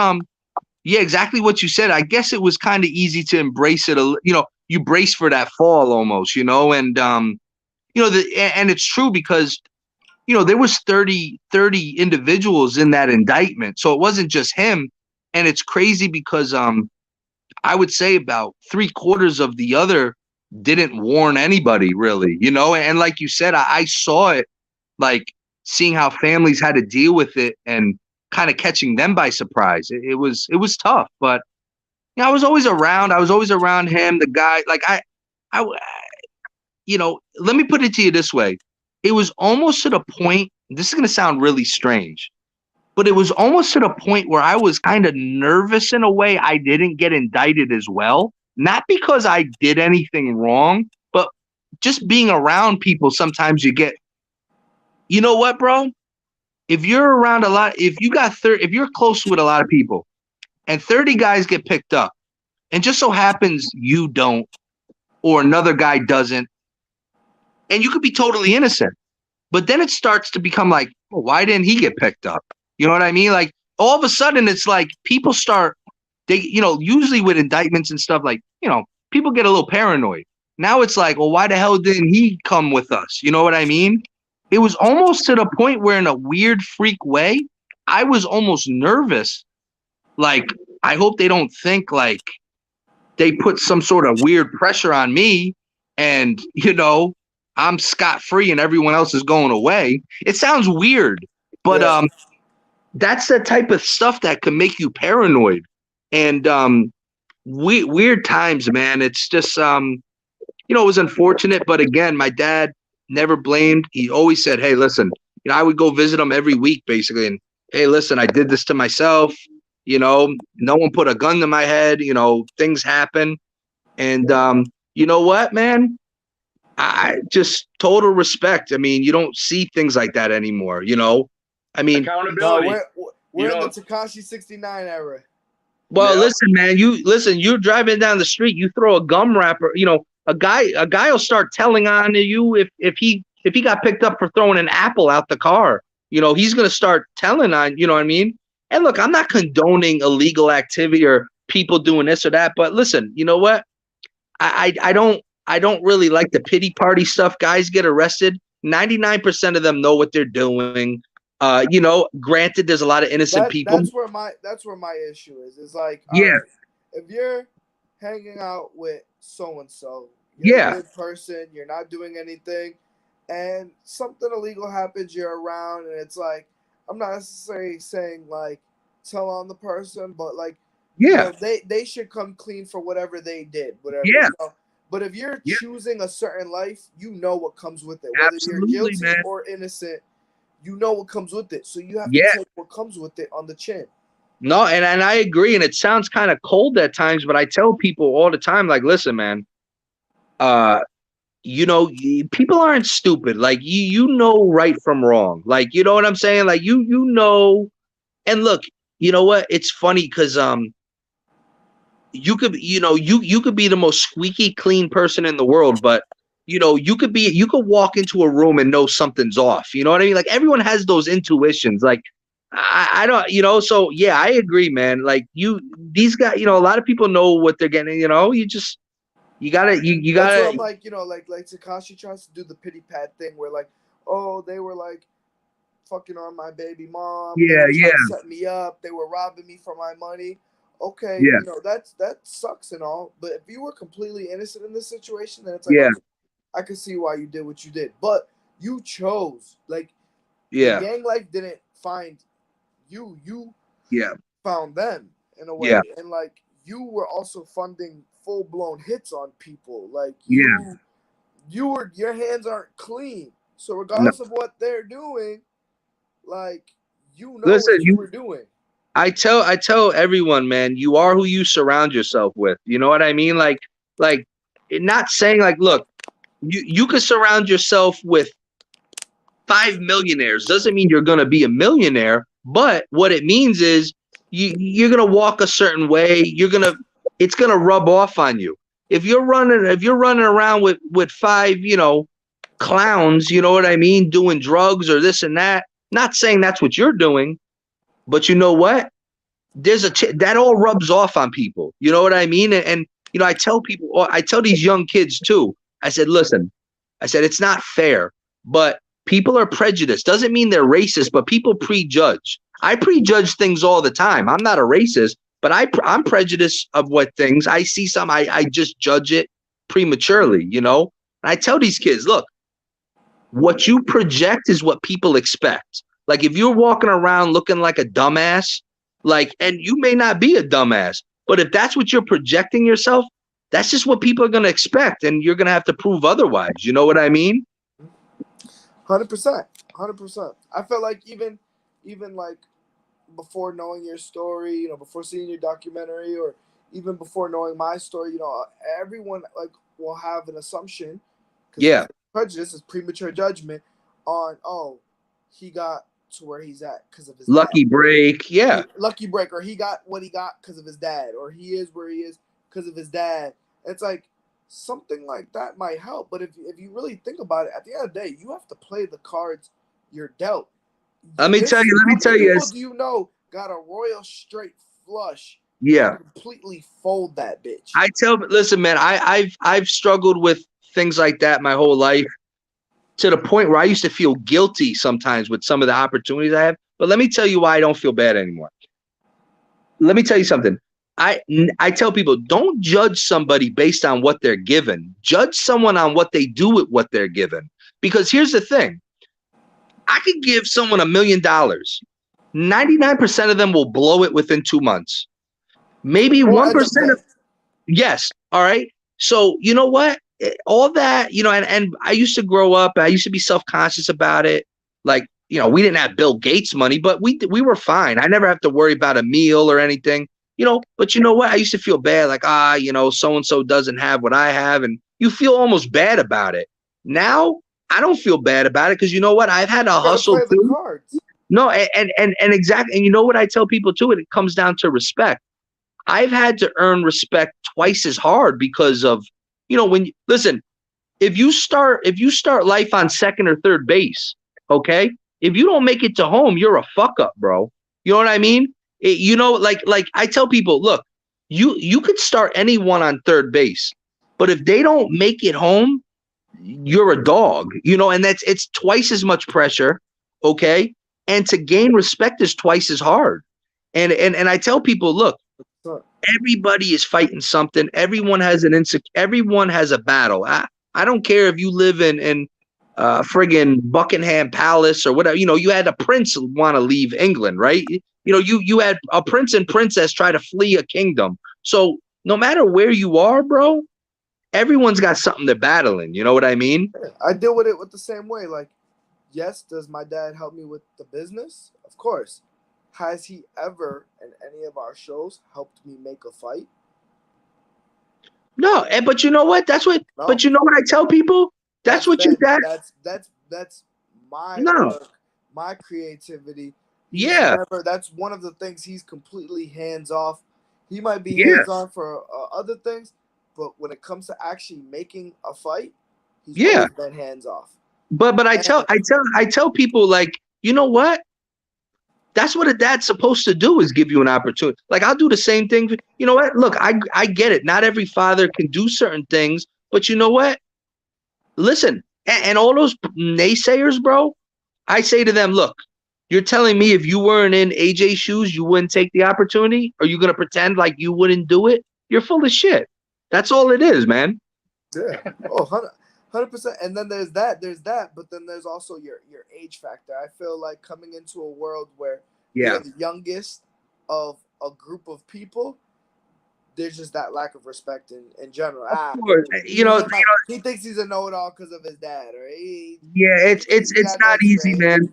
Speaker 2: exactly what you said. I guess it was kind of easy to embrace it. You brace for that fall almost, and and it's true because there was 30 individuals in that indictment, so it wasn't just him. And it's crazy because I would say about 3/4 of the other didn't warn anybody really, and like you said, I saw it, like seeing how families had to deal with it and kind of catching them by surprise. It was tough, but I was always around. I was always around him, the guy. Like I let me put it to you this way. It was almost to the point, this is going to sound really strange, but it was almost to the point where I was kind of nervous in a way I didn't get indicted as well. Not because I did anything wrong, but just being around people, sometimes you get, you know what, bro? If you're around a lot, if you're close with a lot of people and 30 guys get picked up and just so happens you don't, or another guy doesn't, and you could be totally innocent, but then it starts to become like, well, why didn't he get picked up? You know what I mean? Like all of a sudden it's like people start, they, usually with indictments and stuff, like, people get a little paranoid. Now it's like, well, why the hell didn't he come with us? You know what I mean? It was almost to the point where in a weird freak way, I was almost nervous. Like, I hope they don't think like they put some sort of weird pressure on me and, I'm scot-free and everyone else is going away. It sounds weird, but that's the type of stuff that can make you paranoid. And weird times, man. It's just, it was unfortunate. But again, my dad never blamed. He always said, hey, listen, I would go visit him every week, basically. And, hey, listen, I did this to myself. No one put a gun to my head. Things happen. And you know what, man? I just total respect. I mean, you don't see things like that anymore, I mean,
Speaker 1: accountability.
Speaker 3: We're in the Tekashi 69 era.
Speaker 2: Well, listen, man, you're driving down the street, you throw a gum wrapper, a guy will start telling on you if he got picked up for throwing an apple out the car. He's going to start telling on, you know what I mean? And look, I'm not condoning illegal activity or people doing this or that. But listen, you know what? I don't really like the pity party stuff. Guys get arrested. 99% of them know what they're doing. You know, granted, there's a lot of innocent people.
Speaker 3: That's where my issue is. It's like, all
Speaker 2: Yeah.
Speaker 3: right, if you're hanging out with so and so, you're a good person, you're not doing anything, and something illegal happens, you're around, and it's like, I'm not necessarily saying like tell on the person, but like, you know, they should come clean for whatever they did, whatever.
Speaker 2: Yeah.
Speaker 3: You know? But if you're choosing a certain life, you know what comes with it, whether
Speaker 2: Absolutely,
Speaker 3: you're guilty
Speaker 2: man.
Speaker 3: or innocent. You know what comes with it, so you have to take what comes with it on the chin.
Speaker 2: No, and I agree, and it sounds kind of cold at times, but I tell people all the time, like, listen, man, you know, people aren't stupid. Like, you know right from wrong. Like, you know what I'm saying? Like, you know, and look, you know what? It's funny because you could, you know, you could be the most squeaky clean person in the world, but you know, you could walk into a room and know something's off. You know what I mean? Like, everyone has those intuitions. Like, I don't, you know, so yeah, I agree, man. Like, these guys, you know, a lot of people know what they're getting, you know, you gotta.
Speaker 3: That's what I'm like, you know, like Takashi tries to do the pity pat thing where like, oh, they were like fucking on my baby mom. They were trying to set me up. They were robbing me for my money. Okay, you know, that sucks and all. But if you were completely innocent in this situation, then it's like, okay, I can see why you did what you did. But you chose, like, the gang life didn't find you. You found them in a way. And like, you were also funding full blown hits on people. Like, your hands aren't clean. So regardless of what they're doing, like, you know what you were doing.
Speaker 2: I tell everyone, man, you are who you surround yourself with. You know what I mean? Like not saying like, look, you could surround yourself with 5 millionaires. Doesn't mean you're going to be a millionaire, but what it means is you're going to walk a certain way. It's going to rub off on you. If you're running around with 5, you know, clowns, you know what I mean, doing drugs or this and that, not saying that's what you're doing, but you know what? That all rubs off on people. You know what I mean? And you know, I tell these young kids too. I said, listen, it's not fair, but people are prejudiced. Doesn't mean they're racist, but people prejudge. I prejudge things all the time. I'm not a racist, but I'm prejudiced of what things I see. I just judge it prematurely, you know? And I tell these kids, look, what you project is what people expect. Like, if you're walking around looking like a dumbass, like, and you may not be a dumbass, but if that's what you're projecting yourself, that's just what people are going to expect, and you're going to have to prove otherwise. You know what I mean?
Speaker 3: 100%. I felt like even like before knowing your story, you know, before seeing your documentary, or even before knowing my story, you know, everyone like will have an assumption. Prejudice is premature judgment on, oh, he got to where he's at because of his
Speaker 2: lucky
Speaker 3: dad.
Speaker 2: break.
Speaker 3: Lucky break, or he got what he got because of his dad, or he is where he is because of his dad. It's like something like that might help, but if you really think about it, at the end of the day, you have to play the cards you're dealt.
Speaker 2: Let me tell you.
Speaker 3: People do you know got a royal straight flush?
Speaker 2: Yeah,
Speaker 3: completely fold that bitch.
Speaker 2: Listen, man, I've struggled with things like that my whole life, to the point where I used to feel guilty sometimes with some of the opportunities I have. But let me tell you why I don't feel bad anymore. Let me tell you something. I tell people, don't judge somebody based on what they're given. Judge someone on what they do with what they're given. Because here's the thing. I could give someone $1 million. 99% of them will blow it within 2 months. Maybe 1% of, yes. All right. So you know what? All that, you know, and I used to grow up, I used to be self-conscious about it. Like, you know, we didn't have Bill Gates money, but we were fine. I never have to worry about a meal or anything, you know, but you know what? I used to feel bad, like, you know, so-and-so doesn't have what I have. And you feel almost bad about it. Now, I don't feel bad about it because you know what? I've had to hustle
Speaker 3: play
Speaker 2: too.
Speaker 3: The cards.
Speaker 2: No, and exactly. And you know what I tell people too? It comes down to respect. I've had to earn respect twice as hard because of, you know, listen, if you start life on second or third base, okay, if you don't make it to home, you're a fuck up, bro. You know what I mean? You know, like I tell people, look, you could start anyone on third base, but if they don't make it home, you're a dog, and it's twice as much pressure, okay? And to gain respect is twice as hard. And I tell people, look, everybody is fighting something. Everyone has everyone has a battle. I don't care if you live in friggin' Buckingham Palace or whatever. You had a prince want to leave England, right? You had a prince and princess try to flee a kingdom. So no matter where you are, bro, everyone's got something they're battling. You know what I mean?
Speaker 3: I deal with it with the same way. Like, yes, does my dad help me with the business? Of course. Has he ever, in any of our shows, helped me make a fight?
Speaker 2: No, but you know what? No. But you know what I tell people? That's what your dad.
Speaker 3: That's my
Speaker 2: work,
Speaker 3: my creativity.
Speaker 2: Yeah.
Speaker 3: That's one of the things he's completely hands off. He might be hands on for other things, but when it comes to actually making a fight, he's always been hands off.
Speaker 2: But I tell people, like, you know what? That's what a dad's supposed to do, is give you an opportunity. Like, I'll do the same thing. You know what? Look, I get it. Not every father can do certain things, but you know what? Listen, and all those naysayers, bro, I say to them, look, you're telling me if you weren't in AJ's shoes, you wouldn't take the opportunity? Are you going to pretend like you wouldn't do it? You're full of shit. That's all it is, man.
Speaker 3: Yeah. Oh, 100%. And then there's that, but then there's also your age factor. I feel like coming into a world where you're the youngest of a group of people, there's just that lack of respect in general.
Speaker 2: Of course.
Speaker 3: He thinks he's a know-it-all because of his dad, or
Speaker 2: it's not easy, man.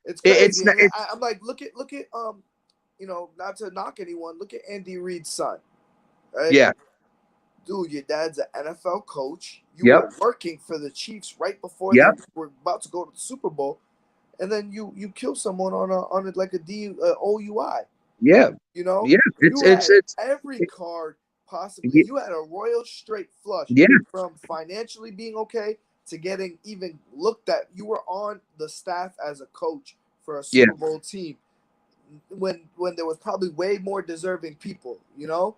Speaker 3: It's crazy. I'm like, look at not to knock anyone, look at Andy Reid's son, right?
Speaker 2: Yeah.
Speaker 3: Dude, your dad's an NFL coach. You were working for the Chiefs right before they were about to go to the Super Bowl, and then you kill someone on a OUI.
Speaker 2: Yeah.
Speaker 3: Yeah. It's every card possibly. You had a royal straight flush.
Speaker 2: Yeah.
Speaker 3: From financially being okay to getting even looked at. You were on the staff as a coach for a Super Bowl team when there was probably way more deserving people. Yeah.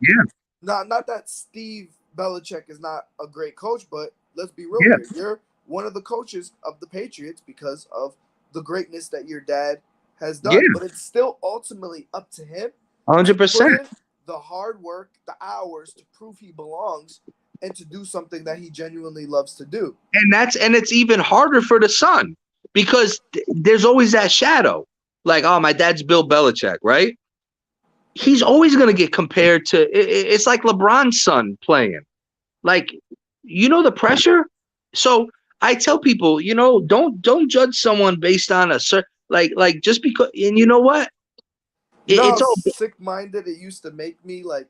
Speaker 3: Not that Steve Belichick is not a great coach, but let's be real here. You're one of the coaches of the Patriots because of the greatness that your dad has done. But it's still ultimately up to him.
Speaker 2: 100%.
Speaker 3: The hard work, the hours to prove he belongs and to do something that he genuinely loves to do.
Speaker 2: And it's even harder for the son because there's always that shadow. Like, oh, my dad's Bill Belichick, right? He's always going to get compared to, it's like LeBron's son playing. Like, the pressure. So I tell people, don't judge someone based on a certain, like just because, and you know what?
Speaker 3: It's all sick-minded. It used to make me like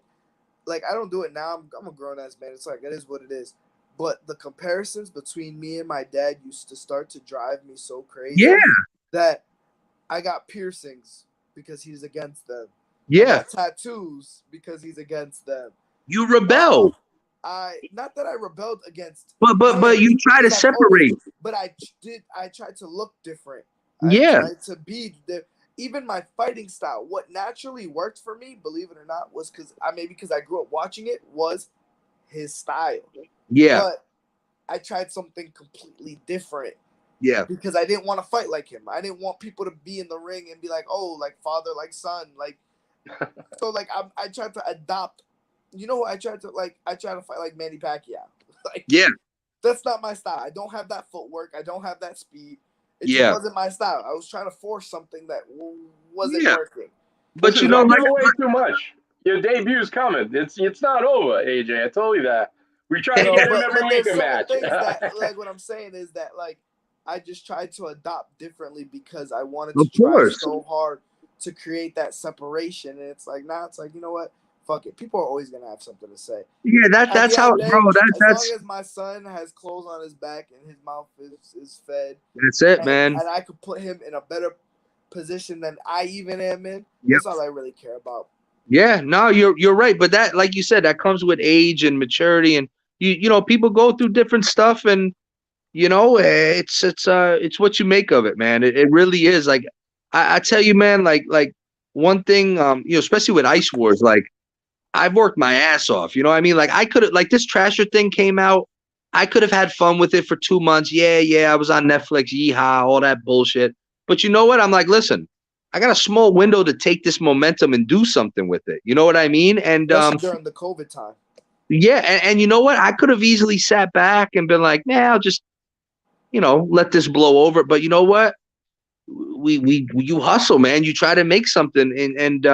Speaker 3: I don't do it now. I'm a grown-ass man. It's like, it is what it is. But the comparisons between me and my dad used to start to drive me so crazy. Yeah. That I got piercings because he's against them. Yeah. I got tattoos because he's against them.
Speaker 2: You rebel.
Speaker 3: Not that I rebelled against.
Speaker 2: But you try to separate.
Speaker 3: But I tried to look different.
Speaker 2: I
Speaker 3: tried to be even my fighting style. What naturally worked for me, believe it or not, was because I grew up watching it, was his style. Yeah. But I tried something completely different. Yeah. Because I didn't want to fight like him. I didn't want people to be in the ring and be like, oh, like father, like son, like. So like I tried to adopt. I tried to fight like Manny Pacquiao. That's not my style. I don't have that footwork. I don't have that speed. It just wasn't my style. I was trying to force something that wasn't working.
Speaker 2: But
Speaker 1: give away too much. Your debut's coming. It's not over, AJ. I told you that. We try to get him every week a match.
Speaker 3: Like what I'm saying is that like I just tried to adopt differently because I wanted to try so hard to create that separation, and it's like it's like, you know what? Fuck it. People are always gonna have something to say.
Speaker 2: Yeah, that's how, bro. That's
Speaker 3: as long as my son has clothes on his back and his mouth is fed.
Speaker 2: That's it, man.
Speaker 3: And I could put him in a better position than I even am in. That's all I really care about.
Speaker 2: Yeah, no, you're right. But that, like you said, that comes with age and maturity, and people go through different stuff, and it's what you make of it, man. It really is. Like I tell you, man, like one thing, especially with Ice Wars, like I've worked my ass off. You know what I mean? Like I could have, like this Trasher thing came out. I could have had fun with it for 2 months. Yeah. I was on Netflix, yeehaw, all that bullshit. But you know what? I'm like, listen, I got a small window to take this momentum and do something with it. You know what I mean? And
Speaker 3: Especially during the COVID time.
Speaker 2: yeah, and you know what? I could have easily sat back and been like, nah, I'll just, let this blow over. But you know what? You hustle, man. You try to make something, and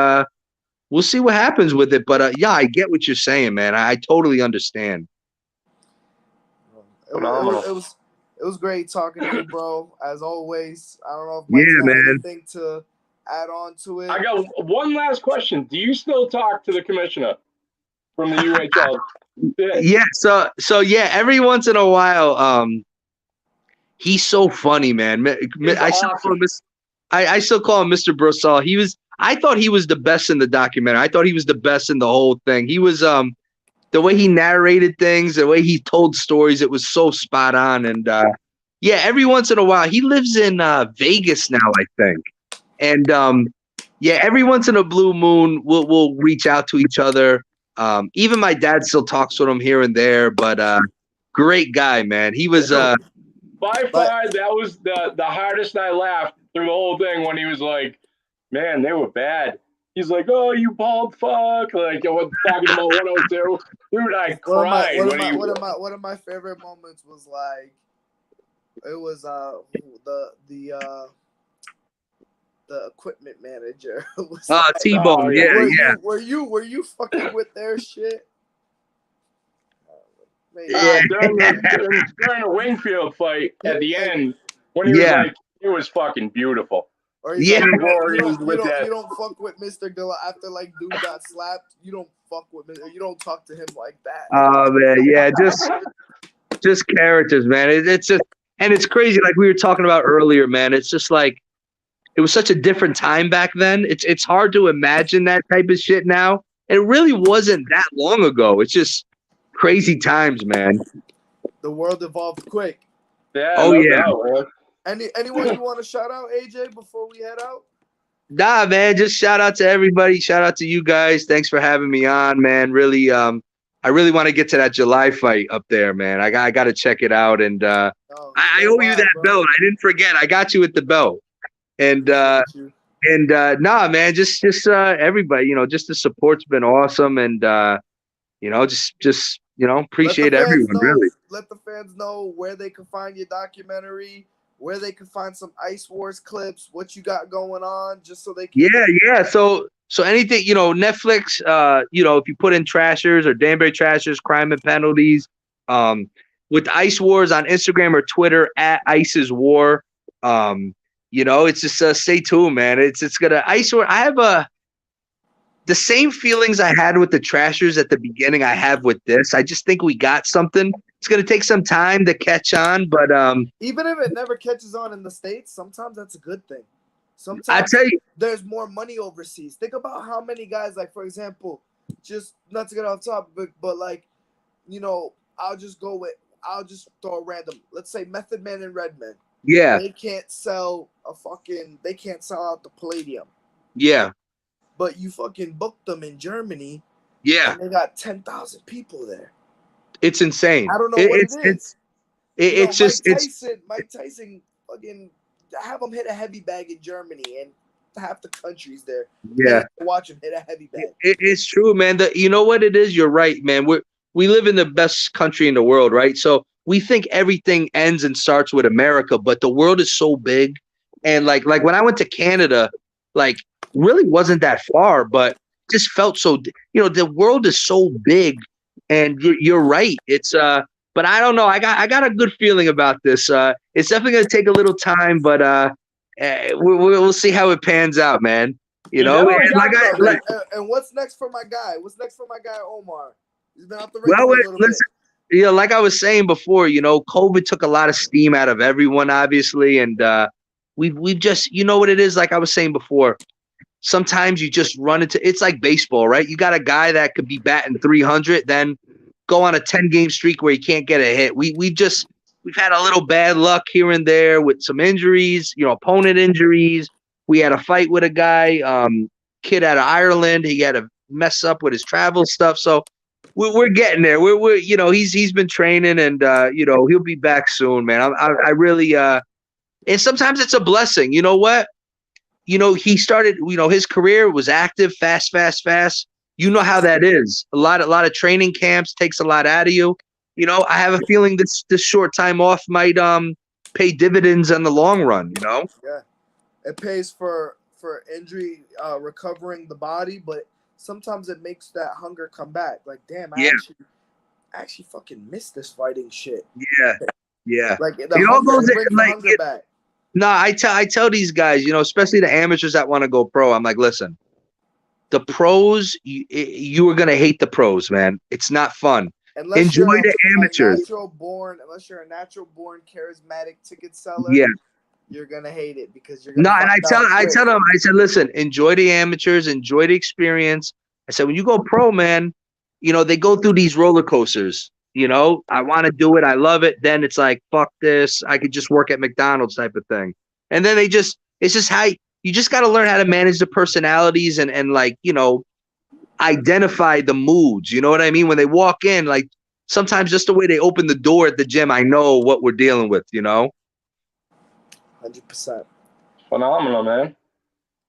Speaker 2: we'll see what happens with it. But yeah, I get what you're saying, man. I totally understand.
Speaker 3: It was great talking to you, bro. As always. I don't know if Mike's got anything to add on to it.
Speaker 1: I got one last question. Do you still talk to the commissioner from the UHL?
Speaker 2: Yeah. So yeah, every once in a while, he's so funny, man. I still call him Mr. Brosal. I thought he was the best in the documentary. I thought he was the best in the whole thing. He was the way he narrated things, the way he told stories, it was so spot on. And yeah, every once in a while, he lives in Vegas now, I think. And yeah, every once in a blue moon, we'll reach out to each other. Even my dad still talks with him here and there, but great guy, man. He was
Speaker 1: by far, that was the hardest I laughed through the whole thing when he was like, man, they were bad. He's like, oh, you bald fuck. Like, I was talking about 102. Dude, I cried.
Speaker 3: One of my favorite moments was like, it was the equipment manager.
Speaker 2: Like, T-Bone, yeah.
Speaker 3: Were you fucking with their shit?
Speaker 1: During the Wingfield fight at the end, when he was like, it was fucking beautiful.
Speaker 3: Or you don't fuck with Mr. Dilla after like dude got slapped. You don't fuck with him. You don't talk to him like that.
Speaker 2: Oh man, yeah, just characters, man. It's just, and it's crazy. Like we were talking about earlier, man. It's just like it was such a different time back then. It's hard to imagine that type of shit now. It really wasn't that long ago. It's just crazy times, man.
Speaker 3: The world evolved quick.
Speaker 1: Yeah.
Speaker 2: Oh yeah.
Speaker 1: Doubt,
Speaker 3: Anyone you want to shout out, AJ, before we head out?
Speaker 2: Nah, man. Just shout out to everybody. Shout out to you guys. Thanks for having me on, man. Really, I really want to get to that July fight up there, man. I got to check it out, and I owe you that belt. I didn't forget. I got you with the belt, and nah, man. Just everybody. Just the support's been awesome, and just appreciate everyone. Really.
Speaker 3: Let the fans know where they can find your documentary, where they can find some Ice Wars clips, what you got going on, just so they can.
Speaker 2: Yeah. So anything, Netflix, if you put in Trashers or Danbury Trashers, Crime and Penalties, with Ice Wars on Instagram or Twitter at Ice's War, it's just stay tuned, man. It's gonna Ice War. I have the same feelings I had with the Trashers at the beginning I have with this. I just think we got something. It's going to take some time to catch on, but
Speaker 3: even if it never catches on in the States, sometimes that's a good thing. Sometimes
Speaker 2: I tell you,
Speaker 3: there's more money overseas. Think about how many guys, like for example, just not to get off topic, but like, I'll just throw a random, let's say Method Man and Redman.
Speaker 2: Yeah.
Speaker 3: They can't sell out the Palladium.
Speaker 2: Yeah.
Speaker 3: But you fucking booked them in Germany.
Speaker 2: Yeah.
Speaker 3: And they got 10,000 people there.
Speaker 2: It's insane.
Speaker 3: I don't know what it is. Mike Tyson fucking have him hit a heavy bag in Germany, and half the country's there.
Speaker 2: Yeah.
Speaker 3: Watch him hit a heavy bag.
Speaker 2: It's true, man. You know what it is? You're right, man. We live in the best country in the world, right? So we think everything ends and starts with America, but the world is so big. And like when I went to Canada, like really wasn't that far, but just felt so, the world is so big. And you're right. It's but I don't know. I got a good feeling about this. It's definitely gonna take a little time, but we'll see how it pans out, man. And
Speaker 3: what's next for my guy? What's next for my guy Omar? He's been out the race for a little bit.
Speaker 2: Like I was saying before, COVID took a lot of steam out of everyone, obviously, and we've just, what it is. Like I was saying before. Sometimes you just run into it's like baseball, right? You got a guy that could be batting 300, then go on a 10-game streak where he can't get a hit. We've had a little bad luck here and there with some injuries, opponent injuries. We had a fight with a guy, kid out of Ireland. He had a mess up with his travel stuff. So we're getting there. We're you know, he's been training, and you know, he'll be back soon, man. I really and sometimes it's a blessing. You know what? You know, he started, you know, his career was active, fast, fast, fast. You know how that is. A lot of training camps takes a lot out of you. You know, I have a feeling this short time off might pay dividends in the long run, you know?
Speaker 3: Yeah. It pays for injury recovering the body, but sometimes it makes that hunger come back. Like, damn, I actually fucking missed this fighting shit.
Speaker 2: Yeah. Yeah.
Speaker 3: Like the
Speaker 2: It all goes
Speaker 3: it brings the
Speaker 2: like
Speaker 3: hunger back.
Speaker 2: no, I tell these guys, you know, especially the amateurs that want to go pro. I'm like, listen, the pros, you are gonna hate the pros, man. It's not fun.
Speaker 3: Unless
Speaker 2: Enjoy
Speaker 3: you're
Speaker 2: the amateurs.
Speaker 3: unless you're a natural born charismatic ticket seller,
Speaker 2: Yeah.
Speaker 3: you're gonna hate it because you're gonna.
Speaker 2: No, and I tell
Speaker 3: quick.
Speaker 2: them, I said, listen, enjoy the amateurs, enjoy the experience. I said, when you go pro, man, you know, they go through these roller coasters. You know, I want to do it, I love it. Then it's like, fuck this. I could just work at McDonald's type of thing. And then it's just how you just got to learn how to manage the personalities and like, you know, identify the moods. You know what I mean? When they walk in, like sometimes just the way they open the door at the gym, I know what we're dealing with, you know?
Speaker 3: 100%.
Speaker 1: Phenomenal, man.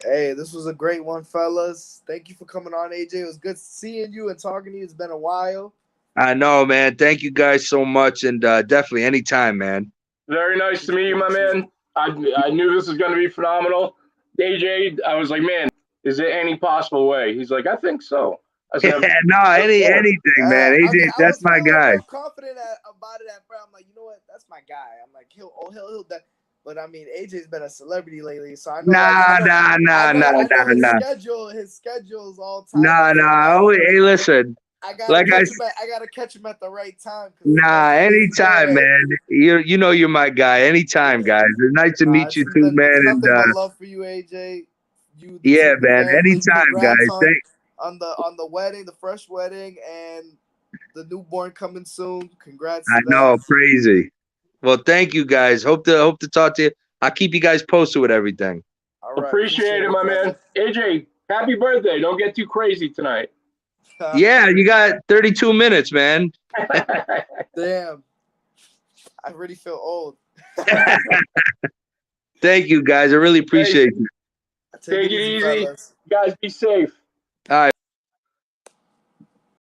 Speaker 3: Hey, this was a great one, fellas. Thank you for coming on, AJ. It was good seeing you and talking to you. It's been a while.
Speaker 2: I know, man. Thank you guys so much. And definitely anytime, man.
Speaker 1: Very nice to meet you, my man. I knew this was going to be phenomenal. AJ, I was like, man, is there any possible way? He's like, I think so. I said,
Speaker 2: No, anything, man. AJ, that's my guy.
Speaker 3: I felt confident about it at first. I'm like, you know what? That's my guy. I'm like, he'll but I mean, AJ's been a celebrity lately, so I know. His schedule's all time.
Speaker 2: Hey, listen.
Speaker 3: I gotta catch him at the right time.
Speaker 2: Anytime, man. You know you're my guy. Anytime, guys. It's nice to meet you too, man.
Speaker 3: Nothing but love for you, AJ.
Speaker 2: Yeah, man. Anytime, guys.
Speaker 3: On the wedding, the fresh wedding, and the newborn coming soon. Congrats.
Speaker 2: I know, crazy. Well, thank you guys. Hope to talk to you. I'll keep you guys posted with everything.
Speaker 3: All right,
Speaker 1: appreciate it, my man. AJ, happy birthday. Don't get too crazy tonight.
Speaker 2: Yeah, you got 32 minutes, man.
Speaker 3: Damn. I really feel old.
Speaker 2: Thank you, guys. I really appreciate you.
Speaker 1: Take it easy. You guys be safe.
Speaker 2: All right.